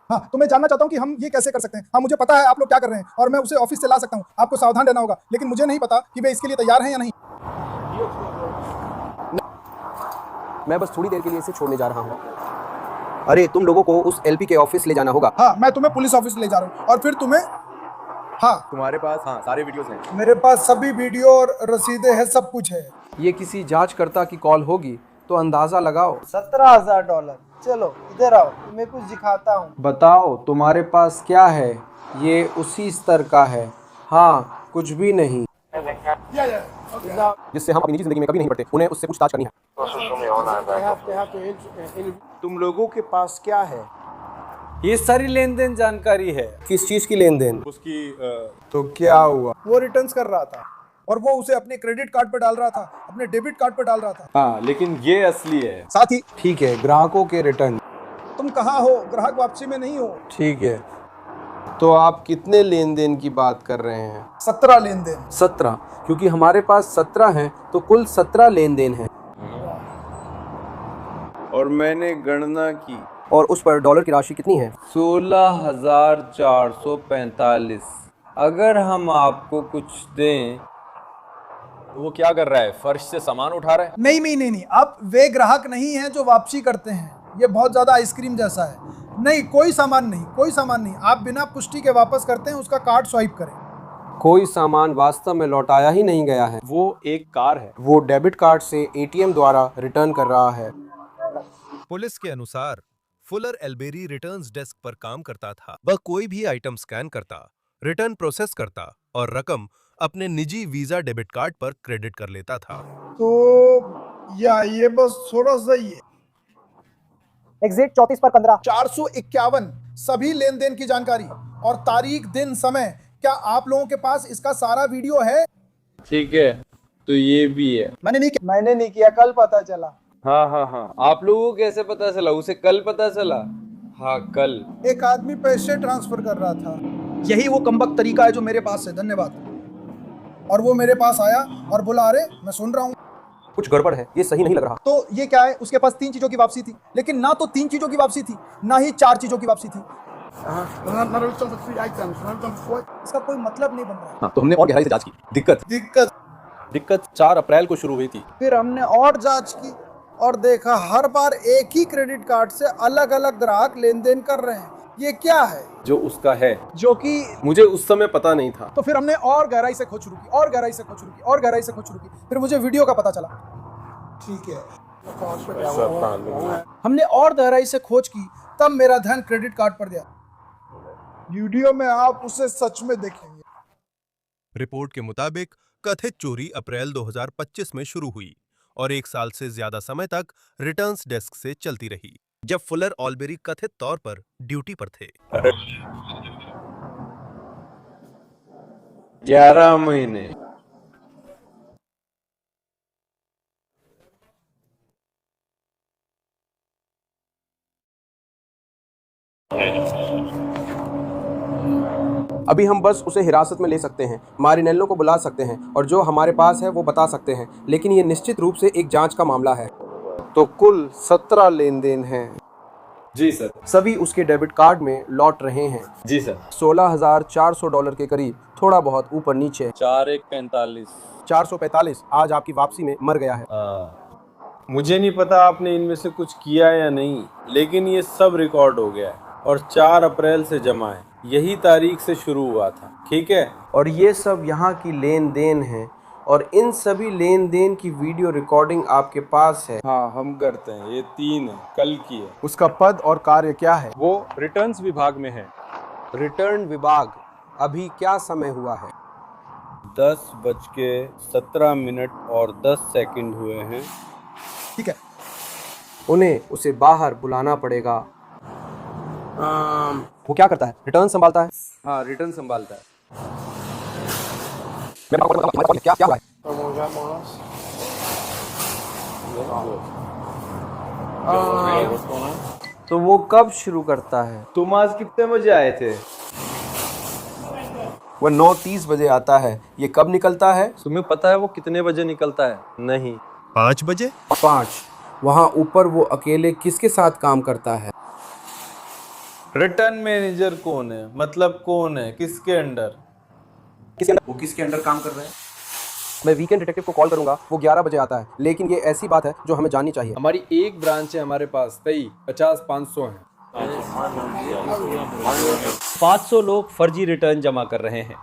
हाँ, तो मैं जानना चाहता हूँ कि हम ये कैसे कर सकते हैं। हाँ, मुझे पता है आप लोग क्या कर रहे हैं और मैं उसे ऑफिस से ला सकता हूँ, आपको सावधान रहना होगा, लेकिन मुझे नहीं पता कि वे इसके लिए तैयार हैं या नहीं। मैं बस थोड़ी देर के लिए इसे छोड़ने जा रहा हूँ। अरे तुम लोगों को उस एलपी के ऑफिस ले जाना होगा। हाँ, मैं तुम्हें पुलिस ऑफिस ले जा रहा हूँ और फिर तुम्हें। हाँ, तुम्हारे पास सारे वीडियोस हैं। मेरे पास सभी वीडियो और रसीदें हैं, सब कुछ है। ये किसी जांचकर्ता की कॉल होगी तो अंदाजा लगाओ। $17,000। चलो इधर आओ, तुम्हें कुछ दिखाता हूँ। बताओ तुम्हारे पास क्या है? ये उसी स्तर का है। हाँ, कुछ भी नहीं जिससे हम अपनी निजी जिंदगी में कभी नहीं पड़ते। उन्हें उससे पूछताछ करनी है। तुम लोगों के पास क्या है? ये सारी लेन देन जानकारी है। किस चीज की लेन देन? उसकी तो क्या हुआ? वो रिटर्न्स कर रहा था और वो उसे अपने क्रेडिट कार्ड पे डाल रहा था, अपने डेबिट कार्ड पे डाल रहा था। हाँ, लेकिन ये असली है। साथ ही ठीक है, ग्राहकों के रिटर्न। तुम कहाँ हो? ग्राहक वापसी में नहीं हो। ठीक है, तो आप कितने लेन देन की बात कर रहे हैं? 17 लेन देन। 17, क्योंकि हमारे पास 17 हैं तो कुल 17 लेन देन है। और मैंने गणना की। और उस पर डॉलर की राशि कितनी है? 16,445। अगर हम आपको कुछ दें। वो क्या कर रहा है? फर्श से सामान उठा रहा है? नहीं, आप वे ग्राहक नहीं हैं जो वापसी करते हैं। ये बहुत ज्यादा आइसक्रीम जैसा है। नहीं, कोई सामान नहीं। आप बिना पुष्टि के वापस करते हैं, उसका कार्ड स्वाइप करें। कोई सामान वास्तव में लौटाया ही नहीं गया है। वो एक कार है। वो डेबिट कार्ड से एटीएम द्वारा रिटर्न कर रहा है। पुलिस के अनुसार फुलर एल्बेरी रिटर्न्स डेस्क पर काम करता था। वह कोई भी आइटम स्कैन करता, रिटर्न प्रोसेस करता और रकम अपने निजी वीजा डेबिट कार्ड पर क्रेडिट कर लेता था। तो ये बस थोड़ा सा ही है। एग्जिट 34 पर 15। 451 सभी लेन देन की जानकारी और तारीख, दिन, समय। क्या आप लोगों के पास इसका सारा वीडियो है? ठीक है, तो ये भी है। मैंने नहीं किया, कल पता चला। हाँ। आप लोगों को कैसे पता चला? उसे कल पता चला? हाँ, कल एक आदमी पैसे ट्रांसफर कर रहा था। यही वो कमबख्त तरीका है जो मेरे पास है। धन्यवाद। और वो मेरे पास आया और बोला, अरे मैं सुन रहा हूँ कुछ गड़बड़ है, ये सही नहीं लग रहा। तो ये क्या है? उसके पास 3 चीजों की वापसी थी, लेकिन ना तो 3 चीजों की वापसी थी, ना ही 4 चीजों की वापसी थी। इसका कोई मतलब नहीं बन रहा। हाँ, तो हमने और गहराई से जांच की। दिक्कत 4 अप्रैल को शुरू हुई थी। फिर हमने और जांच की और देखा हर बार एक ही क्रेडिट कार्ड से अलग अलग ग्राहक लेन देन कर रहे हैं। ये क्या है? जो उसका है, जो कि मुझे उस समय पता नहीं था। तो फिर हमने और गहराई से खोज शुरू की, और गहराई से खोज शुरू की, और गहराई से खोज शुरू की। फिर मुझे वीडियो का पता चला। ठीक है, हमने और गहराई से खोज की, तब मेरा ध्यान क्रेडिट कार्ड पर गया। वीडियो में आप उसे सच में देखेंगे। रिपोर्ट के मुताबिक कथित चोरी अप्रैल 2025 में शुरू हुई और 1 साल से ज्यादा समय तक रिटर्न्स डेस्क से चलती रही, जब फुलर ऑल्बेरी कथित तौर पर ड्यूटी पर थे। 11 महीने। अभी हम बस उसे हिरासत में ले सकते हैं, मारिनेल्लो को बुला सकते हैं और जो हमारे पास है वो बता सकते हैं, लेकिन ये निश्चित रूप से एक जांच का मामला है। तो कुल 17 लेन देन हैं। जी सर। सभी उसके डेबिट कार्ड में लौट रहे हैं। जी सर। $16,400 के करीब, थोड़ा बहुत ऊपर नीचे। 4,145। 445 आज आपकी वापसी में मर गया है। मुझे नहीं पता आपने इनमें से कुछ किया या नहीं, लेकिन ये सब रिकॉर्ड हो गया है और 4 अप्रैल से जमा है। यही तारीख से शुरू हुआ था, ठीक है? और ये सब यहाँ की लेन देन है और इन सभी लेन देन की वीडियो रिकॉर्डिंग आपके पास है। हाँ, हम करते हैं। ये 3 है, कल की है। उसका पद और कार्य क्या है? वो रिटर्न्स विभाग में है। रिटर्न विभाग। अभी क्या समय हुआ है? 10:17 और 10 सेकंड हुए हैं। ठीक है, उन्हें उसे बाहर बुलाना पड़ेगा। वो क्या करता है? रिटर्न संभालता है। हाँ, रिटर्न संभालता है। क्या क्या हुआ है? तो वो कब शुरू करता है? तुम आज कितने बजे आए थे? वो 9:30 बजे आता है। ये कब निकलता है? तुम्हें पता है वो कितने बजे निकलता है? नहीं। 5 बजे? 5। वहाँ ऊपर वो अकेले किसके साथ काम करता है? रिटर्न मैनेजर कौन है? मतलब कौन है? किसके अंडर? वो किसके अंडर काम कर रहा है? मैं वीकेंड डिटेक्टिव को कॉल करूंगा। वो 11 बजे आता है। लेकिन ये ऐसी बात है जो हमें जाननी चाहिए। हमारी एक ब्रांच है हमारे पास। 50-500 हैं। 500 लोग फर्जी रिटर्न जमा कर रहे हैं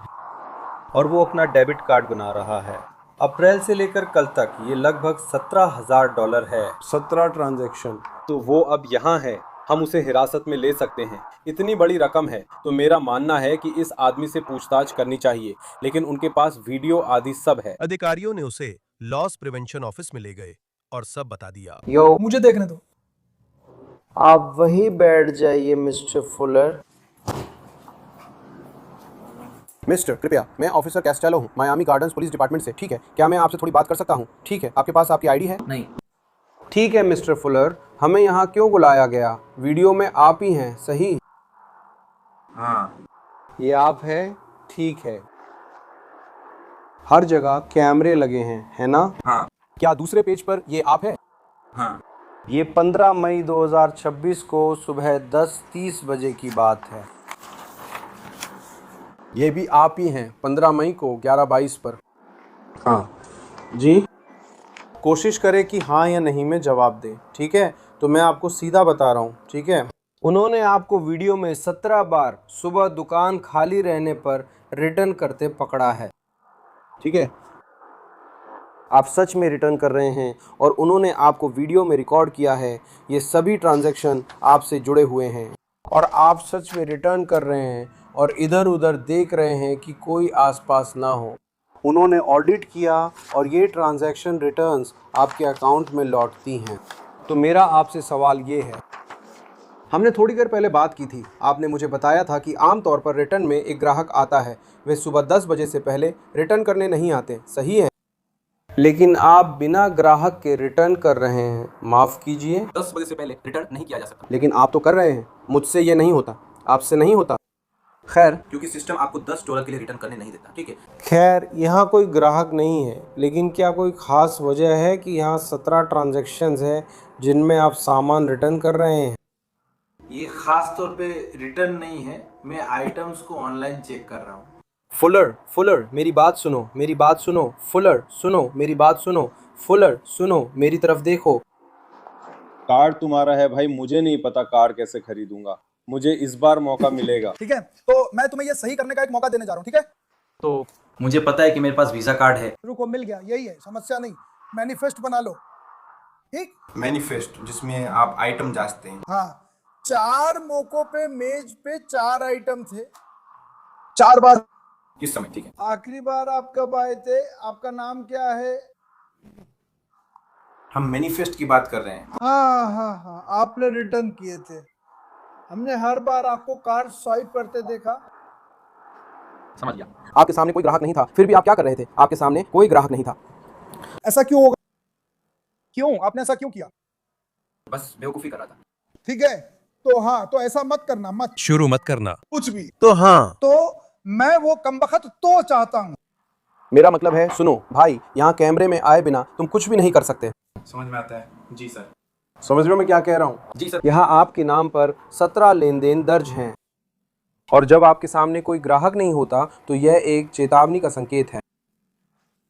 और वो अपना डेबिट कार्ड बना रहा है। अप्रैल से लेकर कल तक ये लगभग $17,000 है। 17 ट्रांजैक्शन। तो वो अब यहाँ है। हम उसे हिरासत में ले सकते हैं। इतनी बड़ी रकम है तो मेरा मानना है कि इस आदमी से पूछताछ करनी चाहिए, लेकिन उनके पास वीडियो आदि सब है। अधिकारियों ने उसे लॉस प्रिवेंशन ऑफिस में ले गए और सब बता दिया। यो, मुझे देखने दो। आप वहीं बैठ जाइए मिस्टर फुलर। मिस्टर, कृपया, मैं ऑफिसर कैस्टेलो हूँ, मायामी गार्डन्स पुलिस डिपार्टमेंट से। ठीक है, क्या मैं आपसे थोड़ी बात कर सकता हूँ? ठीक है, आपके पास आपकी आईडी है? नहीं। ठीक है मिस्टर फुलर, हमें यहाँ क्यों बुलाया गया? वीडियो में आप ही हैं, सही? हाँ। ये आप हैं? ठीक है। हर जगह कैमरे लगे हैं, है ना? हाँ। क्या दूसरे पेज पर ये आप है? हाँ। ये 15 मई 2026 को सुबह 10:30 बजे की बात है। ये भी आप ही हैं, 15 मई को 11:22 पर। हाँ जी। कोशिश करें कि हाँ या नहीं में जवाब दें, ठीक है? तो मैं आपको सीधा बता रहा हूँ, ठीक है? उन्होंने आपको वीडियो में 17 बार सुबह दुकान खाली रहने पर रिटर्न करते पकड़ा है, ठीक है? आप सच में रिटर्न कर रहे हैं और उन्होंने आपको वीडियो में रिकॉर्ड किया है। ये सभी ट्रांजैक्शन आपसे जुड़े हुए हैं और आप सच में रिटर्न कर रहे हैं और इधर उधर देख रहे हैं कि कोई आसपास ना हो। उन्होंने ऑडिट किया और ये ट्रांजैक्शन रिटर्न्स आपके अकाउंट में लौटती हैं। तो मेरा आपसे सवाल ये है, हमने थोड़ी देर पहले बात की थी। आपने मुझे बताया था कि आमतौर पर रिटर्न में एक ग्राहक आता है, वे सुबह 10 बजे से पहले रिटर्न करने नहीं आते, सही है? लेकिन आप बिना ग्राहक के रिटर्न कर रहे हैं। माफ़ कीजिए, 10 बजे से पहले रिटर्न नहीं किया जा सकता। लेकिन आप तो कर रहे हैं। मुझसे ये नहीं होता, आपसे नहीं होता। खैर, क्योंकि सिस्टम आपको $10 के लिए रिटर्न करने नहीं देता, ठीक है? खैर, यहाँ कोई ग्राहक नहीं है, लेकिन क्या कोई ख़ास वजह है कि यहाँ 17 ट्रांजैक्शंस है जिनमें आप सामान रिटर्न कर रहे हैं? ये खास तौर पे रिटर्न नहीं है, मैं आइटम्स को ऑनलाइन चेक कर रहा हूँ। फुलर, मेरी बात सुनो, मेरी बात सुनो। फुलर, सुनो, मेरी बात सुनो। फुलर, सुनो, मेरी तरफ देखो। कार्ड तुम्हारा है भाई, मुझे नहीं पता कार्ड कैसे खरीदूंगा। मुझे इस बार मौका मिलेगा। ठीक है, तो मैं तुम्हें ये सही करने का एक मौका देने जा रहा हूँ, ठीक है? तो मुझे पता है कि मेरे पास वीजा कार्ड है। रुको, मिल गया, यही है, समस्या नहीं। मैनिफेस्ट बना लो, ठीक? मैनिफेस्ट, जिसमें आप आइटम जांचते हैं। हाँ, 4 मौकों पे मेज पे 4 आइटम थे, 4 बार। किस समय? ठीक है। आखिरी बार आप कब आए थे? आपका नाम क्या है? हम मैनिफेस्ट की बात कर रहे हैं। हाँ, आपने रिटर्न किए थे। हमने हर बार आपको कार्ड स्वाइप करते देखा। समझ गया। आपके सामने कोई ग्राहक नहीं था, फिर भी आप क्या कर रहे थे? आपके सामने कोई ग्राहक नहीं था। ऐसा क्यों होगा? क्यों? आपने ऐसा क्यों किया? बस बेवकूफ़ी कर रहा था। ठीक है, तो हाँ, तो ऐसा मत करना, मत शुरू मत करना कुछ भी। तो हाँ, तो मैं वो कमबख्त तो चाहता हूँ। मेरा मतलब है, सुनो भाई, यहाँ कैमरे में आए बिना तुम कुछ भी नहीं कर सकते। समझ में आता है जी सर। समझ रहे हो मैं क्या कह रहा हूँ? जी सर। यहाँ आपके नाम पर 17 लेन देन दर्ज हैं और जब आपके सामने कोई ग्राहक नहीं होता तो यह एक चेतावनी का संकेत है।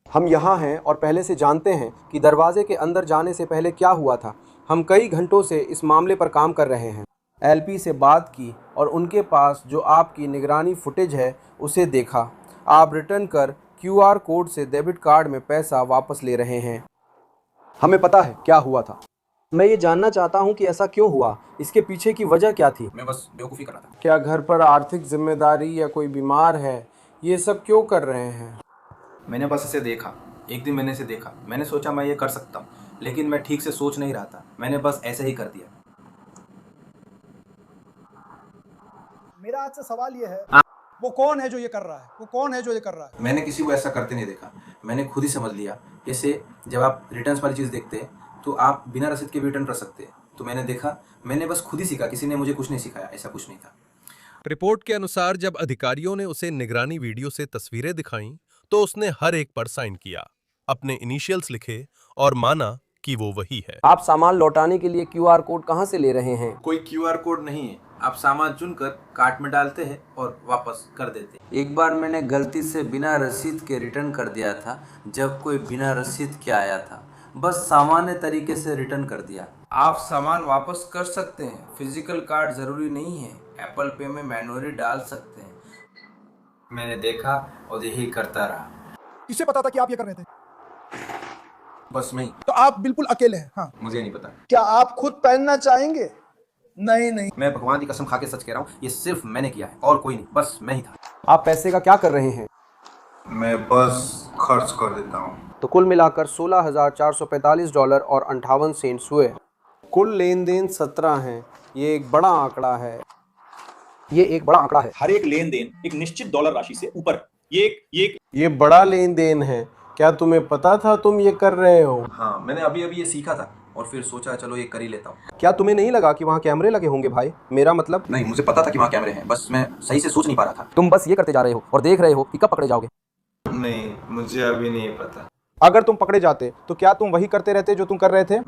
हम यहाँ हैं और पहले से जानते हैं कि दरवाजे के अंदर जाने से पहले क्या हुआ था। हम कई घंटों से इस मामले पर काम कर रहे हैं। एलपी से बात की और उनके पास जो आपकी निगरानी फुटेज है उसे देखा। आप रिटर्न कर क्यूआर कोड से डेबिट कार्ड में पैसा वापस ले रहे हैं। हमें पता है क्या हुआ था। मैं ये जानना चाहता हूँ कि ऐसा क्यों हुआ, इसके पीछे की वजह क्या थी। मैं बस बेवकूफ़ी कर रहा था। क्या घर पर आर्थिक जिम्मेदारी या कोई बीमार है, ये सब क्यों कर रहे हैं? मैंने बस इसे देखा, एक दिन मैंने इसे देखा, मैंने सोचा मैं ये कर सकता हूँ, लेकिन मैं ठीक से सोच नहीं रहा था, मैंने बस ऐसे ही कर दिया। मेरा आज से सवाल ये है, वो कौन है जो ये कर रहा है? वो कौन है जो ये कर रहा है? मैंने किसी को ऐसा करते नहीं देखा, मैंने खुद ही समझ लिया। जैसे जब आप रिटर्न्स वाली चीज़ देखते हैं तो आप बिना रसीद के भी रिटर्न कर सकते हैं। तो मैंने देखा, मैंने बस खुद ही सीखा, किसी ने मुझे कुछ नहीं सिखाया, ऐसा कुछ नहीं था। रिपोर्ट के अनुसार जब अधिकारियों ने उसे निगरानी वीडियो से तस्वीरें दिखाईं, तो उसने हर एक पर साइन किया, अपने इनिशियल्स लिखे और माना कि वो वही है। आप सामान लौटाने के लिए क्यूआर कोड कहाँ से ले रहे हैं? कोई क्यूआर कोड नहीं है, आप सामान चुनकर कार्ट में डालते हैं और वापस कर देते हैं। एक बार मैंने गलती से बिना रसीद के रिटर्न कर दिया था, जब कोई बिना रसीद के आया था, बस सामान्य तरीके से रिटर्न कर दिया। आप सामान वापस कर सकते हैं, फिजिकल कार्ड जरूरी नहीं है, एप्पल पे में मैनुअली डाल सकते हैं। मैंने देखा और यही करता रहा। किसे पता था कि आप ये कर रहे थे? बस नहीं। तो आप बिल्कुल अकेले हैं? हाँ। मुझे नहीं पता। क्या आप खुद पहनना चाहेंगे? नहीं। मैं भगवान की कसम खा के सच कह रहा हूँ, ये सिर्फ मैंने किया है और कोई नहीं, बस मैं ही था। आप पैसे का क्या कर रहे हैं? मैं बस खर्च कर देता हूँ। तो कुल मिलाकर $16,445 और 58 सेंट्स हुए। कुल लेन देन 17 हैं। ये एक बड़ा आंकड़ा है। ये एक बड़ा आंकड़ा है। हर एक लेन देन एक निश्चित डॉलर राशि से ऊपर। ये बड़ा लेन देन है। क्या तुम्हें पता था तुम ये कर रहे हो? हाँ, मैंने अभी ये सीखा था और फिर सोचा चलो ये कर ही लेता हूँ। क्या तुम्हें नहीं लगा कि वहाँ कैमरे लगे होंगे भाई? मेरा मतलब नहीं, मुझे पता था कि वहाँ कैमरे हैं, बस मैं सही से सोच नहीं पा रहा था। तुम बस ये करते जा रहे हो और देख रहे हो कि कब पकड़े जाओगे। नहीं, मुझे अभी नहीं पता। अगर तुम पकड़े जाते तो क्या तुम वही करते रहते जो तुम कर रहे थे?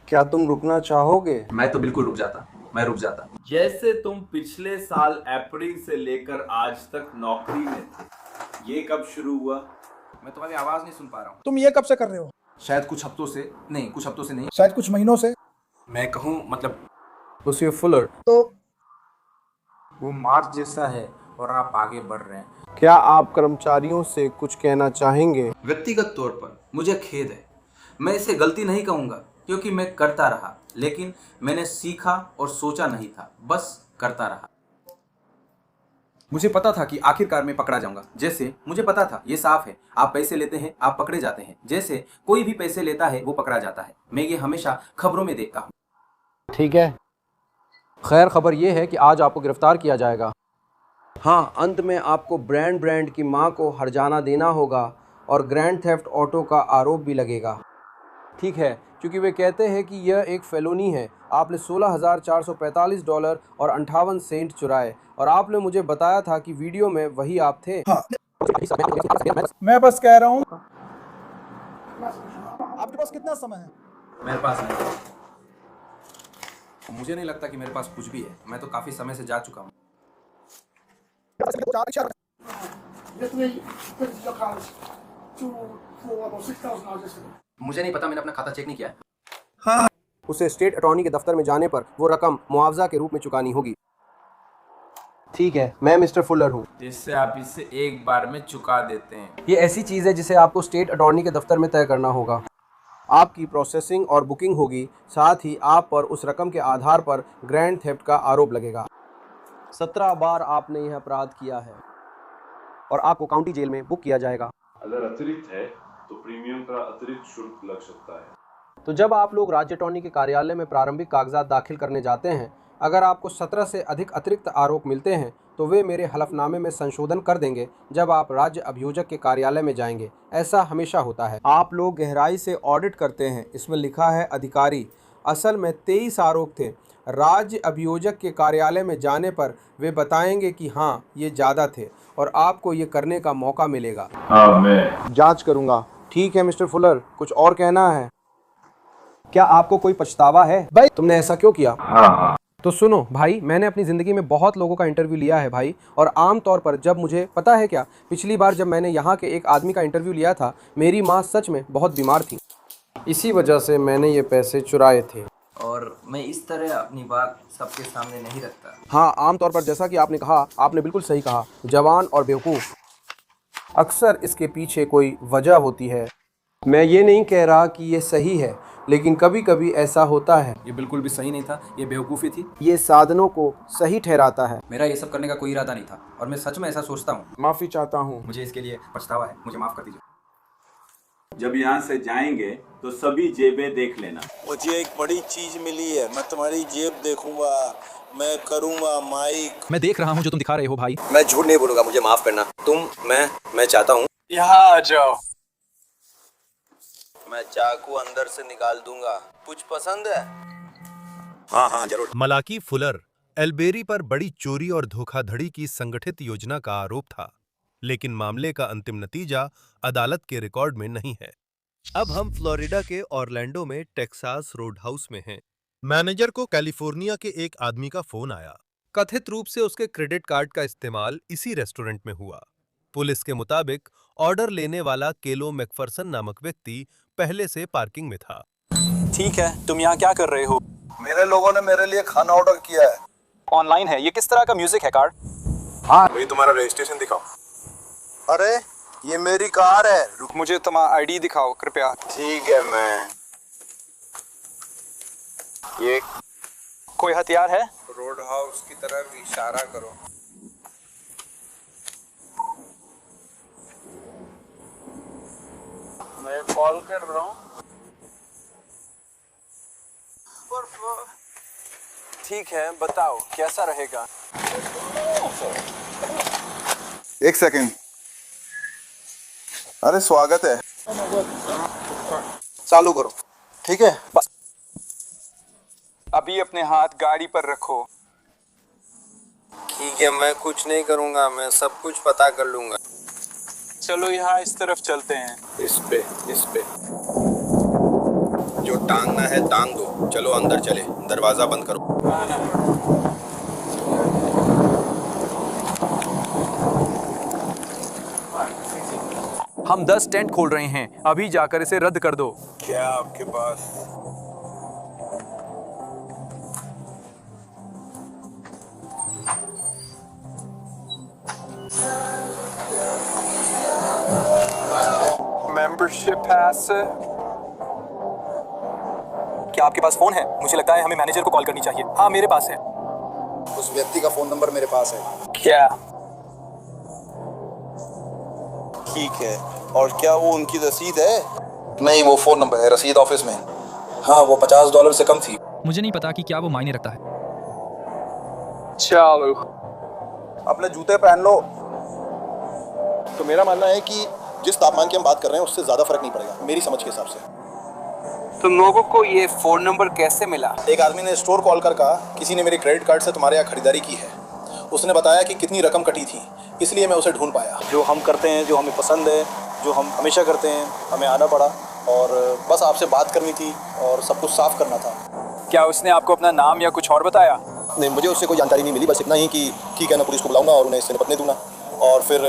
क्या तुम रुकना चाहोगे? मैं तो बिल्कुल रुक जाता, मैं रुक जाता। जैसे तुम पिछले साल अप्रैल से लेकर आज तक नौकरी में थे, ये कब शुरू हुआ? मैं तुम्हारी आवाज नहीं सुन पा रहा हूँ। तुम ये कब से कर रहे हो? शायद कुछ हफ्तों से नहीं। शायद कुछ महीनों से। मैं कहूँ मतलब मिस्टर फुलर, तो वो मार्च जैसा है और आप आगे बढ़ रहे हैं। क्या आप कर्मचारियों से कुछ कहना चाहेंगे? व्यक्तिगत तौर पर मुझे खेद है, मैं इसे गलती नहीं कहूँगा क्योंकि मैं करता रहा, लेकिन मैंने सीखा और सोचा नहीं था, बस करता रहा। मुझे पता था कि आखिरकार मैं पकड़ा जाऊंगा। जैसे मुझे पता था, ये साफ है, आप पैसे लेते हैं, आप पकड़े जाते हैं। जैसे कोई भी पैसे लेता है वो पकड़ा जाता है। मैं ये हमेशा खबरों में देखता हूँ। ठीक है। खैर खबर ये है कि आज आपको गिरफ्तार किया जाएगा। हाँ, अंत में आपको ब्रांड की मां को हर्जाना देना होगा और ग्रैंड थेफ्ट ऑटो का आरोप भी लगेगा। ठीक है, क्योंकि वे कहते हैं कि यह एक फेलोनी है। आपने $16,445 और 58 सेंट चुराए और आपने मुझे बताया था कि वीडियो में वही आप थे। हाँ। मैं बस कह रहा हूँ, आपके पास कितना समय है? मेरे पास नहीं। मुझे नहीं लगता कि मेरे पास कुछ भी है, मैं तो काफी समय से जा चुका हूँ। मुझे नहीं पता, मैंने अपना खाता चेक नहीं किया है। हाँ। उसे स्टेट अटॉर्नी के दफ्तर में जाने पर वो रकम मुआवजा के रूप में चुकानी होगी। ठीक है, मैं मिस्टर फुलर हूँ। जिससे आप इसे एक बार में चुका देते हैं। ये ऐसी चीज़ है जिसे आपको स्टेट अटॉर्नी के दफ्तर में तय करना होगा। आपकी प्रोसेसिंग और बुकिंग होगी, साथ ही आप पर उस रकम के आधार पर ग्रैंड थेफ्ट का आरोप लगेगा। 17 बार आपने यह अपराध किया है और आपको काउंटी जेल में बुक किया जाएगा। अगर अतिरिक्त है तो प्रीमियम का अतिरिक्त शुल्क लग सकता है। तो जब आप लोग राज्य अटॉर्नी के कार्यालय में प्रारंभिक कागजात दाखिल करने जाते हैं, अगर आपको 17 से अधिक अतिरिक्त आरोप मिलते हैं तो वे मेरे हलफनामे में संशोधन कर देंगे जब आप राज्य अभियोजक के कार्यालय में जाएंगे। ऐसा हमेशा होता है। आप लोग गहराई से ऑडिट करते हैं। इसमें लिखा है अधिकारी। असल में 23 आरोप थे। राज्य अभियोजक के कार्यालय में जाने पर वे बताएंगे कि हाँ, ये ज़्यादा थे और आपको ये करने का मौका मिलेगा। हाँ, मैं जांच करूंगा। ठीक है मिस्टर फुलर, कुछ और कहना है? क्या आपको कोई पछतावा है भाई, तुमने ऐसा क्यों किया? हाँ। तो सुनो भाई, मैंने अपनी ज़िंदगी में बहुत लोगों का इंटरव्यू लिया है भाई, और आम तौर पर जब मुझे पता है क्या, पिछली बार जब मैंने यहाँ के एक आदमी का इंटरव्यू लिया था, मेरी माँ सच में बहुत बीमार थी। इसी वजह से मैंने ये पैसे चुराए थे। और मैं इस तरह अपनी बात सबके सामने नहीं रखता। हाँ, आम तौर पर जैसा कि आपने कहा, आपने बिल्कुल सही कहा, जवान और बेवकूफ़। अक्सर इसके पीछे कोई वजह होती है। मैं ये नहीं कह रहा कि ये सही है, लेकिन कभी कभी ऐसा होता है। ये बिल्कुल भी सही नहीं था, ये बेवकूफ़ी थी। ये साधनों को सही ठहराता है। मेरा ये सब करने का कोई इरादा नहीं था और मैं सच में ऐसा सोचता हूँ। माफ़ी चाहता हूँ। मुझे इसके लिए पछतावा है, मुझे माफ़ कर दीजिए। जब यहाँ से जाएंगे तो सभी जेबें देख लेना। मुझे एक बड़ी चीज मिली है, मैं तुम्हारी जेब देखूंगा, मैं करूंगा माइक। मैं देख रहा हूँ जो तुम दिखा रहे हो भाई। मैं झूठ नहीं बोलूंगा, मुझे माफ करना। मैं चाहता हूँ। यहाँ आ जाओ। मैं चाकू अंदर से निकाल दूंगा। कुछ पसंद है? हाँ जरूर। मलाकी फुलर एल्बेरी पर बड़ी चोरी और धोखाधड़ी की संगठित योजना का आरोप था, लेकिन मामले का अंतिम नतीजा अदालत के रिकॉर्ड में नहीं है। अब हम फ्लोरिडा के ऑरलैंडो में टेक्सास रोड हाउस में हैं। मैनेजर को कैलिफोर्निया के एक आदमी का फोन आया। कथित रूप से उसके क्रेडिट कार्ड का इस्तेमाल इसी रेस्टोरेंट में हुआ। पुलिस के मुताबिक ऑर्डर लेने वाला केलो मैकफरसन नामक व्यक्ति पहले से पार्किंग में था। ठीक है, तुम यहाँ क्या कर रहे हो? मेरे लोगों ने मेरे लिए खाना ऑर्डर किया है। ऑनलाइन है। ये किस तरह का म्यूजिक है कार्ड? हाँ, वही तुम्हारा रजिस्ट्रेशन दिखाओ। अरे ये मेरी कार है। मुझे तुम्हारा आईडी दिखाओ कृपया। ठीक है, मैं ये कोई हथियार है? रोड हाउस की तरफ इशारा करो। मैं कॉल कर रहा हूँ। ठीक है, बताओ कैसा रहेगा? एक सेकंड। अरे स्वागत है। चालू करो। ठीक है, बस अभी अपने हाथ गाड़ी पर रखो। ठीक है, मैं कुछ नहीं करूंगा, मैं सब कुछ पता कर लूंगा। चलो यहाँ इस तरफ चलते हैं। इस पे जो टांगना है टांग दो। चलो अंदर चले, दरवाजा बंद करो। हम 10 टेंट खोल रहे हैं, अभी जाकर इसे रद्द कर दो। क्या आपके पास? मेंबरशिप पास। क्या आपके पास फोन है? मुझे लगता है हमें मैनेजर को कॉल करनी चाहिए। हाँ, मेरे पास है। उस व्यक्ति का फोन नंबर मेरे पास है। क्या? ठीक है, और क्या वो उनकी रसीद है? नहीं, वो फोन नंबर है, रसीद ऑफिस में। हाँ, वो $50 से कम थी। मुझे नहीं पता कि क्या वो मायने रखता है। चलो अपने जूते पहन लो। तो मेरा मानना है कि जिस तापमान की हम बात कर रहे हैं उससे ज्यादा फर्क नहीं पड़ेगा मेरी समझ के हिसाब से। तुम लोगों को ये फोन नंबर कैसे मिला? एक आदमी ने स्टोर कॉल कर कहा किसी ने मेरे क्रेडिट कार्ड से तुम्हारे यहाँ खरीदारी की है। उसने बताया कि कितनी रकम कटी थी, इसलिए मैं उसे ढूंढ पाया। जो हम करते हैं, जो हमें पसंद है, जो हम हमेशा करते हैं, हमें आना पड़ा और बस आपसे बात करनी थी और सब कुछ साफ करना था। क्या उसने आपको अपना नाम या कुछ और बताया? नहीं, मुझे उससे कोई जानकारी नहीं मिली, बस इतना ही कि ठीक है, मैं पुलिस को बुलाऊंगा और उन्हें इससे निपटने दूंगा। और फिर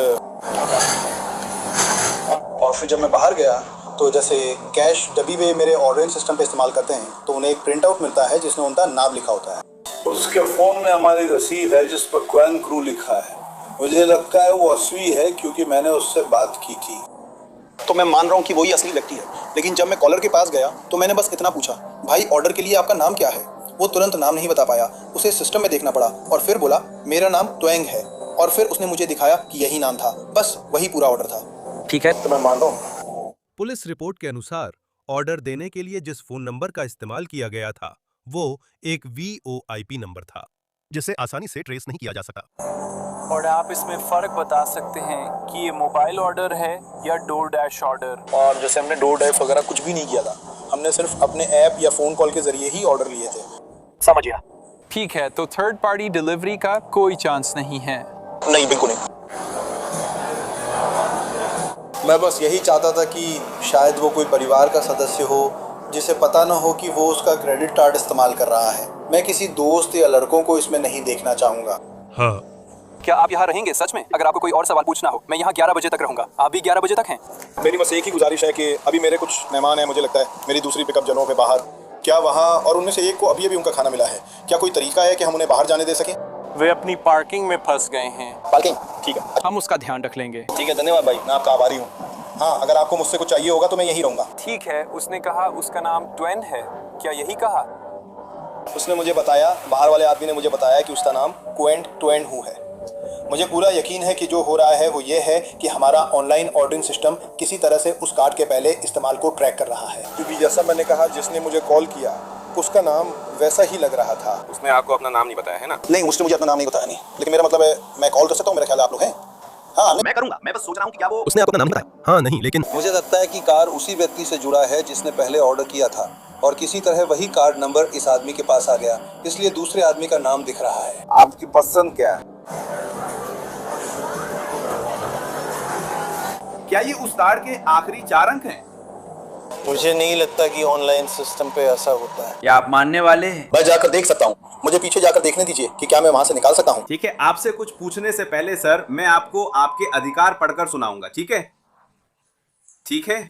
जब मैं बाहर गया तो जैसे कैश डब्बी में मेरे ऑर्डरिंग सिस्टम पे इस्तेमाल करते हैं तो उन्हें एक प्रिंट आउट मिलता है जिसमें उनका नाम लिखा होता है। उसके फोन में हमारी रसीद है जिस पर क्वेन क्रू लिखा है। मुझे लगता है वो असली है क्योंकि मैंने उससे बात की थी। तो मैं मान रहा हूँ कि वही असली व्यक्ति है, लेकिन जब मैं कॉलर के पास गया तो मैंने बस इतना पूछा, भाई ऑर्डर के लिए आपका नाम क्या है? वो तुरंत नाम नहीं बता पाया, उसे सिस्टम में देखना पड़ा और फिर बोला मेरा नाम त्वेंग है और फिर उसने मुझे दिखाया कि यही नाम था। बस वही पूरा ऑर्डर था। ठीक है, तो मैं मान रहा हूँ। पुलिस रिपोर्ट के अनुसार ऑर्डर देने के लिए जिस फोन नंबर का इस्तेमाल किया गया था वो एक VoIP नंबर था जिसे आसानी से ट्रेस नहीं किया जा सका। और आप इसमें फर्क बता सकते हैं कि ये मोबाइल ऑर्डर है या डोर डैश ऑर्डर? और जैसे हमने डोर डैश वगैरह कुछ भी नहीं किया था, हमने सिर्फ अपने ऐप या फोन कॉल के जरिए ही ऑर्डर लिए थे। समझ गया। ठीक है, तो थर्ड पार्टी डिलीवरी का कोई चांस नहीं है? नहीं, बिल्कुल नहीं। मैं बस यही चाहता था कि शायद वो कोई परिवार का सदस्य हो जिसे पता न हो कि वो उसका क्रेडिट कार्ड इस्तेमाल कर रहा है। मैं किसी दोस्त या लड़कों को इसमें नहीं देखना चाहूँगा। हाँ। क्या आप यहाँ रहेंगे सच में? अगर आपको कोई और सवाल पूछना हो, मैं यहाँ 11 बजे तक रहूँगा। आप भी 11 बजे तक हैं? मेरी बस एक ही गुजारिश है कि अभी मेरे कुछ मेहमान हैं, मुझे लगता है मेरी दूसरी पिकअप जनों पे बाहर। क्या वहाँ और उनमें से एक को अभी अभी उनका खाना मिला है, क्या कोई तरीका है कि हम उन्हें बाहर जाने दे सकें? वे अपनी पार्किंग में फंस गए हैं। पार्किंग, ठीक है। हम उसका ध्यान रख लेंगे। ठीक है, धन्यवाद भाई, मैं आपका आभारी हूँ। हाँ, अगर आपको मुझसे कुछ चाहिए होगा तो मैं यहीं रहूँगा। ठीक है, उसने कहा उसका नाम ट्वेन है, क्या यही कहा? उसने मुझे बताया, बाहर वाले आदमी ने मुझे बताया कि उसका नाम क्वेंट ट्वेन हू है। मुझे पूरा यकीन है कि जो हो रहा है वो ये है कि हमारा ऑनलाइन ऑर्डरिंग सिस्टम किसी तरह से उस कार्ड के पहले इस्तेमाल को ट्रैक कर रहा है, क्योंकि जैसा मैंने कहा, जिसने मुझे कॉल किया उसका नाम वैसा ही लग रहा था। उसने आपको अपना नाम नहीं बताया है ना? नहीं, उसने मुझे अपना नाम नहीं बताया। नहीं, लेकिन मेरा मतलब है मैं कॉल कर सकता हूँ, मेरा ख्याल है आप लोग हैं। हाँ, मैं करूंगा। मैं बस सोच रहा हूँ कि क्या वो उसने आपका नाम बताया? हाँ नहीं, लेकिन मुझे लगता है कि कार उसी व्यक्ति से जुड़ा है जिसने पहले ऑर्डर किया था, और किसी तरह वही कार्ड नंबर इस आदमी के पास आ गया, इसलिए दूसरे आदमी का नाम दिख रहा है। आपकी पसंद क्या है? क्या ये उस कार्ड के आखिरी 4 अंक हैं? मुझे नहीं लगता कि ऑनलाइन सिस्टम पे ऐसा होता है। क्या आप मानने वाले हैं? मैं जाकर देख सकता हूँ, मुझे पीछे जाकर देखने दीजिए कि क्या मैं वहाँ से निकाल सकता हूँ। ठीक है, आपसे कुछ पूछने से पहले सर, मैं आपको आपके अधिकार पढ़कर सुनाऊंगा, ठीक है? ठीक है?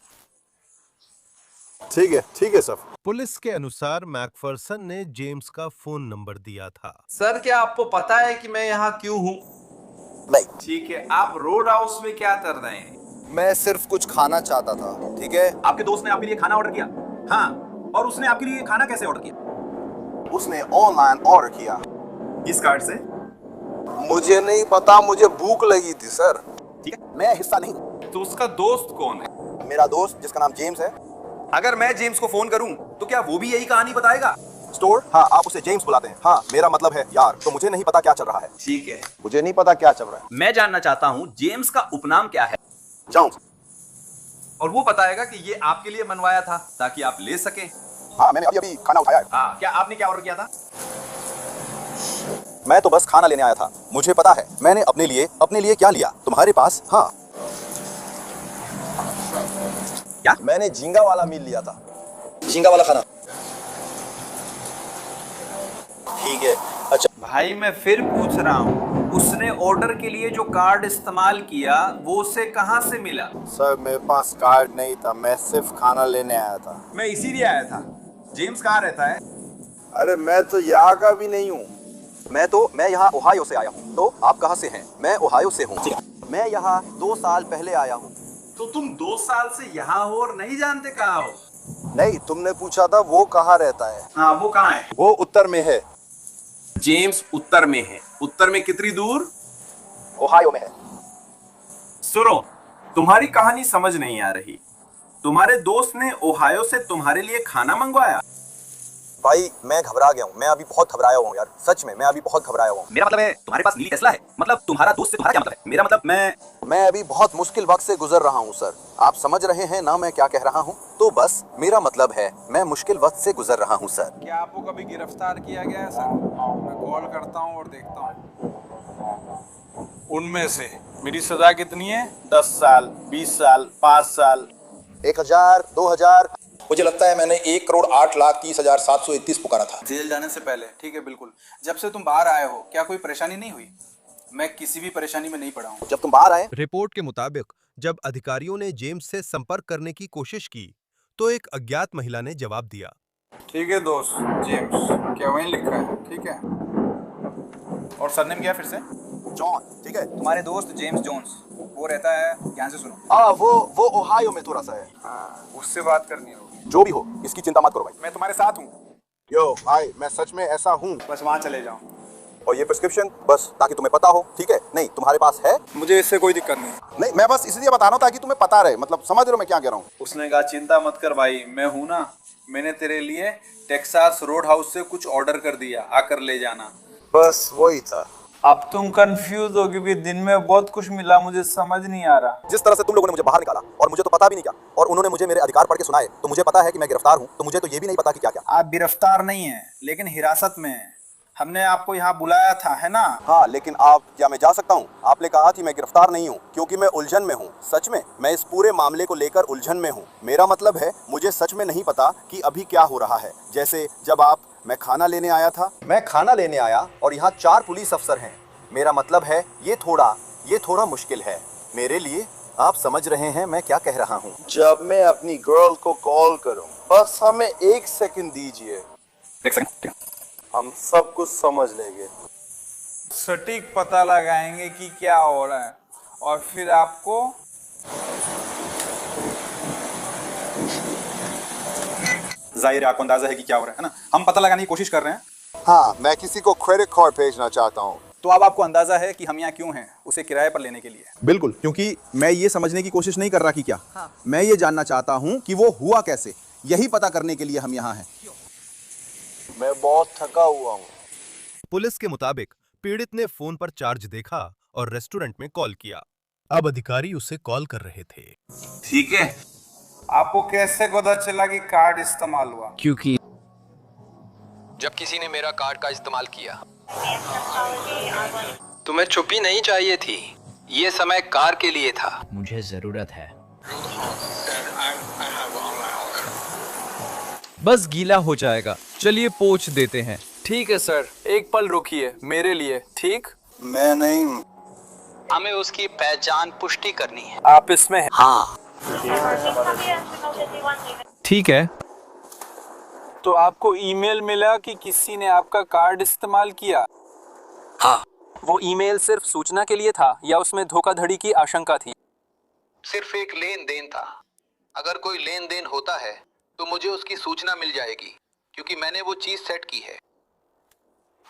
ठीक है सर। पुलिस के अनुसार मैकफरसन ने जेम्स का फोन नंबर दिया था। सर, क्या आपको पता है कि मैं यहाँ क्यों हूँ? नहीं। ठीक है, आप रोड हाउस में क्या कर रहे हैं? मैं सिर्फ कुछ खाना चाहता था, ठीक है। आपके दोस्त ने आपके लिए खाना ऑर्डर किया? हाँ, और उसने आपके लिए खाना कैसे ऑर्डर किया? उसने ऑनलाइन ऑर्डर किया। इस कार्ड से? मुझे नहीं पता, मुझे भूख लगी थी सर। ठीक है, मैं हिस्सा नहीं। तो उसका दोस्त कौन है? मेरा दोस्त जिसका नाम जेम्स है। अगर मैं जेम्स को फोन करूं तो क्या वो भी यही कहानी बताएगा? स्टोर? हाँ, आप उसे जेम्स बुलाते हैं। हाँ, मेरा मतलब है यार, तो मुझे नहीं पता क्या चल रहा है। ठीक है, मुझे नहीं पता क्या चल रहा है। मैं जानना चाहता हूं जेम्स का उपनाम क्या है? जॉन्स। और वो बताएगा कि ये आपके लिए मनवाया था ताकि आप ले सकें। हाँ, मैंने अभी खाना उठाया है। हाँ, क्या आपने क्या ऑर्डर किया था? मैं तो बस खाना लेने आया था। मुझे पता है मैंने अपने लिए क्या लिया। तुम्हारे पास? हाँ। क्या? मैंने झींगा वाला मील लिया था, झींगा वाला खाना। ठीक है, अच्छा भाई, मैं फिर पूछ रहा हूँ, उसने ऑर्डर के लिए जो कार्ड इस्तेमाल किया वो उसे कहाँ से मिला? सर, मेरे पास कार्ड नहीं था, मैं सिर्फ खाना लेने आया था। मैं इसीलिए आया था। जेम्स कहाँ रहता है? अरे मैं तो यहाँ का भी नहीं हूँ। मैं यहाँ ओहायो से आया हूँ। तो आप कहाँ से हैं? मैं ओहायो से हूँ। मैं यहाँ 2 साल पहले आया हूँ। तो तुम 2 साल से यहाँ हो और नहीं जानते कहाँ हो? नहीं, तुमने पूछा था वो कहाँ रहता है। हाँ, वो कहाँ है? वो उत्तर में है। जेम्स उत्तर में है। उत्तर में कितनी दूर? ओहायो में है। सुनो, तुम्हारी कहानी समझ नहीं आ रही। तुम्हारे दोस्त ने ओहायो से तुम्हारे लिए खाना मंगवाया? भाई, मैं घबरा गया हूँ। मैं अभी बहुत घबराया हुआ हूँ यार, सच में मैं अभी बहुत घबराया हुआ हूँ। मेरा मतलब है तुम्हारे पास नीली टेस्ला है। मतलब तुम्हारा दोस्त से तुम्हारा क्या मतलब है? मेरा मतलब मैं अभी बहुत मुश्किल वक्त से गुजर रहा हूँ सर। आप समझ रहे हैं ना मैं क्या कह रहा हूँ? तो बस मेरा मतलब है मैं मुश्किल वक्त से गुजर रहा हूँ सर। क्या आपको कभी गिरफ्तार किया गया है सर? मैं कॉल करता हूँ और देखता हूँ। उनमें से मेरी सजा कितनी है? 10 साल, 20 साल, 5 साल, 1000, 2000। मुझे लगता है मैंने 1,08,30,731 पुकारा था। जेल जाने से पहले। ठीक है, बिल्कुल। जब से तुम बाहर आए हो क्या कोई परेशानी नहीं हुई? मैं किसी भी परेशानी में नहीं पड़ा हूँ। जब तुम बाहर आए? रिपोर्ट के मुताबिक जब अधिकारियों ने जेम्स से संपर्क करने की कोशिश की तो एक अज्ञात महिला ने जवाब दिया। ठीक है दोस्त, जेम्स क्या वहीं लिखा है? ठीक है। और सरनेम क्या है फिर से? जॉन। ठीक है। तुम्हारे दोस्त जेम्स जोन्स, वो रहता है, ध्यान से सुनो। वो ओहायो में थोड़ा सा है। उससे बात करनी होगी। जो भी हो, इसकी चिंता मत करो भाई। मैं तुम्हारे साथ हूँ। यो भाई, मैं सच में ऐसा हूँ। बस वहाँ चले जाओ। और ये प्रिस्क्रिप्शन बस ताकि तुम्हें पता हो, ठीक है? नहीं, तुम्हारे पास है? मुझे इससे कोई दिक्कत नहीं। नहीं, मैं बस इसलिए बता रहा हूँ ताकि तुम्हें पता रहे। मतलब समझ रहे हो मैं क्या कह रहा हूँ? उसने कहा चिंता मत कर भाई, मैं हूँ ना। मैंने तेरे लिए टेक्सास रोड हाउस से कुछ ऑर्डर कर दिया, आकर ले जाना। बस वही था। अब तुम कंफ्यूज हो क्योंकि दिन में बहुत कुछ मिला, मुझे समझ नहीं आ रहा। जिस तरह से तुम लोगों ने मुझे बाहर निकाला और मुझे तो पता भी नहीं क्या, और उन्होंने मुझे मेरे अधिकार पढ़ के सुनाए, तो मुझे पता है कि मैं गिरफ्तार हूँ, तो मुझे तो ये भी नहीं पता कि क्या क्या। आप गिरफ्तार नहीं हैं, लेकिन हिरासत में हैं। हमने आपको यहाँ बुलाया था, है ना? हाँ, लेकिन क्या मैं जा सकता हूँ? आपने कहा कि मैं गिरफ्तार नहीं हूँ क्योंकि मैं उलझन में हूँ। सच में मैं इस पूरे मामले को लेकर उलझन में हूँ। मेरा मतलब है मुझे सच में नहीं पता कि अभी क्या हो रहा है। जैसे जब मैं खाना लेने आया था, मैं खाना लेने आया और यहाँ 4 पुलिस अफसर हैं। मेरा मतलब है ये थोड़ा मुश्किल है मेरे लिए। आप समझ रहे हैं मैं क्या कह रहा हूँ? जब मैं अपनी गर्ल को कॉल करूँ, बस हमें 1 सेकंड दीजिए। 1 सेकंड, हम सब कुछ समझ लेंगे। सटीक पता लगाएंगे कि क्या हो रहा है और फिर आपको जाहिर है आपको अंदाजा है कि क्या हो रहा है ना। हम पता लगाने की कोशिश कर रहे हैं। हाँ, मैं किसी को क्रेडिट कार्ड भेजना चाहता हूँ। तो अब आपको अंदाजा है कि हम यहाँ क्यों हैं, उसे किराए पर लेने के लिए। बिल्कुल, क्योंकि मैं ये समझने की कोशिश नहीं कर रहा कि क्या, मैं ये जानना चाहता हूँ कि वो हुआ कैसे। यही पता करने के लिए हम यहाँ हैं। मैं बहुत थका हुआ हूँ। पुलिस के मुताबिक पीड़ित ने फोन पर चार्ज देखा और रेस्टोरेंट में कॉल किया। अब अधिकारी उसे कॉल कर रहे थे। ठीक है, आपको कैसे पता चला कि कार्ड इस्तेमाल हुआ? क्योंकि जब किसी ने मेरा कार्ड का इस्तेमाल किया। तुम्हें छुट्टी नहीं चाहिए थी, ये समय कार के लिए था। मुझे जरूरत है। बस गीला हो जाएगा, चलिए पोंछ देते हैं। ठीक है सर, एक पल रुकिए मेरे लिए। ठीक, मैं नहीं। हमें उसकी पहचान पुष्टि करनी है। आप इसमें हैं? हाँ। ठीक है। तो आपको ईमेल मिला कि किसी ने आपका कार्ड इस्तेमाल किया? हाँ। वो ईमेल सिर्फ सूचना के लिए था या उसमें धोखाधड़ी की आशंका थी? सिर्फ एक लेन देन था। अगर कोई लेन देन होता है तो मुझे उसकी सूचना मिल जाएगी, क्योंकि मैंने वो चीज सेट की है।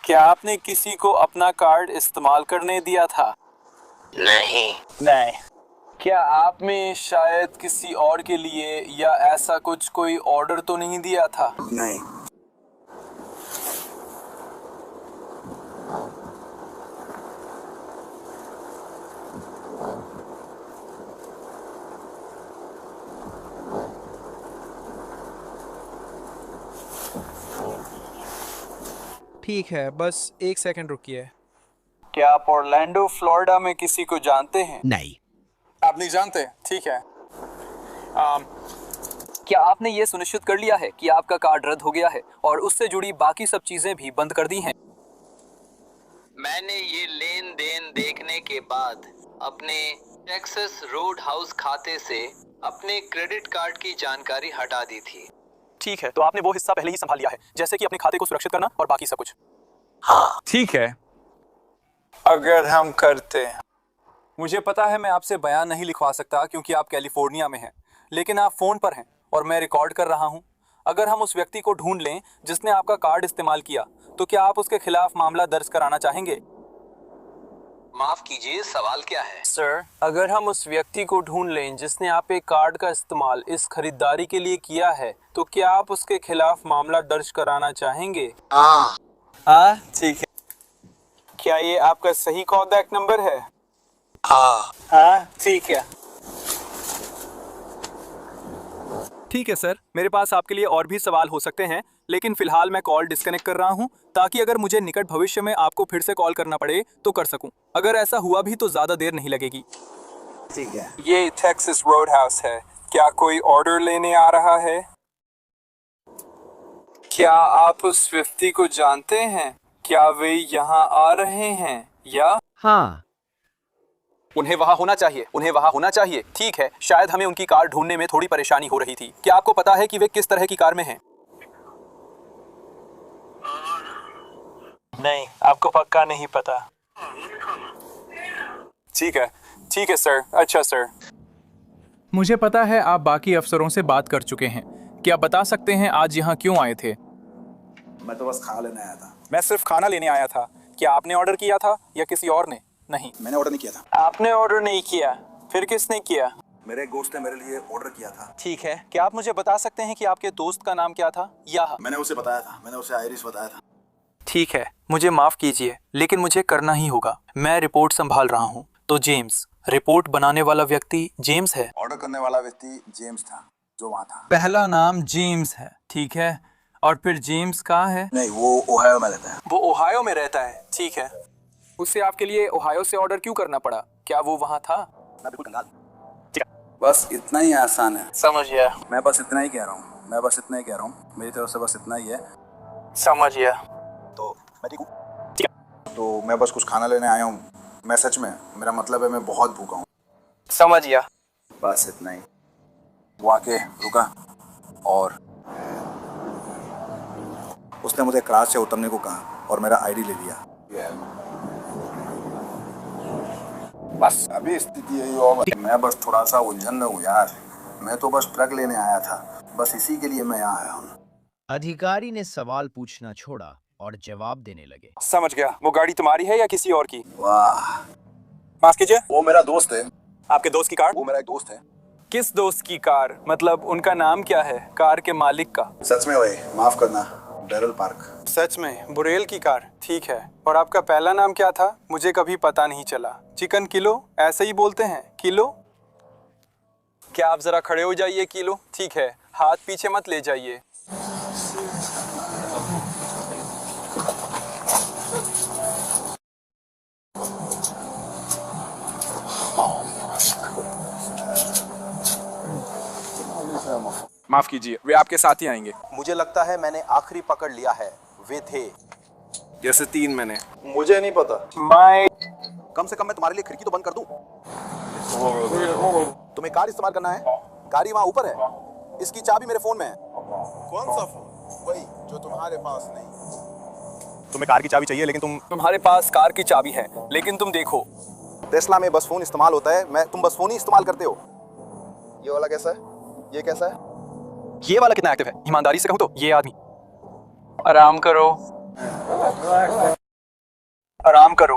क्या आपने किसी को अपना कार्ड इस्तेमाल करने दिया था? नहीं। क्या आपने शायद किसी और के लिए या ऐसा कुछ कोई ऑर्डर तो नहीं दिया था? नहीं। ठीक है, बस एक सेकंड रुकिए। क्या आप ऑरलैंडो फ्लोरिडा में किसी को जानते हैं? नहीं। आप नहीं जानते? ठीक है। क्या आपने ये सुनिश्चित कर लिया है कि आपका कार्ड रद्द हो गया है और उससे जुड़ी बाकी सब चीजें भी बंद कर दी हैं? मैंने ये लेन देन देखने के बाद अपने टेक्सास रोड हाउस खाते से अपने क्रेडिट कार्ड की जानकारी हटा दी थी। ठीक है, तो आपने वो हिस्सा पहले ही संभाल लिया है, जैसे कि अपने खाते को सुरक्षित करना और बाकी सब कुछ। हाँ, ठीक है। अगर हम करते हैं, मुझे पता है मैं आपसे बयान नहीं लिखवा सकता क्योंकि आप कैलिफोर्निया में हैं, लेकिन आप फोन पर हैं और मैं रिकॉर्ड कर रहा हूं। अगर हम उस व्यक्ति को ढूंढ लें जिसने आपका कार्ड इस्तेमाल किया, तो क्या आप उसके खिलाफ मामला दर्ज कराना चाहेंगे? माफ कीजिए, सवाल क्या है? सर, अगर हम उस व्यक्ति को ढूंढ लें जिसने आपके कार्ड का इस्तेमाल इस खरीदारी के लिए किया है, तो क्या आप उसके खिलाफ मामला दर्ज कराना चाहेंगे? हाँ, ठीक है। क्या ये आपका सही कॉन्टैक्ट नंबर है? हाँ, ठीक है। ठीक है सर, मेरे पास आपके लिए और भी सवाल हो सकते हैं, लेकिन फिलहाल मैं कॉल डिस्कनेक्ट कर रहा हूं ताकि अगर मुझे निकट भविष्य में आपको फिर से कॉल करना पड़े तो कर सकूं। अगर ऐसा हुआ भी तो ज्यादा देर नहीं लगेगी। ठीक है। ये टेक्सास रोड हाउस है। क्या कोई ऑर्डर लेने आ रहा है? क्या आप उस व्यक्ति को जानते हैं? क्या वे यहाँ आ रहे हैं या? हाँ। उन्हें वहाँ होना चाहिए, उन्हें वहाँ होना चाहिए। ठीक है, शायद हमें उनकी कार ढूंढने में थोड़ी परेशानी हो रही थी। क्या आपको पता है कि वे किस तरह की कार में हैं? नहीं, आपको पक्का नहीं पता। ठीक है सर। अच्छा सर। मुझे पता है आप बाकी अफसरों से बात कर चुके हैं। क्या बता सकते हैं आज यहाँ क्यों आए थे? मैं तो बस खाना लेने आया था। मैं सिर्फ खाना लेने आया था। क्या आपने ऑर्डर किया था या किसी और ने? नहीं, मैंने ऑर्डर नहीं किया था। आपने ऑर्डर नहीं किया, फिर किसने किया? मेरे एक दोस्त ने मेरे लिए ऑर्डर किया था। ठीक है, क्या आप मुझे बता सकते हैं कि आपके दोस्त का नाम क्या था? या मैंने उसे बताया था, मैंने उसे आयरिस बताया था। ठीक है, मुझे माफ कीजिए, लेकिन मुझे करना ही होगा। मैं रिपोर्ट संभाल रहा हूँ। तो जेम्स, रिपोर्ट बनाने वाला व्यक्ति जेम्स है? ऑर्डर करने वाला व्यक्ति जेम्स था, जो वहाँ था। पहला नाम जेम्स है, ठीक है। और फिर जेम्स कहाँ है? नहीं, वो ओहायो में रहता है। वो ओहायो में रहता है, ठीक है। उससे आपके लिए ओहायो से ऑर्डर क्यों करना पड़ा? क्या वो वहाँ था? मैं बिल्कुल कंगाल। बस इतना ही आसान है। समझ गया। मैं बस इतना ही कह रहा हूँ। मेरी तरफ से बस इतना ही है। समझ गया। तो मैं ठीक हूँ। तो मैं बस कुछ खाना लेने आया हूँ। मैं सच में, मेरा मतलब है मैं बहुत भूखा हूँ। समझ गया। बस इतना ही। वो आके रुका और उसने मुझे कार से उतरने को कहा और मेरा आईडी ले लिया। बस अभी स्थिति यही होगा। मैं बस थोड़ा सा उलझन में हूँ यार। मैं तो बस ट्रक लेने आया था, बस इसी के लिए मैं यहाँ आया हूँ। अधिकारी ने सवाल पूछना छोड़ा और जवाब देने लगे। समझ गया। वो गाड़ी तुम्हारी है या किसी और की? वाह, माफ कीजिए, वो मेरा दोस्त है। आपके दोस्त की कार? वो मेरा एक दोस्त है। किस दोस्त की कार? मतलब उनका नाम क्या है, कार के मालिक का? सच में भाई, माफ करना, बैरल पार्क। सच में? बुरेल की कार, ठीक है। और आपका पहला नाम क्या था? मुझे कभी पता नहीं चला। चिकन किलो ऐसे ही बोलते हैं, किलो? क्या आप जरा खड़े हो जाइए? किलो, ठीक है। हाथ पीछे मत ले जाइए। माफ कीजिए, वे आपके साथ ही आएंगे। मुझे लगता है मैंने आखिरी पकड़ लिया है। वे थे जैसे 3 महीने। मुझे नहीं पता। कम से कम मैं तुम्हारे लिए खिड़की तो बंद कर दूं। तुम्हें कार इस्तेमाल करना है? गाड़ी वहाँ ऊपर है। इसकी चाबी मेरे फोन में है। कौन सा फोन? वही जो तुम्हारे पास नहीं। तुम्हें कार की चाबी चाहिए, लेकिन तुम्हारे पास कार की चाबी है, लेकिन तुम देखो, टेस्ला में बस फोन इस्तेमाल होता है। तुम बस फोन ही इस्तेमाल करते हो। ये वाला कैसा है? ये कैसा है? ये वाला कितना एक्टिव है? ईमानदारी से कहूँ तो ये आदमी। आराम करो, आराम करो।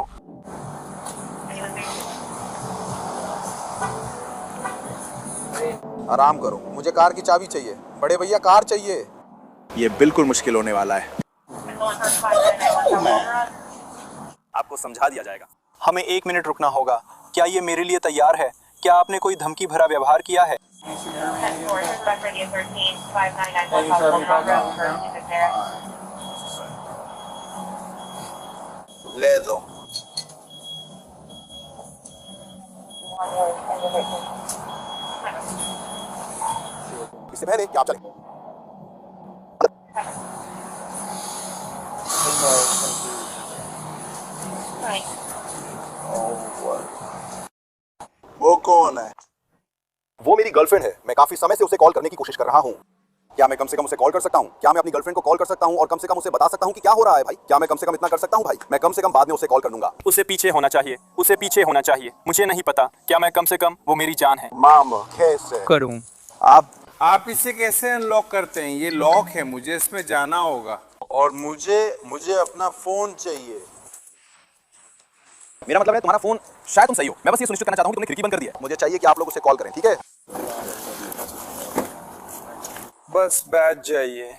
आराम करो। मुझे कार की चाबी चाहिए बड़े भैया, कार चाहिए। ये बिल्कुल मुश्किल होने वाला है। आपको समझा दिया जाएगा। हमें 1 मिनट रुकना होगा। क्या ये मेरे लिए तैयार है? क्या आपने कोई धमकी भरा व्यवहार किया है? ले दो। इससे पहले कि आप चलें, वो कौन है? वो मेरी गर्लफ्रेंड है। मैं काफी समय से उसे कॉल करने की कोशिश कर रहा हूँ। क्या मैं कम से कम उसे कॉल कर सकता हूँ? क्या मैं अपनी गर्लफ्रेंड को कॉल कर सकता हूँ और कम से कम उसे बता सकता हूँ कि क्या हो रहा है? भाई, क्या मैं कम से कम इतना कर सकता हूँ? भाई, मैं कम से कम बाद में उसे कॉल कर लूंगा। उसे पीछे होना चाहिए, उसे पीछे होना चाहिए। मुझे नहीं पता, क्या मैं कम से कम, वो मेरी जान है। मामा कैसे करूँ? आप इसे कैसे अनलॉक करते हैं? ये लॉक है, मुझे इसमें जाना होगा। और मुझे अपना फोन चाहिए। मेरा मतलब है तुम्हारा फोन, शायद तुम सही हो। मैं बस ये सुनिश्चित करना चाहता हूँ कि तुमने खिड़की बंद कर दी है। मुझे चाहिए कि आप लोग उसे कॉल करें, ठीक है? बस बैठ जाइए।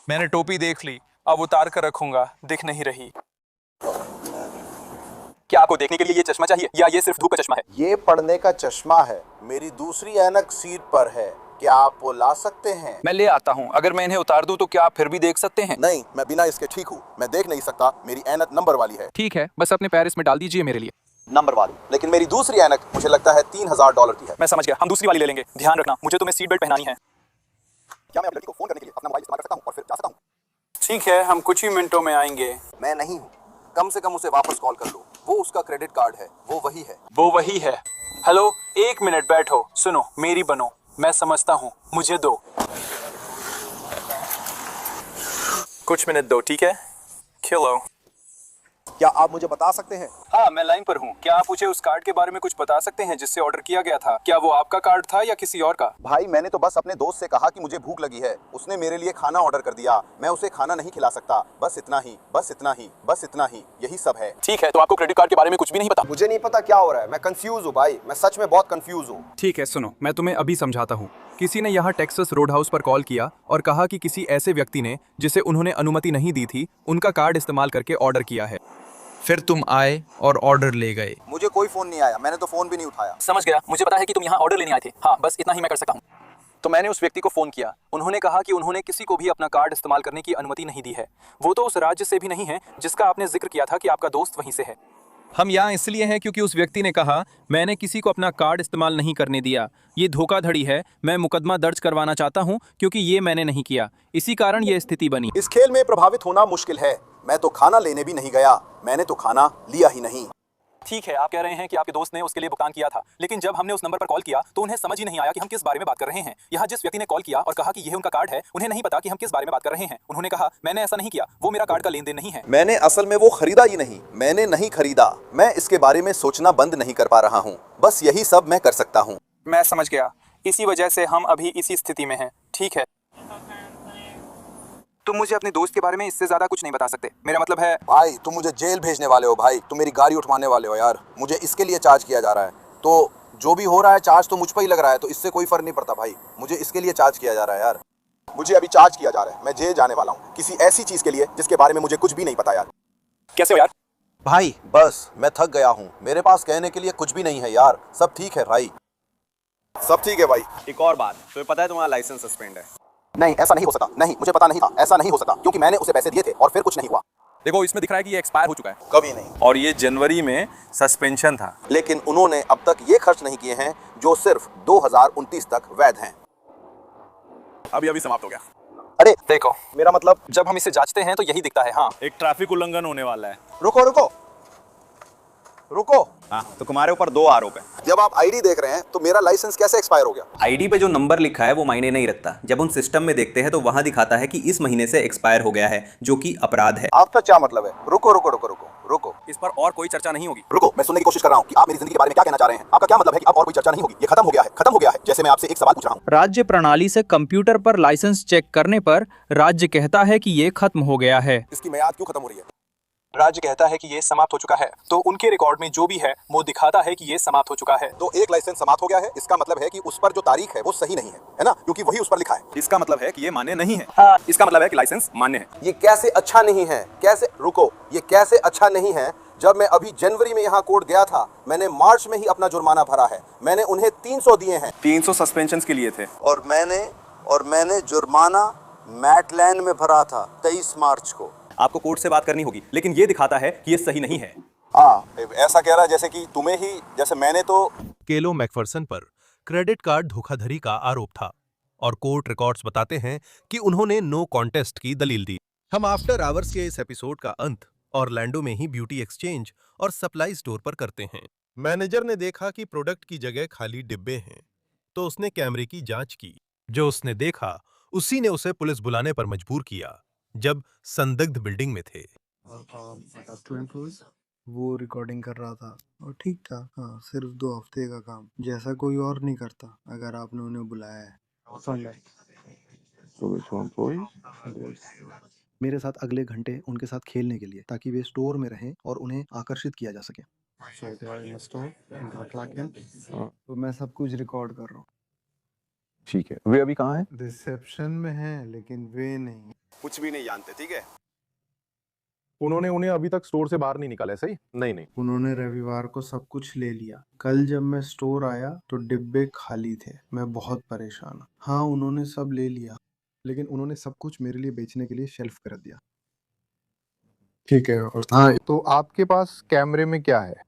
मैंने टोपी देख ली, अब उतार कर रखूंगा, दिख नहीं रही। क्या आपको देखने के लिए ये चश्मा चाहिए या ये सिर्फ धूप का चश्मा है? ये पढ़ने का चश्मा है। मेरी दूसरी ऐनक सीट पर है। क्या आप वो ला सकते हैं? मैं ले आता हूँ। अगर मैं इन्हें उतार दूं तो क्या आप फिर भी देख सकते हैं? नहीं, मैं बिना इसके ठीक हूँ। मैं देख नहीं सकता। मेरी ऐनक नंबर वाली है। ठीक है, बस अपने पैर इसमें डाल दीजिए मेरे लिए। नंबर वाली? लेकिन मेरी दूसरी ऐनक मुझे लगता है $3000 की है। मैं समझ गया, हम दूसरी वाली ले लेंगे। ध्यान रखना, मुझे तुम्हें सीट बेल्ट पहनानी है। क्या मैं अपनी लड़की को फोन करने के लिए अपना मोबाइल इस्तेमाल कर सकता हूँ और फिर जा सकता हूँ? ठीक है, हम कुछ ही मिनटों में आएंगे। मैं नहीं हूँ। कम से कम उसे वापस कॉल कर लो। वो उसका क्रेडिट कार्ड है, वो वही है। वो वही है। हेलो, 1 मिनट बैठो, सुनो, मेरी बनो। मैं समझता हूँ, मुझे दो कुछ मिनट दो, ठीक है? किलो। क्या आप मुझे बता सकते हैं? हाँ, मैं लाइन पर हूँ। क्या आप मुझे उस कार्ड के बारे में कुछ बता सकते हैं जिससे ऑर्डर किया गया था? क्या वो आपका कार्ड था या किसी और का? भाई, मैंने तो बस अपने दोस्त से कहा कि मुझे भूख लगी है। उसने मेरे लिए खाना ऑर्डर कर दिया। मैं उसे खाना नहीं खिला सकता। बस इतना ही, बस इतना ही, बस इतना ही। यही सब है। ठीक है, तो आपको क्रेडिट कार्ड के बारे में कुछ भी नहीं पता? मुझे नहीं पता क्या हो रहा है। मैं कंफ्यूज हूँ भाई, मैं सच में बहुत कंफ्यूज हूँ। ठीक है, सुनो, मैं तुम्हें अभी समझाता हूँ। किसी ने यहाँ टेक्सास रोड हाउस पर कॉल किया और कहा कि किसी ऐसे व्यक्ति ने, जिसे उन्होंने अनुमति नहीं दी थी, उनका कार्ड इस्तेमाल करके ऑर्डर किया है। फिर तुम आए और ऑर्डर ले गए। मुझे कोई फोन नहीं आया। मैंने तो फोन भी नहीं उठाया। समझ गया, मुझे पता है कि तुम यहाँ ऑर्डर लेने आए थे। हाँ, बस इतना ही मैं कर सकता हूँ। तो मैंने उस व्यक्ति को फोन किया। उन्होंने कहा कि उन्होंने किसी को भी अपना कार्ड इस्तेमाल करने की अनुमति नहीं दी है। वो तो उस राज्य से भी नहीं है जिसका आपने जिक्र किया था कि आपका दोस्त वहीं से है। हम यहाँ इसलिए हैं क्योंकि उस व्यक्ति ने कहा, मैंने किसी को अपना कार्ड इस्तेमाल नहीं करने दिया। ये धोखाधड़ी है। मैं मुकदमा दर्ज करवाना चाहता हूँ क्योंकि ये मैंने नहीं किया। इसी कारण ये स्थिति बनी। इस खेल में प्रभावित होना मुश्किल है। मैं तो खाना लेने भी नहीं गया। मैंने तो खाना लिया ही नहीं। ठीक है, आप कह रहे हैं कि आपके दोस्त ने उसके लिए भुगतान किया था, लेकिन जब हमने उस नंबर पर कॉल किया तो उन्हें समझ ही नहीं आया कि हम किस बारे में बात कर रहे हैं। यहाँ जिस व्यक्ति ने कॉल किया और कहा कि यह उनका कार्ड है, उन्हें नहीं पता कि हम किस बारे में बात कर रहे हैं। उन्होंने कहा मैंने ऐसा नहीं किया, वो मेरा कार्ड का लेन देन नहीं है। मैंने असल में वो खरीदा ही नहीं, मैंने नहीं खरीदा। मैं इसके बारे में सोचना बंद नहीं कर पा रहा हूँ। बस यही सब मैं कर सकता हूँ। मैं समझ गया, इसी वजह से हम अभी इसी स्थिति में हैं। ठीक है, तुम मुझे अपने दोस्त के बारे में इससे ज्यादा कुछ नहीं बता सकते। मेरा मतलब है भाई तुम मुझे जेल भेजने वाले हो भाई, तुम मेरी गाड़ी उठवाने वाले हो यार। मुझे इसके लिए चार्ज किया जा रहा है, तो जो भी हो रहा है चार्ज तो मुझ पर ही लग रहा है, तो इससे कोई फर्क नहीं पड़ता भाई। मुझे इसके लिए चार्ज किया जा रहा है यार। मुझे अभी चार्ज किया जा रहा है, मैं जेल जाने वाला हूँ किसी ऐसी चीज के लिए जिसके बारे में मुझे कुछ भी नहीं पता यार। कैसे हो यार? भाई बस मैं थक गया हूँ, मेरे पास कहने के लिए कुछ भी नहीं है यार। सब ठीक है भाई, सब ठीक है भाई। एक और बात, तुम्हें पता है तुम्हारा लाइसेंस सस्पेंड है? नहीं ऐसा नहीं हो सकता, नहीं मुझे पता नहीं था, ऐसा नहीं हो सकता क्योंकि मैंने उसे पैसे दिए थे और फिर कुछ नहीं हुआ। देखो इसमें दिख रहा है कि ये एक्सपायर हो चुका है। कभी नहीं। और ये जनवरी में सस्पेंशन था। लेकिन उन्होंने अब तक ये खर्च नहीं किए हैं जो सिर्फ 2029 तक वैध हैं। अभी समाप्त हो गया। अरे देखो, मेरा मतलब जब हम इसे जांचते हैं तो यही दिखता है। हाँ, एक ट्रैफिक उल्लंघन होने वाला है। रुको रुको रुको। हाँ, तो तुम्हारे ऊपर 2 आरोप है। जब आप आईडी देख रहे हैं तो मेरा लाइसेंस कैसे एक्सपायर हो गया? आईडी पे जो नंबर लिखा है वो मायने नहीं रखता। जब उन सिस्टम में देखते हैं तो वहां दिखाता है कि इस महीने से एक्सपायर हो गया है, जो कि अपराध है। आपका क्या मतलब है? रुको रुको रुको रुको रुको, इस पर और कोई चर्चा नहीं होगी। रुको, मैं सुनने की कोशिश कर रहा हूँ कि आप मेरी जिंदगी के बारे में क्या कहना चाह रहे हैं। आपका क्या मतलब है कि अब और कोई चर्चा नहीं होगी? ये खत्म हो गया है, खत्म हो गया है। जैसे मैं आपसे एक सवाल पूछ रहा हूँ। राज्य प्रणाली से कंप्यूटर पर लाइसेंस चेक करने पर राज्य कहता है कि ये खत्म हो गया है। इसकी मियाद क्यों खत्म हो रही है? राज्य कहता है कि ये समाप्त हो चुका है, तो उनके रिकॉर्ड में जो भी है वो दिखाता है कि ये समाप्त हो चुका है। तो एक लाइसेंस समाप्त हो गया है, इसका मतलब है कि उस पर जो तारीख है वो सही नहीं है ना? क्योंकि वही उस पर लिखा है। इसका मतलब है कि ये मान्य नहीं है। इसका मतलब है कि लाइसेंस मान्य है। ये कैसे अच्छा नहीं है? कैसे? रुको, ये कैसे अच्छा नहीं है? जब मैं अभी जनवरी में यहाँ कोर्ट गया था, मैंने मार्च में ही अपना जुर्माना भरा है। मैंने उन्हें 300 दिए हैं। 300 सस्पेंशन के लिए थे। और मैंने जुर्माना मैटलैंड में भरा था 23 मार्च को। आपको कोर्ट से बात करनी होगी, लेकिन ये दिखाता है कि ये सही नहीं है। हाँ, ऐसा कह रहा है जैसे कि तुम्हें ही, जैसे मैंने तो। केलो मैकफर्सन पर क्रेडिट कार्ड धोखाधड़ी का आरोप था और कोर्ट रिकॉर्ड्स बताते हैं कि उन्होंने नो कॉन्टेस्ट की दलील दी। हम आफ्टर आवर्स के इस एपिसोड का अंत ऑरलैंडो में ही ब्यूटी एक्सचेंज और सप्लाई स्टोर पर करते हैं। मैनेजर ने देखा कि प्रोडक्ट की जगह खाली डिब्बे हैं, तो उसने कैमरे की जांच की। जो उसने देखा उसी ने उसे पुलिस बुलाने पर मजबूर किया जब संदिग्ध बिल्डिंग में थे। वो रिकॉर्डिंग कर रहा था और ठीक था। हाँ, सिर्फ 2 हफ्ते का काम, जैसा कोई और नहीं करता अगर आपने उन्हें बुलाया है। मेरे साथ अगले घंटे उनके साथ खेलने के लिए, ताकि वे स्टोर में रहें और उन्हें आकर्षित किया जा सके। तो मैं सब कुछ रिकॉर्ड कर रहा हूँ। ठीक है, वे अभी कहाँ हैं? रिसेप्शन में हैं, लेकिन वे नहीं। कुछ भी नहीं जानते, ठीक है? उन्होंने उन्हें अभी तक स्टोर से बाहर नहीं निकाला है, सही? नहीं। उन्होंने रविवार को सब कुछ ले लिया। कल जब मैं स्टोर आया तो डिब्बे खाली थे। मैं बहुत परेशान हूँ। हाँ, उन्होंने सब ले लिया, लेकिन उन्होंने सब कुछ मेरे लिए बेचने के लिए शेल्फ कर दिया। ठीक है। हाँ, तो आपके पास कैमरे में क्या है?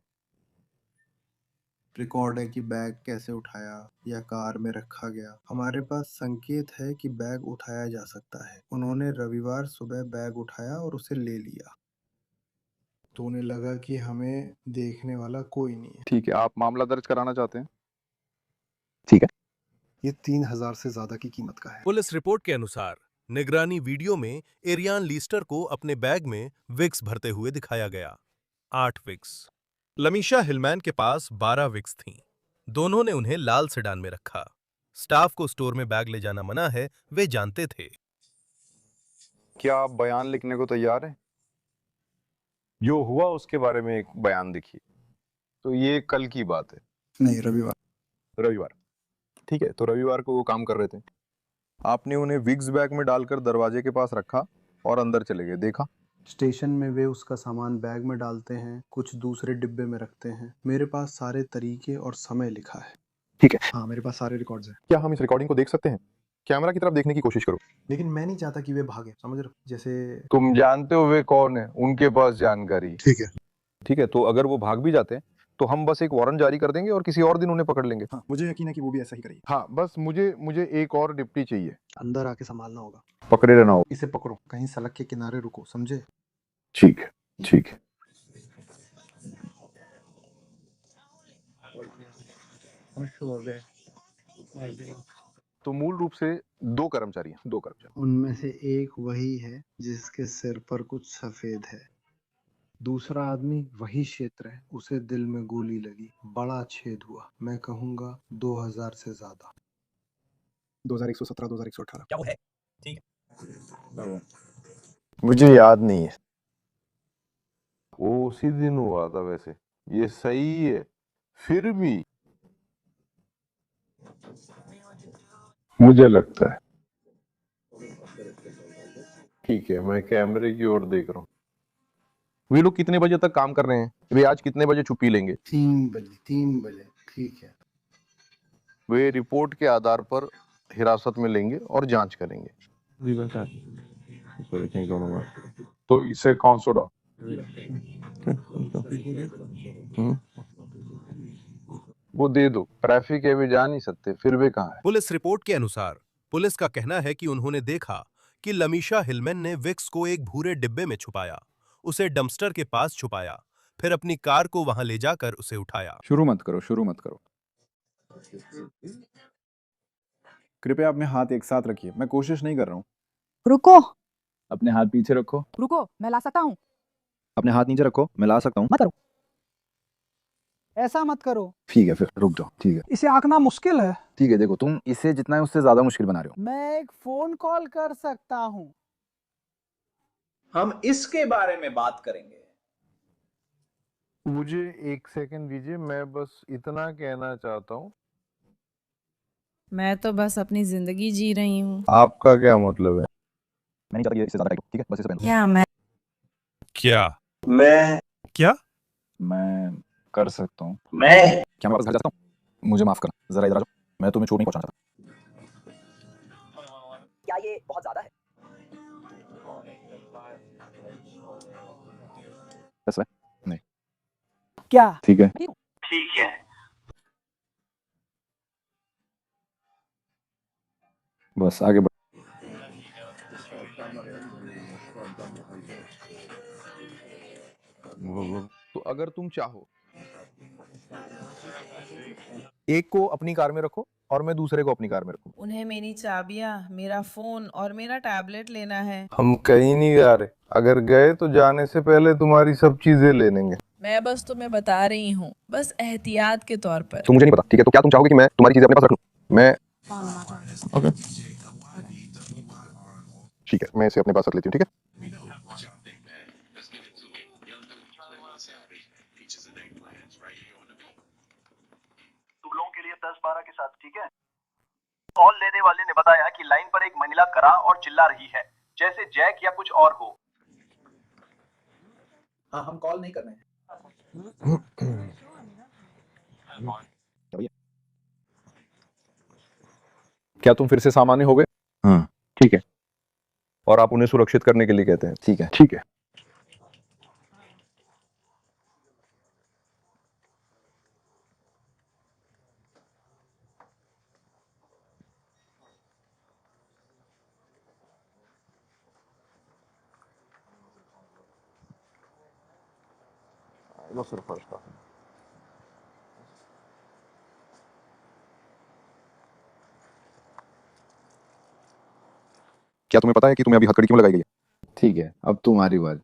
रिकॉर्ड है कि बैग कैसे उठाया या कार में रखा गया। हमारे पास संकेत है कि बैग उठाया जा सकता है। उन्होंने रविवार सुबह बैग उठाया और उसे ले लिया, तो उन्हें लगा कि हमें देखने वाला कोई नहीं है। ठीक है, आप मामला दर्ज कराना चाहते हैं? ठीक है। ये 3000 से ज्यादा की कीमत का है। पुलिस रिपोर्ट के अनुसार निगरानी वीडियो में एरियान लीस्टर को अपने बैग में विक्स भरते हुए दिखाया गया। 8 विक्स। लमीशा हिलमैन के पास 12 विक्स थीं। दोनों ने उन्हें लाल सेडान में रखा। स्टाफ को स्टोर में बैग ले जाना मना है, वे जानते थे। क्या आप बयान लिखने को तैयार हैं? जो हुआ उसके बारे में एक बयान लिखिए। तो ये कल की बात है? नहीं, रविवार। ठीक है, तो रविवार को वो काम कर रहे थे। आपने उन्हें विक्स बैग में डालकर दरवाजे के पास रखा और अंदर चले गए, देखा? स्टेशन में वे उसका सामान बैग में डालते हैं, कुछ दूसरे डिब्बे में रखते हैं। मेरे पास सारे तरीके और समय लिखा है। ठीक है। हाँ, मेरे पास सारे रिकॉर्ड्स हैं। क्या हम इस रिकॉर्डिंग को देख सकते हैं? कैमरा की तरफ देखने की कोशिश करो। लेकिन मैं नहीं चाहता कि वे भागे, समझ रहे हो? जैसे तुम जानते हो वे कौन है, उनके पास जानकारी। ठीक है, तो अगर वो भाग भी जाते हैं तो हम बस एक वारंट जारी कर देंगे और किसी और दिन उन्हें पकड़ लेंगे। हाँ, मुझे यकीन है कि वो भी ऐसा ही करेंगे। हाँ, बस मुझे एक और डिप्टी चाहिए। अंदर आके संभालना होगा, पकड़े रहना होगा। इसे पकड़ो, कहीं सड़क के किनारे रुको, समझे? ठीक है। तो मूल रूप से दो कर्मचारी हैं, दो कर्मचारी। उनमें से एक वही है जिसके सिर पर कुछ सफेद है। दूसरा आदमी वही क्षेत्र है, उसे दिल में गोली लगी, बड़ा छेद हुआ। मैं कहूंगा 2000 से ज्यादा। 2117, 2118। क्या वो है? ठीक है। मुझे याद नहीं है। वो उसी दिन हुआ था वैसे। ये सही है, फिर भी मुझे लगता है। ठीक है, मैं कैमरे की ओर देख रहा हूँ। वे लोग कितने बजे तक काम कर रहे हैं? वे आज कितने बजे छुट्टी लेंगे? 3 बजे। 3 बजे, ठीक है। वे रिपोर्ट के आधार पर हिरासत में लेंगे और जांच करेंगे। तो इसे कौन सा वो दे दो। ट्रैफिक है, वे जा नहीं सकते, फिर वे कहाँ है? पुलिस रिपोर्ट के अनुसार पुलिस का कहना है कि उन्होंने देखा कि लमीशा हिलमैन ने विक्स को एक भूरे डिब्बे में छुपाया, उसे डंपस्टर के पास छुपाया, फिर अपनी कार को वहां ले जाकर उसे उठाया। शुरू मत करो। कृपया अपने हाथ एक साथ रखिए। मैं कोशिश नहीं कर रहा हूँ। रुको। अपने हाथ पीछे रखो। रुको, मैं ला सकता हूँ। अपने हाथ नीचे रखो, मैं ला सकता हूँ। मत करो, ऐसा मत करो। ठीक है, फिर रुक जाओ। ठीक है, इसे आंकना मुश्किल है। ठीक है। देखो, तुम इसे जितना है उससे ज्यादा मुश्किल बना रहे हो। मैं एक फोन कॉल कर सकता हूँ। हम इसके बारे में बात करेंगे। मुझे एक सेकंड दीजिए, मैं बस इतना कहना चाहता हूँ। मैं तो बस अपनी जिंदगी जी रही हूँ। आपका क्या मतलब है? मैं नहीं चाहता कि इससे ज्यादा टाइट हो, ठीक है? बस इसे पहनो। क्या मैं मैं कर सकता हूँ। क्या मैं वापस घर जा सकता हूँ? मुझे माफ करना, जरा इधर आ जाओ। मैं तुम्हें चोट नहीं पहुंचाना चाहता। क्या ये बहुत ज्यादा है? ऐसा है? नहीं। क्या? ठीक है। ठीक है। बस आगे बढ़। तो अगर तुम चाहो, एक को अपनी कार में रखो और मैं दूसरे को अपनी कार में रखूं। उन्हें मेरी चाबियाँ, मेरा फोन और मेरा टैबलेट लेना है। हम कहीं नहीं जा रहे। अगर गए तो जाने से पहले तुम्हारी सब चीजें ले लेंगे। मैं बस तुम्हें बता रही हूँ, बस एहतियात के तौर पर। तो मुझे नहीं पता, ठीक है? तो क्या तुम चाहोगे कि मैं तुम्हारी चीजें अपने पास रख लूं? मैं ओके, ठीक है, मैं इसे अपने पास रख लेती हूँ, ठीक है? तुम लोगों के लिए 10-12 के साथ, ठीक है? कॉल लेने वाले ने बताया कि लाइन पर एक महिला करा और चिल्ला रही है, जैसे जैक या कुछ और हो। हाँ, हम कॉल नहीं कर रहे हैं। क्या तुम फिर से सामान्य हो गए? हाँ, ठीक है। और आप उन्हें सुरक्षित करने के लिए कहते हैं? ठीक है, ठीक है। क्या तुम्हें पता है कि तुम्हें अभी हथकड़ी क्यों लगाई गई है? ठीक है, अब तुम्हारी बात।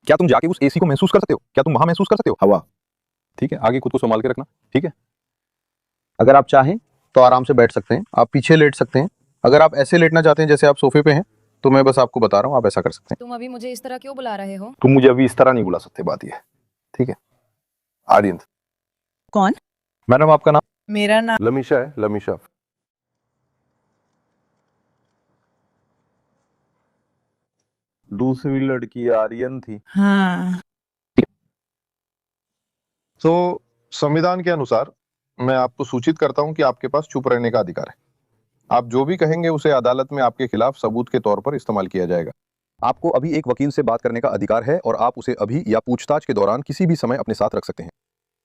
क्या तुम जाके उस एसी को महसूस कर सकते हो? क्या तुम वहां महसूस कर सकते हो? हवा। ठीक है, आगे खुद को संभाल के रखना, ठीक है? अगर आप चाहें तो आराम से बैठ सकते हैं, आप पीछे लेट सकते हैं। अगर आप ऐसे लेटना चाहते हैं जैसे आप सोफे पे हैं, तो मैं बस आपको बता रहा हूँ, आप ऐसा कर सकते हैं। तुम अभी मुझे इस तरह क्यों बुला रहे हो? तुम मुझे अभी इस तरह नहीं बुला सकते, बात यह है, ठीक है? आर्यन। कौन? मैडम, आपका नाम? मेरा नाम लमीशा है, लमीशा। दूसरी लड़की आर्यन थी। हाँ। तो संविधान के अनुसार मैं आपको सूचित करता हूं कि आपके पास चुप रहने का अधिकार है। आप जो भी कहेंगे उसे अदालत में आपके खिलाफ सबूत के तौर पर इस्तेमाल किया जाएगा। आपको अभी एक वकील से बात करने का अधिकार है और आप उसे अभी या पूछताछ के दौरान किसी भी समय अपने साथ रख सकते हैं।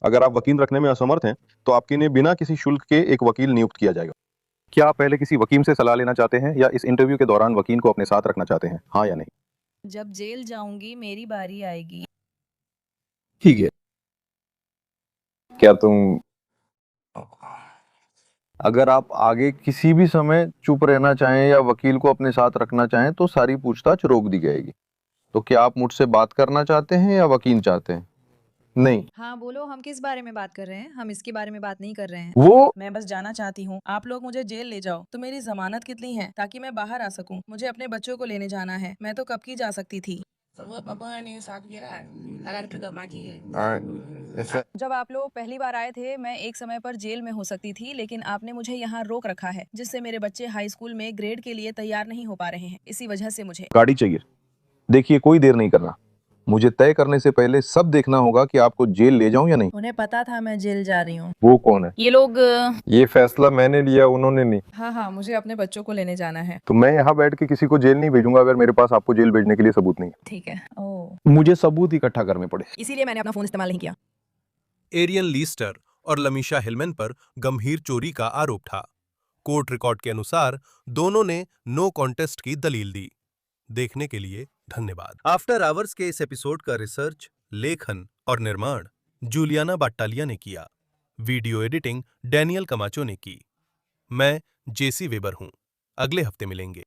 अगर आप वकील रखने में असमर्थ हैं तो आपके लिए बिना किसी शुल्क के एक वकील नियुक्त किया जाएगा। क्या आप पहले किसी वकील से सलाह लेना चाहते हैं या इस इंटरव्यू के दौरान वकील को अपने साथ रखना चाहते हैं, हाँ या नहीं? जब जेल जाऊंगी मेरी बारी आएगी। ठीक है। क्या तुम अगर आप आगे किसी भी समय चुप रहना चाहें या वकील को अपने साथ रखना चाहें तो सारी पूछताछ रोक दी जाएगी। तो क्या आप मुझसे बात करना चाहते हैं या वकील चाहते हैं? नहीं। हाँ बोलो, हम किस बारे में बात कर रहे हैं? हम इसके बारे में बात नहीं कर रहे हैं। मैं बस जाना चाहती हूँ, आप लोग मुझे जेल ले जाओ तो मेरी जमानत कितनी है ताकि मैं बाहर आ सकूँ? मुझे अपने बच्चों को लेने जाना है, मैं तो कब की जा सकती थी। जब आप लोग पहली बार आए थे मैं एक समय पर जेल में हो सकती थी, लेकिन आपने मुझे यहाँ रोक रखा है जिससे मेरे बच्चे हाई स्कूल में ग्रेड के लिए तैयार नहीं हो पा रहे हैं। इसी वजह से मुझे गाड़ी चाहिए। देखिए, कोई देर नहीं करना। मुझे तय करने से पहले सब देखना होगा कि आपको जेल ले जाऊं या नहीं। उन्हें पता था मैं जेल जा रही हूँ। वो कौन है? ये लोग। ये फैसला मैंने लिया, उन्होंने नहीं। हाँ, मुझे अपने बच्चों को लेने जाना है। तो मैं यहाँ बैठ के किसी को जेल नहीं भेजूंगा अगर मेरे पास आपको जेल भेजने के लिए सबूत नहीं है। ठीक है। ओह, मुझे सबूत इकट्ठा करने पड़े। इसीलिए मैंने अपना फोन इस्तेमाल नहीं किया। एरियन लीस्टर और लमीशा हिलमैन पर गंभीर चोरी का आरोप था। कोर्ट रिकॉर्ड के अनुसार दोनों ने नो कॉन्टेस्ट की दलील दी। देखने के लिए धन्यवाद। आफ्टर आवर्स के इस एपिसोड का रिसर्च, लेखन और निर्माण जूलियाना बाट्टालिया ने किया। वीडियो एडिटिंग डैनियल कमाचो ने की। मैं जेसी वेबर हूं। अगले हफ्ते मिलेंगे।